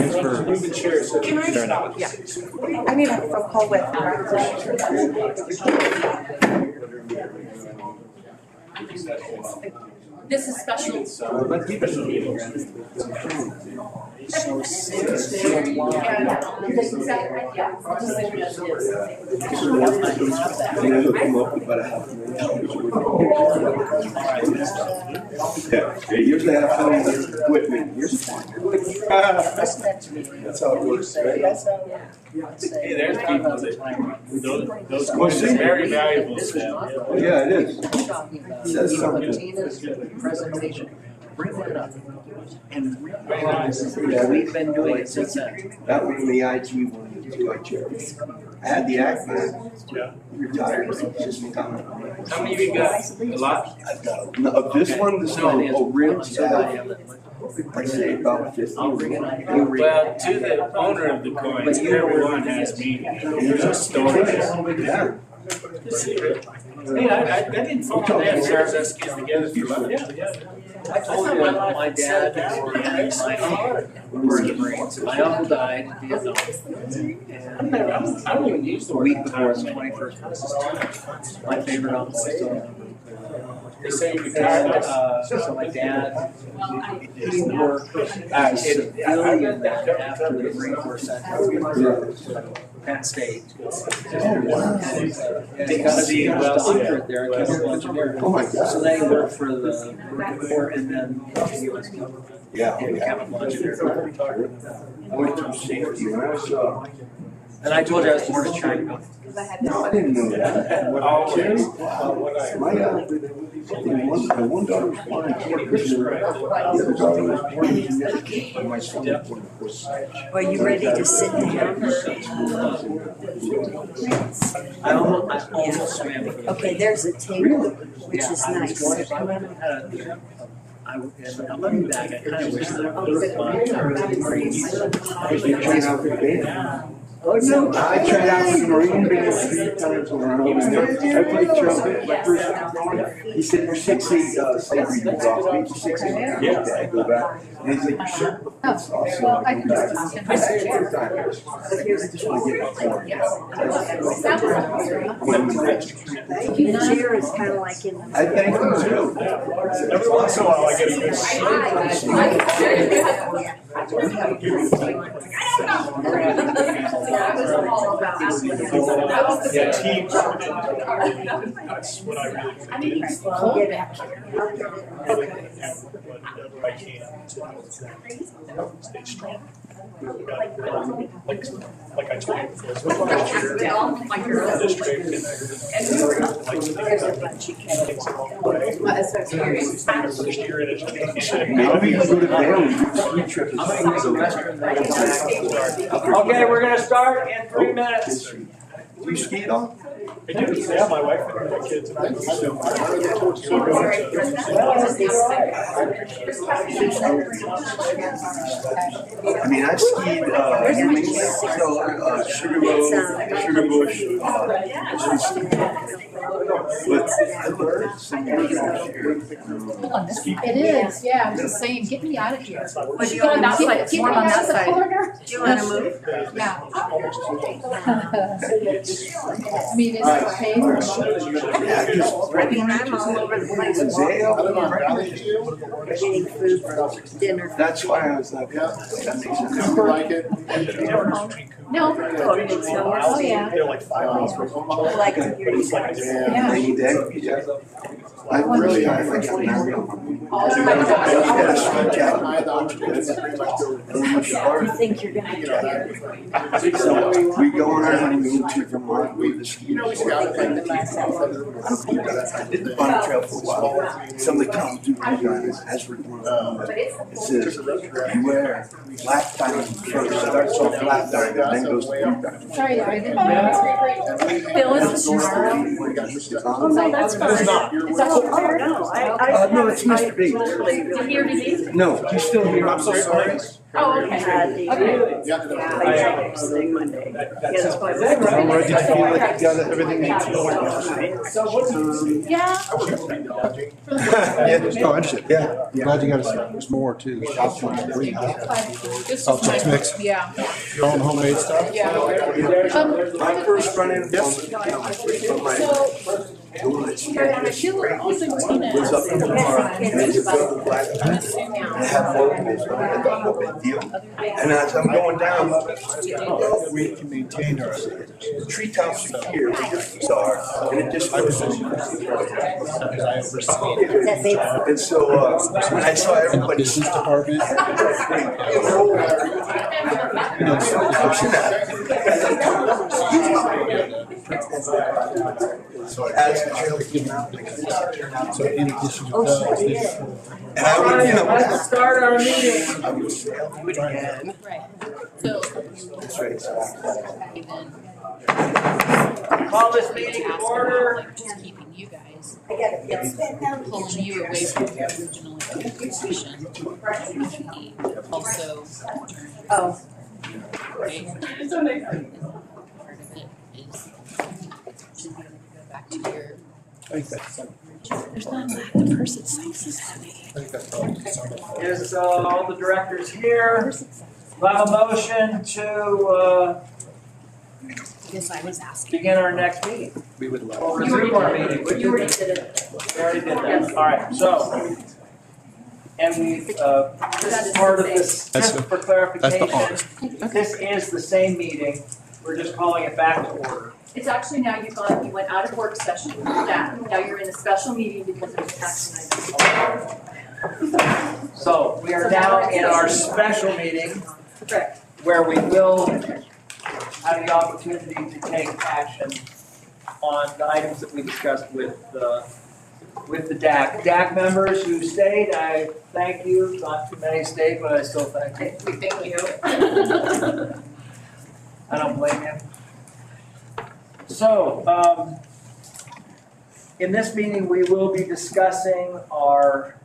Thanks for sharing that with us. I need a phone call with. This is special. Usually I have to with me. That's how it works. Hey, there's people that, those questions are very valuable to them. Yeah, it is. It says something. Presentation. Bring that up and realize that we've been doing it since then. That was the IG one, I chaired. I had the act man. Yeah. Retired, it's just been coming. How many have you got? A lot? I've got, no, of this one, this one, oh, really? I say about 50. Well, to the owner of the coins, everyone has meaning. There's a story. Yeah. Hey, I didn't fall in that stars us get together for I told you my dad and my Marines. My uncle died in Vietnam. And I don't even use the a word week before his 21st birthday, my favorite uncle was still They say you can, so my dad, he worked as a civilian after the Marine Corps sent him to Penn State. They got to be well secret there in chemical engineering. Oh my God. So then he worked for the Marine Corps and then the U.S. government. Yeah. In chemical engineering. I went through safety when I was, And I told you I was born in China. no, I didn't know that. My one daughter was born in Canada. The other daughter was born in Connecticut. And my son was born in Portsmouth. Are you ready to sit down? I almost swam for the Okay, there's a table, which is nice. In a money bag, I kind of wish that I would have Oh, no. I tried out for the Marine Band 3 times on our home. I played trumpet. My first time going, he said, you're 6'8", slavery was off. Maybe 6'8". Yeah. I go back. And he's like, you sure? That's awesome. Well, I go can back. just- I said, 2 times. I just want to get my form. The chair is kind of like in. I thank him too. Every once in a while, I get a good Yeah, team. That's what I really do. Whatever I can to stay strong. Like I told you before, it's what I share. District and first year in education. Maybe you go to Bailey. Ski trip Okay, we're gonna start in 3 minutes. You ski at all? I do, yeah, my wife and my kids and I. I mean, I've skied, Sugar Bush, but I looked at some years last year. It is, yeah, I'm just saying, get me out of here. Would you on that side? It's warm on that side. Do you want to move? Yeah. I mean, is it paid? Yeah, just I mean, I'm all over the place. Getting food for dinner. that's why I was like, that makes sense. You like it? No. Oh, yeah. They're like 5 miles from home. I like to hear you guys. Yeah. Rainy day, yeah. I really, I got married on You think you're gonna get it? So we go on our honeymoon to Vermont with the ski resort. I did the bike trail for a while. Some of the cops do guys as we're going on. It says, beware, black diamond first. Starts off black diamond, then goes to blue diamond. Sorry, I didn't know. Bill, is this your Oh, no, that's fine. Is that your No, No, it's Mr. B. Did he already leave? No, he's still here. I'm so sorry. Oh, okay. Monday. Yes, but. All right, did you feel like you got everything you need? Yeah. Yeah, no, I understand. Yeah, I'm glad you got us. There's more too. This Oh, is Tex my, Mix. yeah, Your own homemade stuff? yeah. My first run in, So, Sheila Albertina was up in Vermont, and they just built a black diamond. Zoom I out. have multiples, but I thought no big deal. And as I'm going down, We can maintain our. the treetops are here, where the trees are, and it just looks so And so, when I saw everybody. Business department. So as the trail came out, So in addition to that, and I would, you know, Let's start our meeting. I would sail again. Right. So. That's right. Call this meeting to order. Just keeping you guys, pulling you away from your original expectation. Also. Oh. Right. Part of it is, should be able to go back to your. I think that's. There's not a lack of person sizes heavy. Is all the directors here? We have a motion to I guess I was asking. begin our next meeting. We would love. Or You already resume our did it. meeting. Would You already did it. We already did that. All right, so, and we, this is part of this, That's just the- for clarification, honor. this is the same meeting. We're just calling it back to order. It's actually now you went out of work session with staff. Now you're in a special meeting because of the action item. So we are now in our special meeting Correct. where we will have the opportunity to take action on the items that we discussed with the DAC. DAC members who stayed, I thank you. Not too many stayed, but I still thank you. We thank you. I don't blame you. So, in this meeting, we will be discussing our,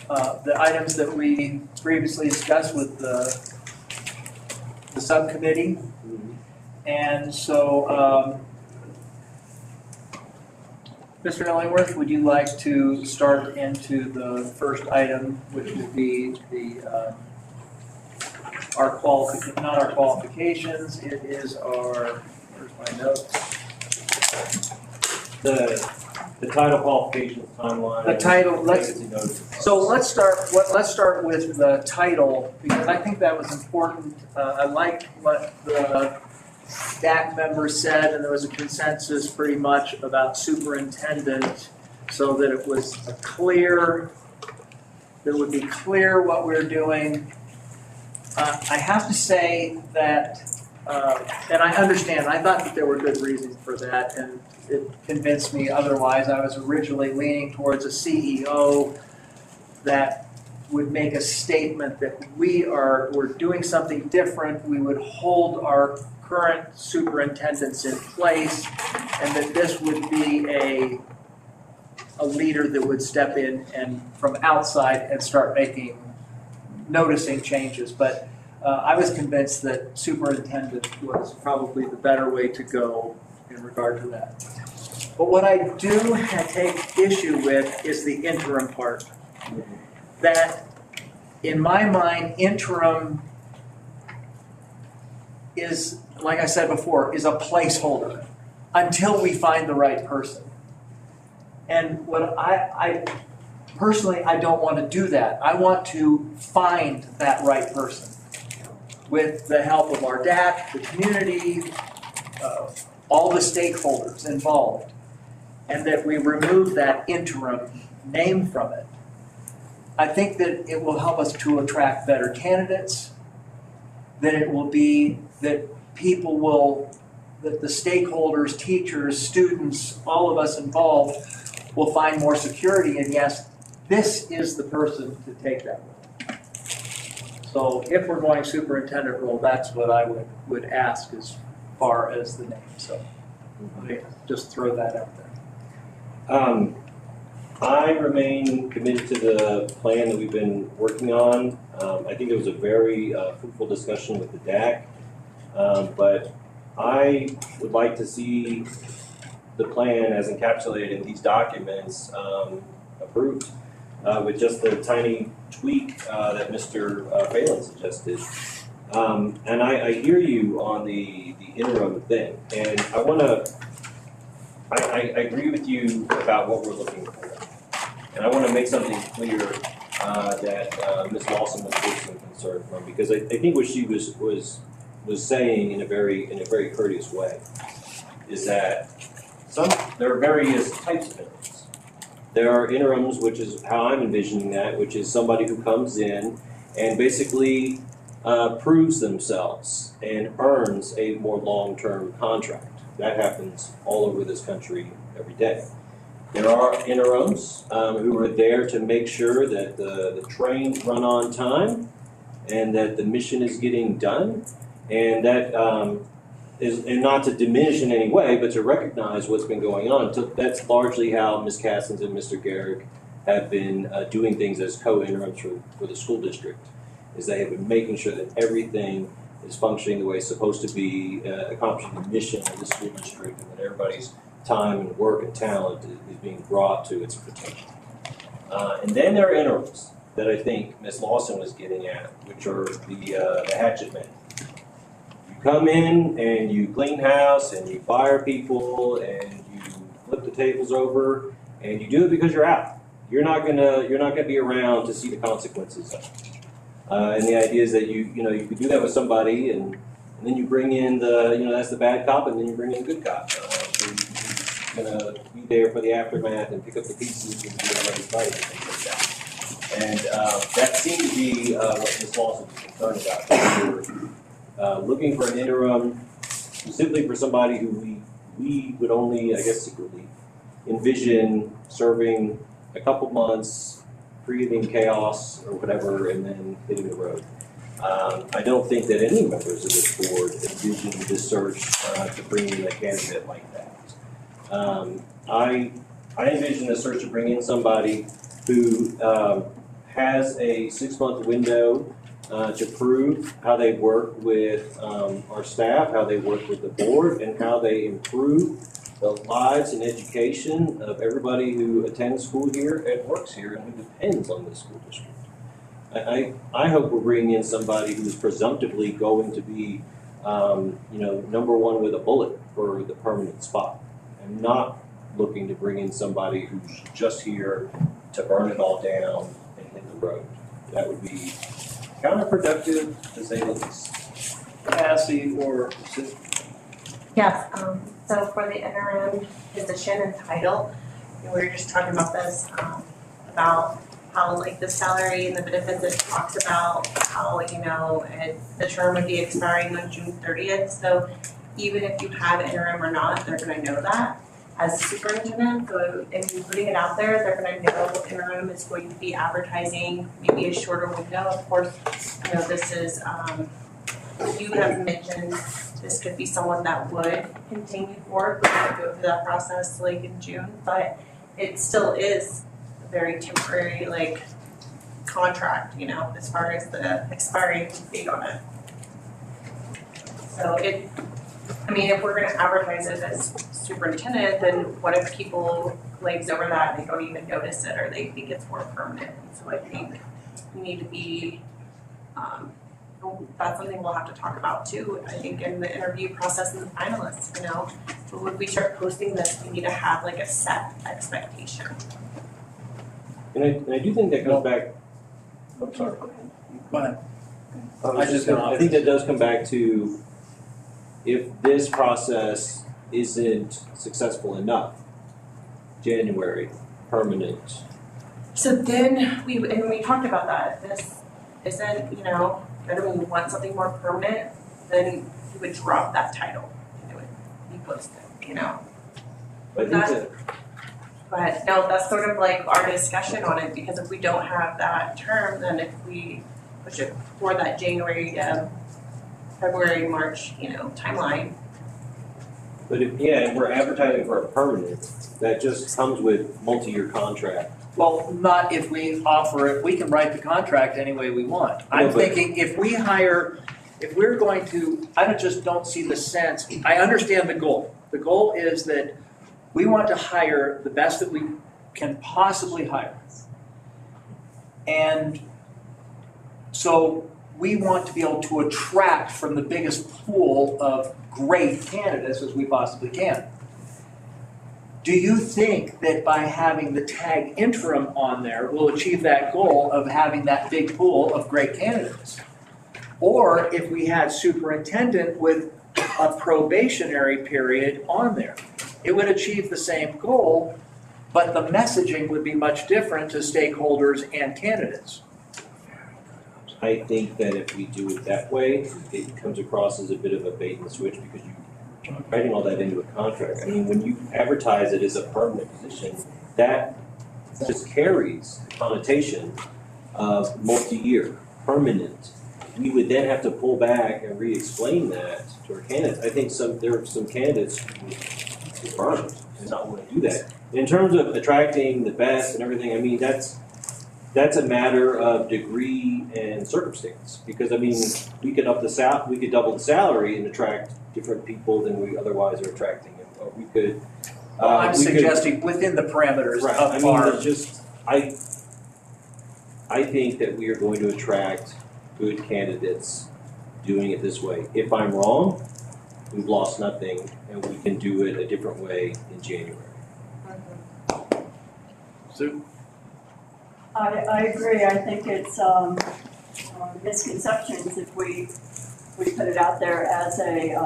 the items that we previously discussed with the subcommittee. And so, Mr. Ellingworth, would you like to start into the first item, which would be the, not our qualifications, it is our, where's my notes? The title qualifications timeline. The title, vacancy notice. So let's start with the title, because I think that was important. I liked what the DAC members said, and there was a consensus pretty much about superintendent, so that it was clear, that it would be clear what we're doing. I have to say that, and I understand, I thought that there were good reasons for that, and it convinced me otherwise. I was originally leaning towards a CEO that would make a statement that we're doing something different, we would hold our current superintendents in place, and that this would be a leader that would step in and from outside and start noticing changes. But I was convinced that superintendent was probably the better way to go in regard to that. But what I do take issue with is the interim part. That, in my mind, interim is, like I said before, is a placeholder until we find the right person. And what I personally, I don't want to do that. I want to find that right person with the help of our DAC, the community, all the stakeholders involved, and that we remove that interim name from it. I think that it will help us to attract better candidates, that it will be that people will, that the stakeholders, teachers, students, all of us involved will find more security, and yes, this is the person to take that role. So if we're going superintendent role, that's what I would ask as far as the name. So let me just throw that out there. I remain committed to the plan that we've been working on. I think there was a very fruitful discussion with the DAC, but I would like to see the plan as encapsulated in these documents approved with just the tiny tweak that Mr. Phelan suggested. And I hear you on the interim thing, and I agree with you about what we're looking for. And I want to make something clear that Ms. Lawson was voicing concern from, because I think what she was saying in a very courteous way is that there are various types of interims. There are interims, which is how I'm envisioning that, which is somebody who comes in and basically proves themselves and earns a more long-term contract. That happens all over this country every day. There are interims who are there to make sure that the trains run on time and that the mission is getting done, and that and not to diminish in any way, but to recognize what's been going on. So that's largely how Ms. Cassens and Mr. Garrick have been doing things as co-interims for the school district, is they have been making sure that everything is functioning the way it's supposed to be, accomplishing the mission of the school district, and that everybody's time and work and talent is being brought to its potential. And then there are interims that I think Ms. Lawson was getting at, which are the hatchet men. come in and you clean house and you fire people and you flip the tables over and you do it because you're out. You're not gonna be around to see the consequences of it. And the idea is that you could do that with somebody and then you bring in that's the bad cop and then you bring in the good cop. Who's gonna be there for the aftermath and pick up the pieces and do everybody's fight and things like that. And that seemed to be what Ms. Lawson was concerned about. We were looking for an interim specifically for somebody who we would only, I guess secretly, envision serving a couple months, creating chaos or whatever, and then hitting the road. I don't think that any members of this board envision this search to bring in a candidate like that. I envision this search to bring in somebody who has a 6-month window to prove how they work with our staff, how they work with the board, and how they improve the lives and education of everybody who attends school here and works here and who depends on this school district. I hope we're bringing in somebody who's presumptively going to be, number one with a bullet for the permanent spot. I'm not looking to bring in somebody who's just here to burn it all down and hit the road. That would be counterproductive, to say the least. Cassie or Susan? Yes, so for the interim position and title, we were just talking about this, about how like the salary and the benefits, it talks about how, the term would be expiring on June 30th. So even if you have interim or not, they're gonna know that as a superintendent. So in putting it out there, they're gonna know interim is going to be advertising maybe a shorter window. Of course, this is, you have mentioned this could be someone that would continue forward, we would go through that process like in June, but it still is a very temporary contract, as far as the expiring date on it. So if we're gonna advertise it as superintendent, then what if people glaze over that and they don't even notice it or they think it's more permanent? So I think we need to be, that's something we'll have to talk about too, I think in the interview process and the finalists, But when we start posting this, we need to have a set expectation. And I do think that comes back, I'm sorry. Go ahead. I think that does come back to if this process isn't successful enough, January, permanent. So then we talked about that, this isn't, we want something more permanent, then we would drop that title, and it would be posted, But I think But no, that's sort of our discussion on it, because if we don't have that term, then if we push it for that January to February, March, timeline. But if we're advertising for a permanent, that just comes with multi-year contract. Well, not if we offer it, we can write the contract any way we want. I'm thinking if we're going to, I just don't see the sense, I understand the goal. The goal is that we want to hire the best that we can possibly hire. And so we want to be able to attract from the biggest pool of great candidates as we possibly can. Do you think that by having the tag interim on there, we'll achieve that goal of having that big pool of great candidates? Or if we had superintendent with a probationary period on there, it would achieve the same goal, but the messaging would be much different to stakeholders and candidates. I think that if we do it that way, it comes across as a bit of a bait and switch because you're writing all that into a contract. I mean, when you advertise it as a permanent position, that just carries the connotation of multi-year, permanent. We would then have to pull back and re-explain that to our candidates. I think there are some candidates who burn and not want to do that. In terms of attracting the best and everything, I mean, that's a matter of degree and circumstance. Because we could double the salary and attract different people than we otherwise are attracting. Or we could. I'm suggesting within the parameters of our. I think that we are going to attract good candidates doing it this way. If I'm wrong, we've lost nothing, and we can do it a different way in January. Sue? I agree. I think it's misconceptions if we put it out there as a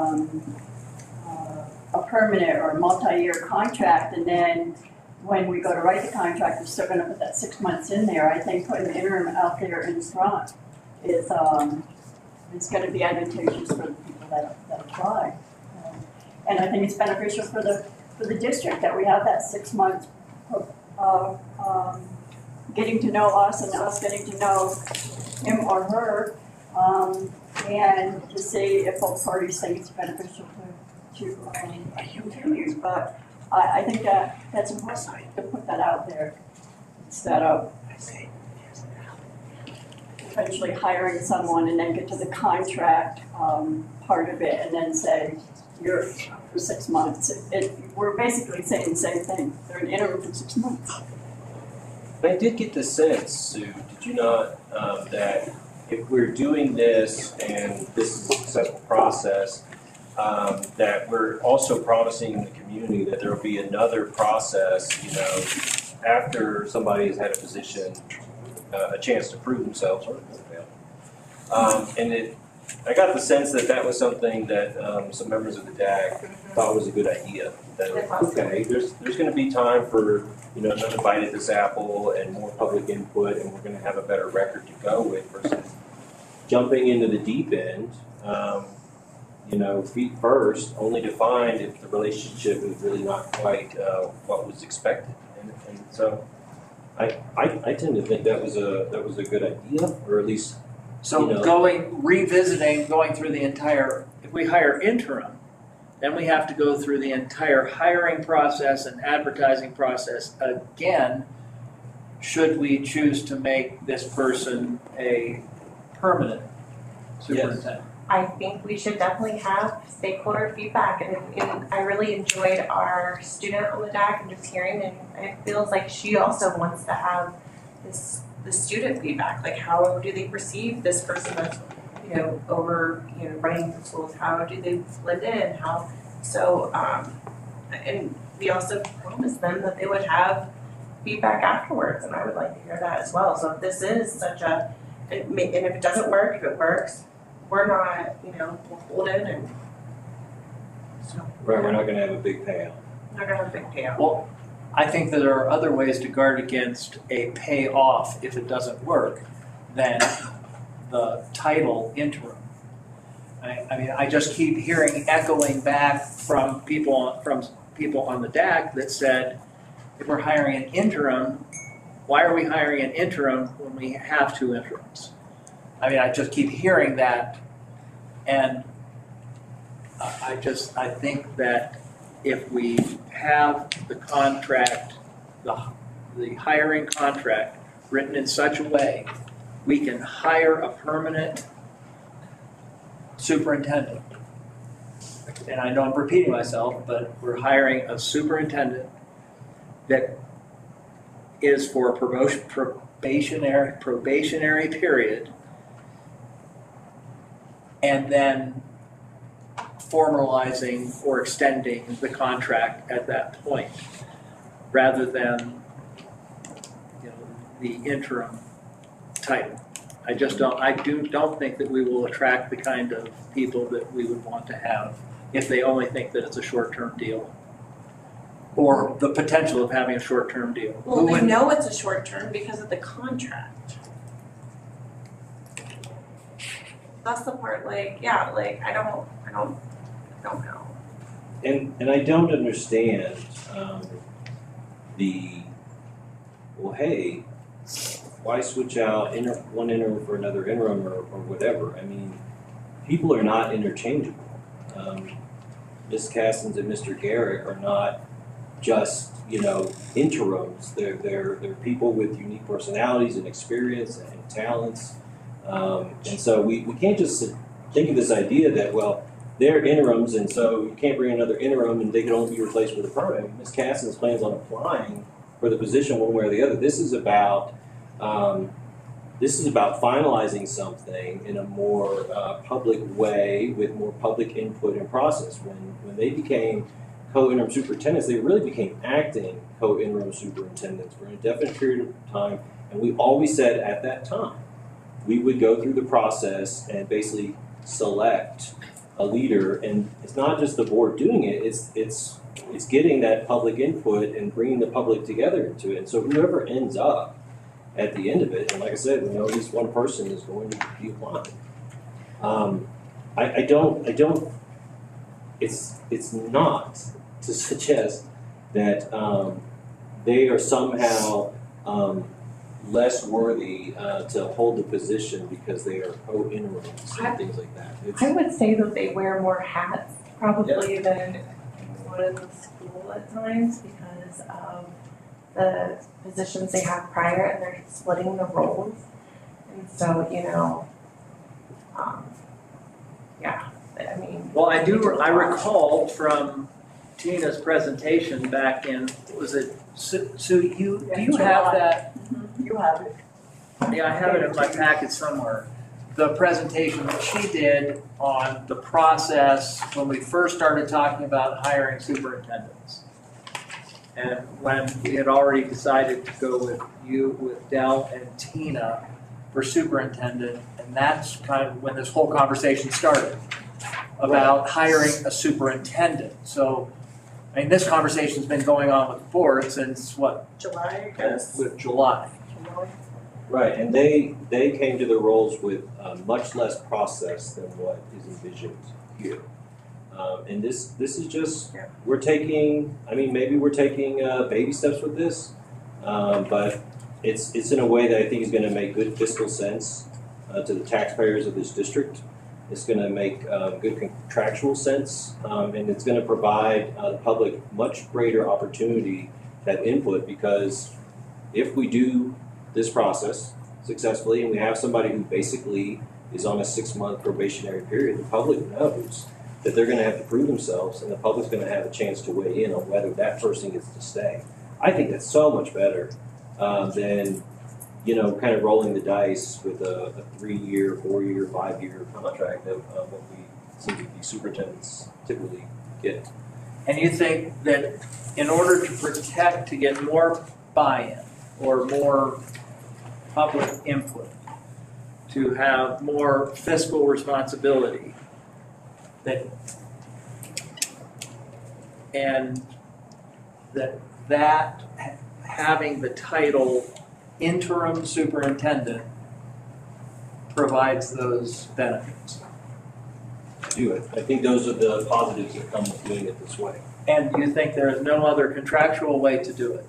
permanent or multi-year contract, and then when we go to write the contract, we're still gonna put that 6 months in there. I think putting the interim out there in front is gonna be advantageous for the people that apply. And I think it's beneficial for the district that we have that 6 months getting to know us and us getting to know him or her, and to see if both parties think it's beneficial to continue. But I think that's important to put that out there instead of potentially hiring someone and then get to the contract part of it and then say, you're for 6 months. We're basically saying the same thing. They're an interim for 6 months. I did get the sense, Sue, did you not, that if we're doing this and this is a successful process, that we're also promising the community that there will be another process, after somebody has had a position, a chance to prove themselves or fail. I got the sense that was something that some members of the DAG thought was a good idea. That okay, there's going to be time for another bite at this apple and more public input, and we're going to have a better record to go with versus jumping into the deep end. Feet first, only to find if the relationship is really not quite what was expected. And so, I tend to think that was a good idea, or at least. So revisiting, going through the entire, if we hire interim, then we have to go through the entire hiring process and advertising process again, should we choose to make this person a permanent superintendent. I think we should definitely have stakeholder feedback, and I really enjoyed our student on the DAC and just hearing, and it feels like she also wants to have the student feedback, like how do they perceive this person that's, over, running the schools, how do they blend in, and we also promised them that they would have feedback afterwards, and I would like to hear that as well. So if this is such and if it doesn't work, if it works, we're not, beholden, and so. Right, we're not gonna have a big payout. Not gonna have a big payout. Well, I think that there are other ways to guard against a payoff if it doesn't work than the title interim. I mean, I just keep hearing echoing back from people on the DAC that said, if we're hiring an interim, why are we hiring an interim when we have 2 interims? I mean, I just keep hearing that, and I think that if we have the contract, the hiring contract written in such a way, we can hire a permanent superintendent. And I know I'm repeating myself, but we're hiring a superintendent that is for a probationary period, and then formalizing or extending the contract at that point, rather than the interim title. I don't think that we will attract the kind of people that we would want to have if they only think that it's a short-term deal, or the potential of having a short-term deal. Well, they know it's a short term because of the contract. That's the part, I don't know. And I don't understand hey, why switch out one interim for another interim or whatever? I mean, people are not interchangeable. Ms. Cassens and Mr. Garrick are not just, interims. They're people with unique personalities and experience and talents. And so we can't just think of this idea that, well, they're interims, and so you can't bring another interim and they can only be replaced with a permanent. Ms. Cassens plans on applying for the position one way or the other. This is about This is about finalizing something in a more public way with more public input and process. When they became co-interim superintendents, they really became acting co-interim superintendents for an indefinite period of time. And we always said at that time, we would go through the process and basically select a leader. And it's not just the board doing it, it's getting that public input and bringing the public together into it. And so whoever ends up at the end of it, and like I said, we know at least one person is going to be applying. I don't, it's not to suggest that they are somehow less worthy to hold the position because they are co-interims and things like that. I would say that they wear more hats probably than anyone in the school at times because of the positions they have prior and they're splitting the roles. And so, yeah, I mean. Well, I recall from Tina's presentation back in, was it, Sue, do you have that? You have it. Yeah, I have it in my packet somewhere. The presentation that she did on the process when we first started talking about hiring superintendents. And when we had already decided to go with Dell and Tina for superintendent, and that's kind of when this whole conversation started about hiring a superintendent. So, I mean, this conversation's been going on with the board since what? July, With July. Right, and they came to their roles with much less process than what is envisioned here. And this is just, we're taking, maybe we're taking baby steps with this, but it's in a way that I think is going to make good fiscal sense to the taxpayers of this district. It's going to make good contractual sense, and it's going to provide the public much greater opportunity to have input, because if we do this process successfully and we have somebody who basically is on a 6-month probationary period, the public knows that they're going to have to prove themselves, and the public's going to have a chance to weigh in on whether that person gets to stay. I think that's so much better than kind of rolling the dice with a 3-year, 4-year, 5-year contract of what we seem to be superintendents typically get. And you think that in order to protect, to get more buy-in or more public input, to have more fiscal responsibility, that having the title interim superintendent provides those benefits? I think those are the positives that come with doing it this way. And you think there is no other contractual way to do it?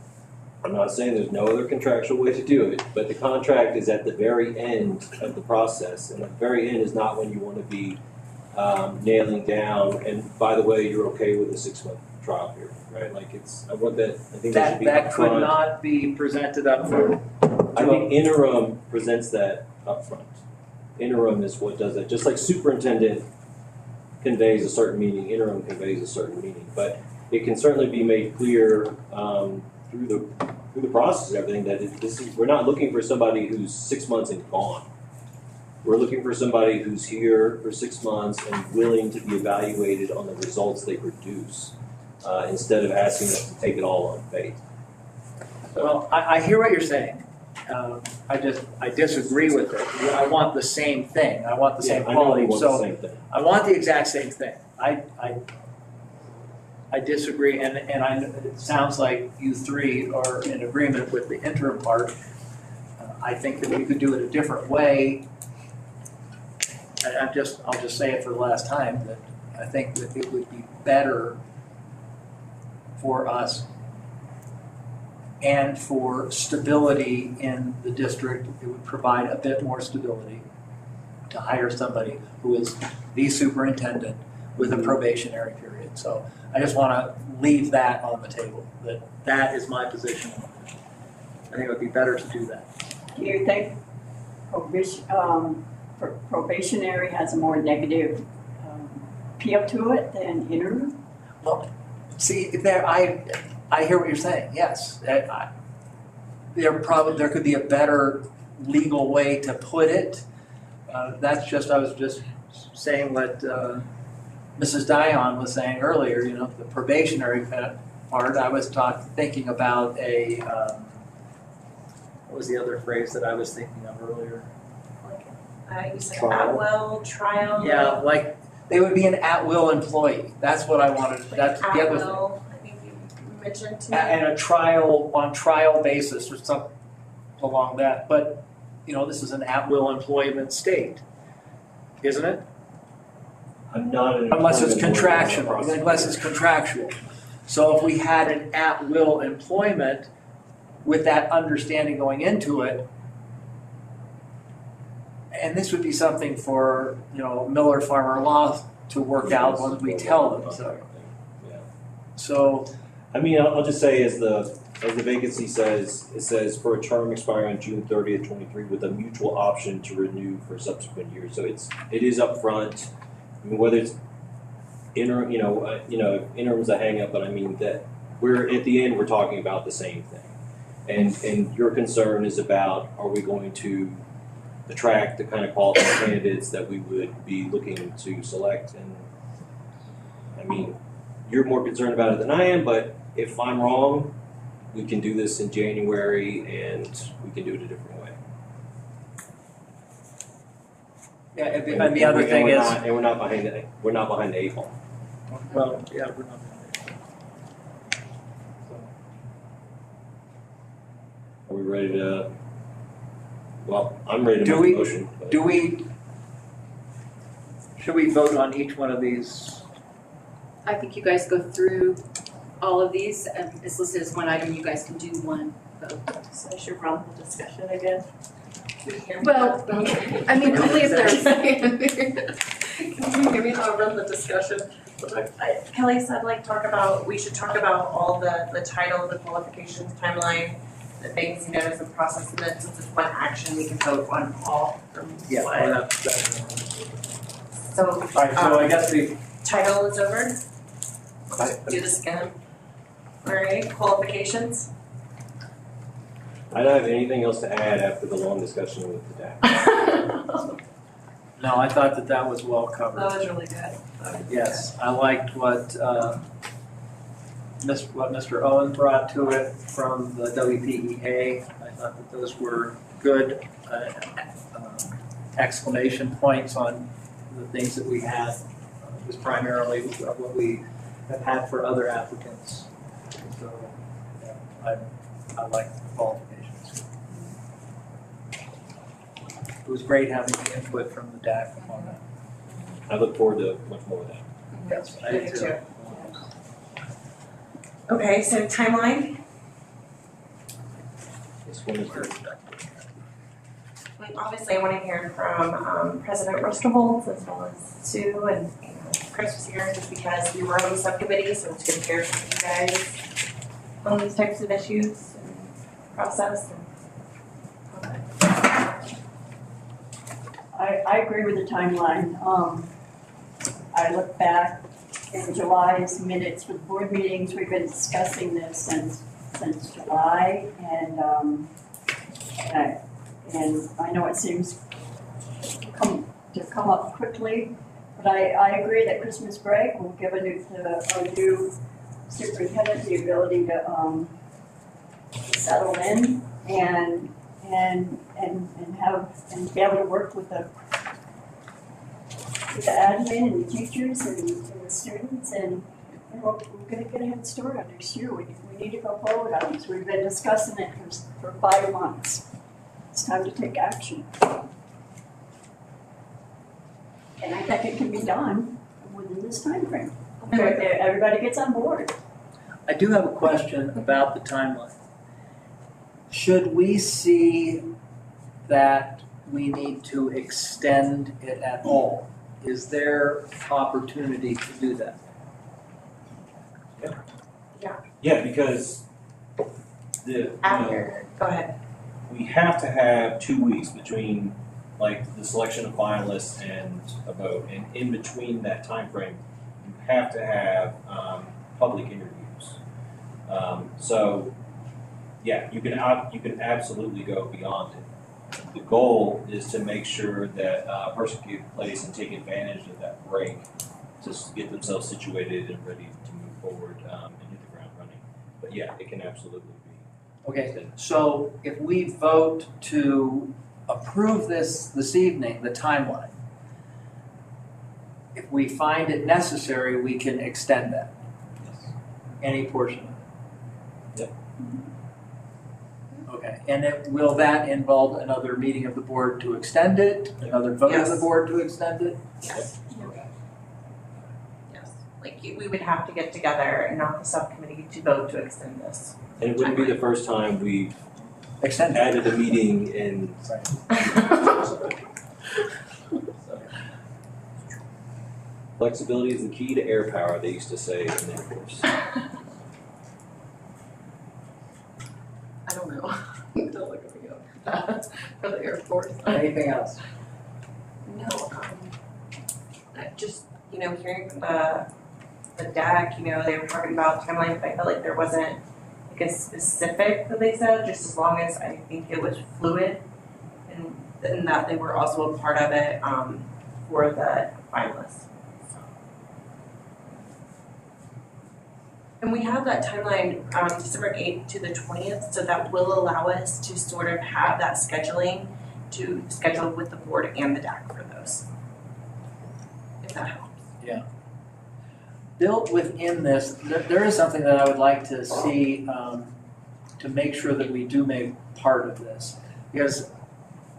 I'm not saying there's no other contractual way to do it, but the contract is at the very end of the process, and the very end is not when you want to be nailing down, and by the way, you're okay with a 6-month trial period, right? Like I think that should be That could upfront. not be presented up front. I think interim presents that upfront. Interim is what does that. Just like superintendent conveys a certain meaning, interim conveys a certain meaning, but it can certainly be made clear through the process and everything that we're not looking for somebody who's 6 months and gone. We're looking for somebody who's here for 6 months and willing to be evaluated on the results they produce, instead of asking us to take it all on faith. Well, I hear what you're saying. I disagree with it. I want the same thing. I want the same quality. I want the exact same thing. I disagree, and it sounds like you three are in agreement with the interim part. I think that we could do it a different way. I'll just say it for the last time, that I think that it would be better for us and for stability in the district. It would provide a bit more stability to hire somebody who is the superintendent with a probationary period. So I just want to leave that on the table, that is my position. I think it would be better to do that. Do you think probationary has a more negative appeal to it than interim? Well, see, I hear what you're saying, yes. There could be a better legal way to put it. That's just, I was just saying what Mrs. Dion was saying earlier, you know, the probationary part. I was thinking about a, what was the other phrase that I was thinking of earlier? You said Trial. at-will, trial. Yeah, like, they would be an at-will employee. That's what I wanted, that's the other thing. At-will, I think you mentioned to me. And a trial, on trial basis or something along that. But, you know, this is an at-will employment state, isn't it? I'm not an Unless it's employment lawyer, contractual, unless it's contractual. So if we had an at-will employment with that understanding going into it, and this would be something for, you know, Miller Farmer Law to work out once we tell them, so. So, I mean, I'll just say as the vacancy says, it says for a term expiring on June 30th, 23 with a mutual option to renew for subsequent years. So it is upfront. I mean, whether it's interim, interim's a hang up, but I mean that we're at the end, we're talking about the same thing. And your concern is about, are we going to attract the kind of qualified candidates that we would be looking to select? And I mean, you're more concerned about it than I am, but if I'm wrong, we can do this in January and we can do it a different way. yeah, and the other thing is. We're not behind the 8 ball. Well, yeah, we're not. Are we ready to, well, I'm ready to make a motion. but- Should we vote on each one of these? I think you guys go through all of these, and it's listed as one item, you guys can do one vote. So I should run the discussion again. Well, I mean, only if there's. Can you give me how to run the discussion? Kelly said we should talk about all the title, the qualifications, timeline, the things, you know, as a process, and then since it's one action, we can vote on all from Yeah, one. that's. So, All right, so I guess we. title is over. Do this again. All right, qualifications. I don't have anything else to add after the long discussion with the DAC. No, I thought that was well covered. That was really good. Yes, I liked what Mr. Owen brought to it from the WPEA. I thought that those were good exclamation points on the things that we had. It was primarily what we have had for other applicants. So yeah, I like the qualifications. It was great having the input from the DAC on that. I look forward to much more of that. Yes, I Me do too. Okay, so timeline. This one is very Obviously, I want to hear from President Rusterholz as well as Sue and Chris was here just because we were on the subcommittee, so it's good to hear from you guys on these types of issues and process. I agree with the timeline. I look back in July's minutes with board meetings, we've been discussing this since July, and I know it seems to come up quickly, but I agree that Christmas break will give our new superintendent the ability to settle in and be able to work with the admin and the teachers and the students, and we're gonna get a head start on next year. We need to go forward on this. We've been discussing it for 5 months. It's time to take action. And I think it can be done within this timeframe. Everybody gets on board. I do have a question about the timeline. Should we see that we need to extend it at all? Is there opportunity to do that? Yeah, because go ahead. We have to have 2 weeks between like the selection of finalists and a vote, and in between that time frame, you have to have public interviews. So, yeah, you can absolutely go beyond it. the goal is to make sure that a person can place and take advantage of that break to get themselves situated and ready to move forward and hit the ground running. But yeah, it can absolutely be. Okay, so if we vote to approve this evening, the timeline, if we find it necessary, we can extend that. Any portion of it. Yep. Okay, and will that involve another meeting of the board to extend it, another vote of the board to extend it? Yes. Yes, like we would have to get together and not the subcommittee to vote to extend this. And it wouldn't be the first time we've extended added a meeting and. Flexibility is the key to air power, they used to say in the Air Force. I don't know. Don't look at me up. For the Air Force. Anything else? No, just, hearing from the DAC, they were talking about timelines, but I felt like there wasn't like a specific that they said, just as long as I think it was fluid and that they were also a part of it for the finalists. And we have that timeline, December 8th to the 20th, so that will allow us to sort of have that scheduling to schedule with the board and the DAC for those. If that helps. Yeah. Built within this, there is something that I would like to see to make sure that we do make part of this. Because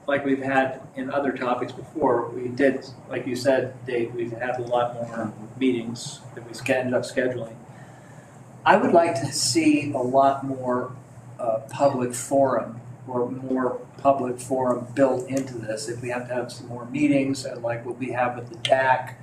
like we've had in other topics before, we did, like you said, Dave, we've had a lot more meetings that we ended up scheduling. I would like to see a lot more public forum or more public forum built into this. If we have to have some more meetings, and like what we have with the DAC,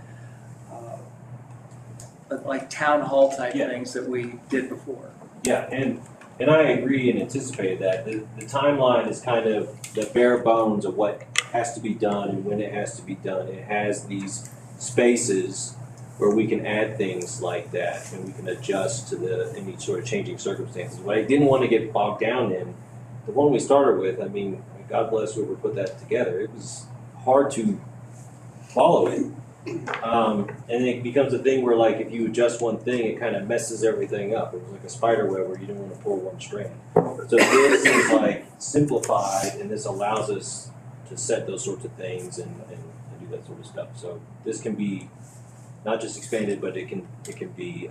like town hall type things that we did before. Yeah, and I agree and anticipated that. The timeline is kind of the bare bones of what has to be done and when it has to be done. It has these spaces where we can add things like that and we can adjust to any sort of changing circumstances. What I didn't want to get bogged down in, the one we started with, I mean, God bless whoever put that together. It was hard to follow it. And it becomes a thing where, like, if you adjust one thing, it kind of messes everything up. It was like a spider web where you don't want to pull one strand. So this is like simplified, and this allows us to set those sorts of things and do that sort of stuff. So this can be not just expanded, but it can be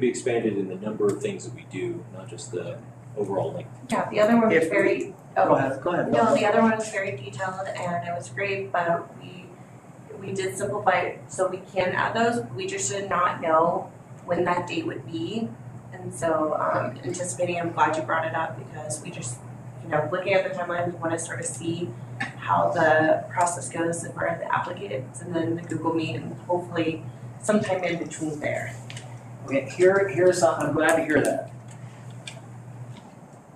expanded in the number of things that we do, not just the overall length. Yeah, the other one was very. Go ahead. No, the other one was very detailed and it was great, but we did simplify it so we can add those. We just did not know when that date would be, and so anticipating. I'm glad you brought it up because we just, looking at the timeline, we want to sort of see how the process goes for the applicants and then the Google Meet and hopefully sometime in between there. Okay, here's I'm glad to hear that.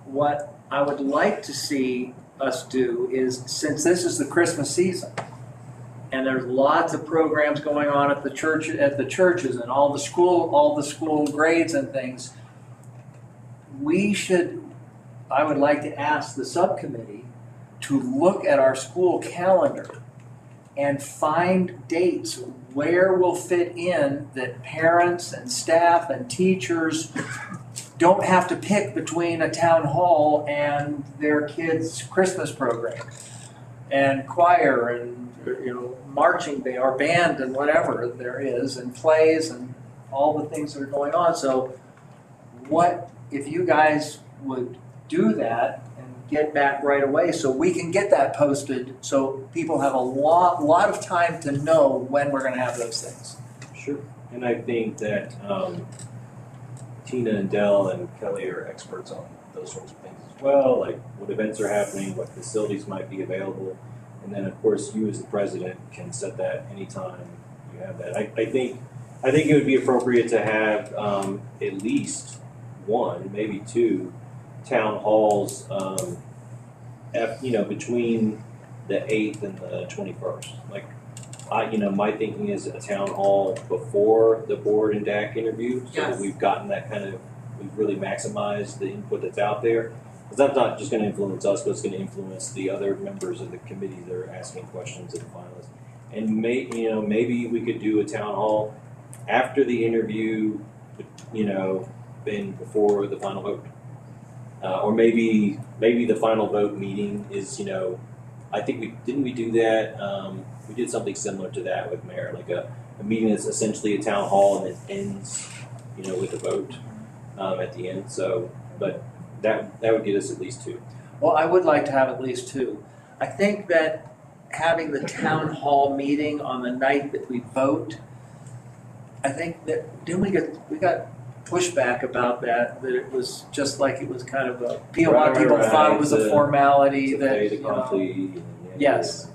What I would like to see us do is, since this is the Christmas season, and there's lots of programs going on at the churches and all the school grades and things, I would like to ask the subcommittee to look at our school calendar and find dates where we'll fit in that parents and staff and teachers don't have to pick between a town hall and their kids' Christmas program and choir and marching band or band and whatever there is and plays and all the things that are going on. So what if you guys would do that and get back right away so we can get that posted so people have a lot of time to know when we're going to have those things. Sure. And I think that Tina and Dell and Kelly are experts on those sorts of things as well, like what events are happening, what facilities might be available. And then, of course, you as the president can set that anytime you have that. I think it would be appropriate to have at least one, maybe two, town halls, between the 8th and the 21st. Like, my thinking is a town hall before the board and DAC interview, so that we've gotten that we've really maximized the input that's out there. because that's not just gonna influence us, but it's gonna influence the other members of the committee that are asking questions of the finalists. And maybe we could do a town hall after the interview, and before the final vote. Or maybe the final vote meeting is, I think we do that, we did something similar to that with mayor, like a meeting that's essentially a town hall and it ends, with a vote, at the end, so, but that would get us at least 2. Well, I would like to have at least 2. I think that having the town hall meeting on the night that we vote, I think that, we got pushback about that it was just like it was kind of a lot of people thought it was a formality that, yes.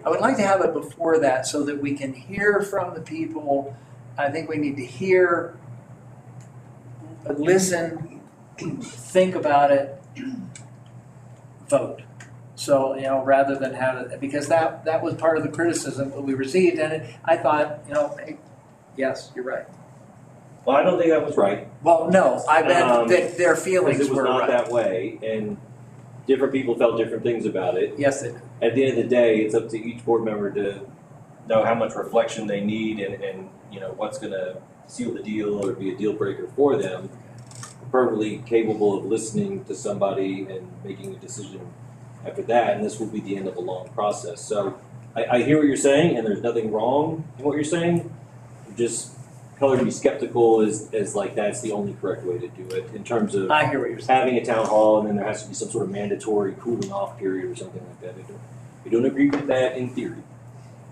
I would like to have it before that so that we can hear from the people. I think we need to hear, listen, think about it, vote. So, rather than have it, because that was part of the criticism that we received, and I thought, hey, yes, you're right. Well, I don't think that was right. Well, no, I meant that their feelings it was were not right. that way, and different people felt different things about it. Yes, it did. At the end of the day, it's up to each board member to know how much reflection they need and what's going to seal the deal or be a deal breaker for them. Perfectly capable of listening to somebody and making a decision after that, and this will be the end of a long process. So I hear what you're saying, and there's nothing wrong in what you're saying. Just color to be skeptical is like that's the only correct way to do it in terms of I hear what you're saying. Having a town hall and then there has to be some sort of mandatory cooling off period or something like that. We don't agree with that in theory.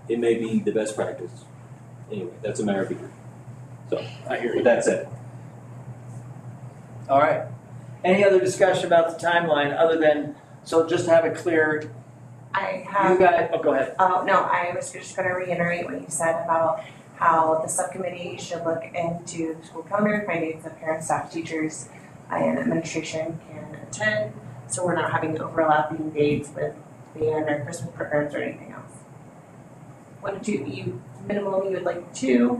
It may be the best practice. Anyway, that's a matter of degree. So I hear you. With that said. All right. Any other discussion about the timeline other than, so just to have it clear, I have. Go ahead. Oh, no, I was just gonna reiterate what you said about how the subcommittee should look into the school calendar, finding that parents, staff, teachers, and administration can attend, so we're not having overlapping dates with band or Christmas programs or anything else. What did you minimum you would like 2?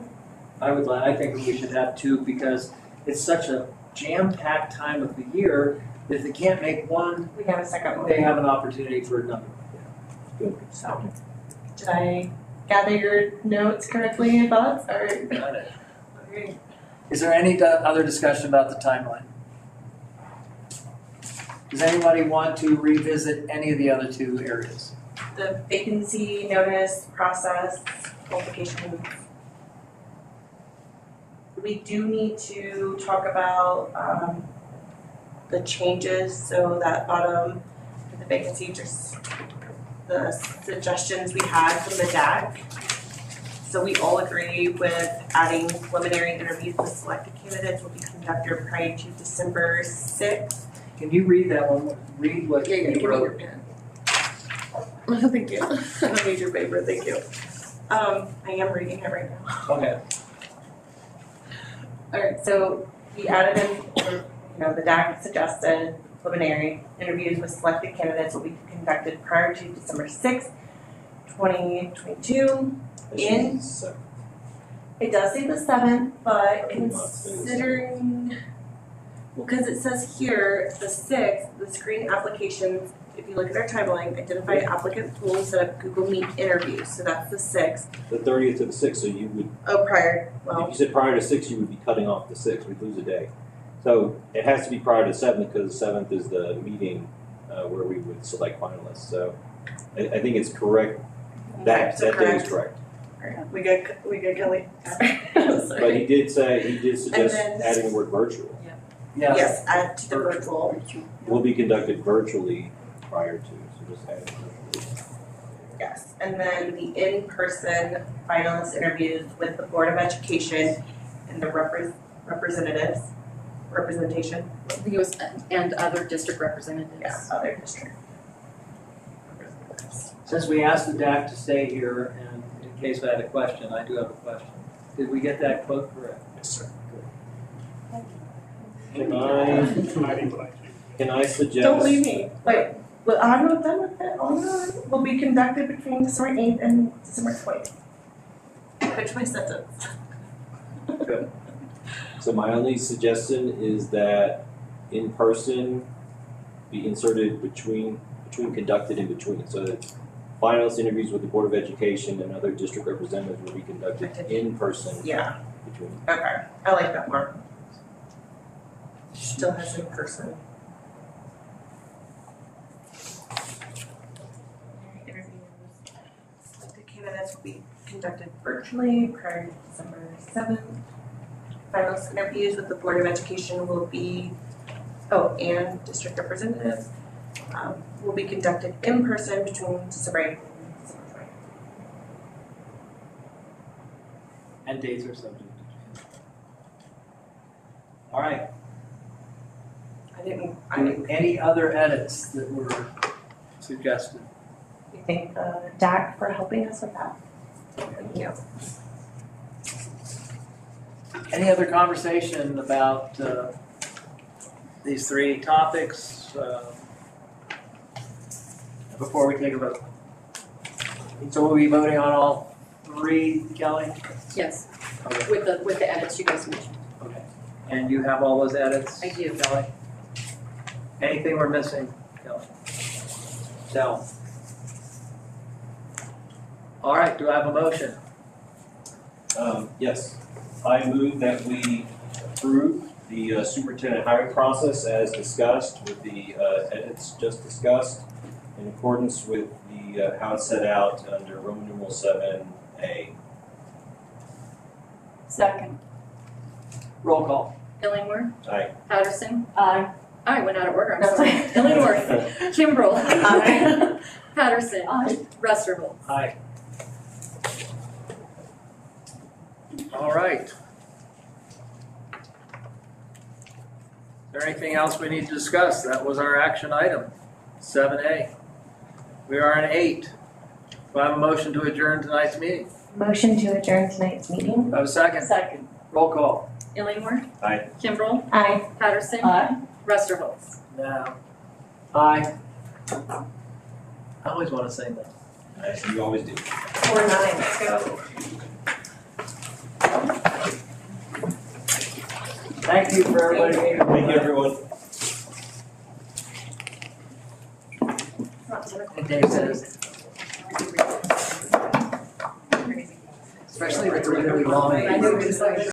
I think we should have 2 because it's such a jam-packed time of the year that if they can't make one, we have a second one. They have an opportunity for another. Good. So, did I gather your notes correctly and thoughts, or? Got it. Okay. Is there any other discussion about the timeline? Does anybody want to revisit any of the other 2 areas? The vacancy notice process, qualifications. We do need to talk about the changes, so that bottom, the vacancy, just the suggestions we had from the DAC. So we all agree with adding preliminary interviews with selected candidates will be conducted prior to December 6th. Can you read that one? Read what you wrote. Thank you. I don't need your paper, thank you. I am reading it right now. Okay. Alright, so we added in, the DAC suggested preliminary interviews with selected candidates will be conducted prior to December 6th, 2022. It does say the 7th, but considering, because it says here, the 6th, the screening applications, if you look at our timeline, identify applicant pool and set up Google Meet interviews, so that's the 6th. The 30th to the 6th, so you would. Oh, prior, well. If you said prior to 6, you would be cutting off the 6th. We'd lose a day. So it has to be prior to 7th because the 7th is the meeting where we would select finalists. So I think it's correct. That day is correct. We get Kelly. But he did suggest adding the word virtual. Yeah. Yes, add to the virtual. Will be conducted virtually prior to, so just add virtually. Yes, and then the in-person finalist interviews with the Board of Education and the representation. I think it was, and other district representatives. Yeah, other district. Since we asked the DAC to stay here, and in case I had a question, I do have a question. Did we get that quote correct? Yes, sir. Can I suggest? Don't leave me. Wait, but I'm not done with it. Oh, will be conducted between December 8th and December 20th. Finish my sentence. So my only suggestion is that in person, be inserted between conducted in between. So that finalist interviews with the Board of Education and other district representatives will be conducted in person. Yeah. Between. Okay, I like that more. Still has in person. Interviews. Selected candidates will be conducted virtually prior to December 7th. Finalist interviews with the Board of Education will be, and district representatives will be conducted in person between December 8th and December 20th. And dates are subject to change. All right. Any other edits that were suggested? We thank DAC for helping us with that. Thank you. Any other conversation about these three topics before we take a vote? So we'll be voting on all three, Kelly? Yes, Okay. with the edits you guys mentioned. Okay. And you have all those edits? I do. Kelly? Anything we're missing, Kelly? No. All right, do I have a motion? Yes, I move that we approve the superintendent hiring process as discussed with the edits just discussed in accordance with the how it's set out under Roman numeral 7A. Second. Roll call. Illingworth, Aye. Patterson. Aye. I went out of order, I'm sorry. Illingworth, Kimbrell. Aye. Patterson. Aye. Rusterholz. Aye. All right. Is there anything else we need to discuss? That was our action item, 7A. We are on 8. Do I have a motion to adjourn tonight's meeting? Motion to adjourn tonight's meeting. Do I have a second? Second. Roll call. Illingworth, Aye. Kimbrell, Aye. Patterson. Aye. Rusterholz. Now. Aye. I always want to say that. As you always do. 4-9, let's go. Thank you for everybody being here. Thank you, everyone. And Dave says. Especially if it's really long.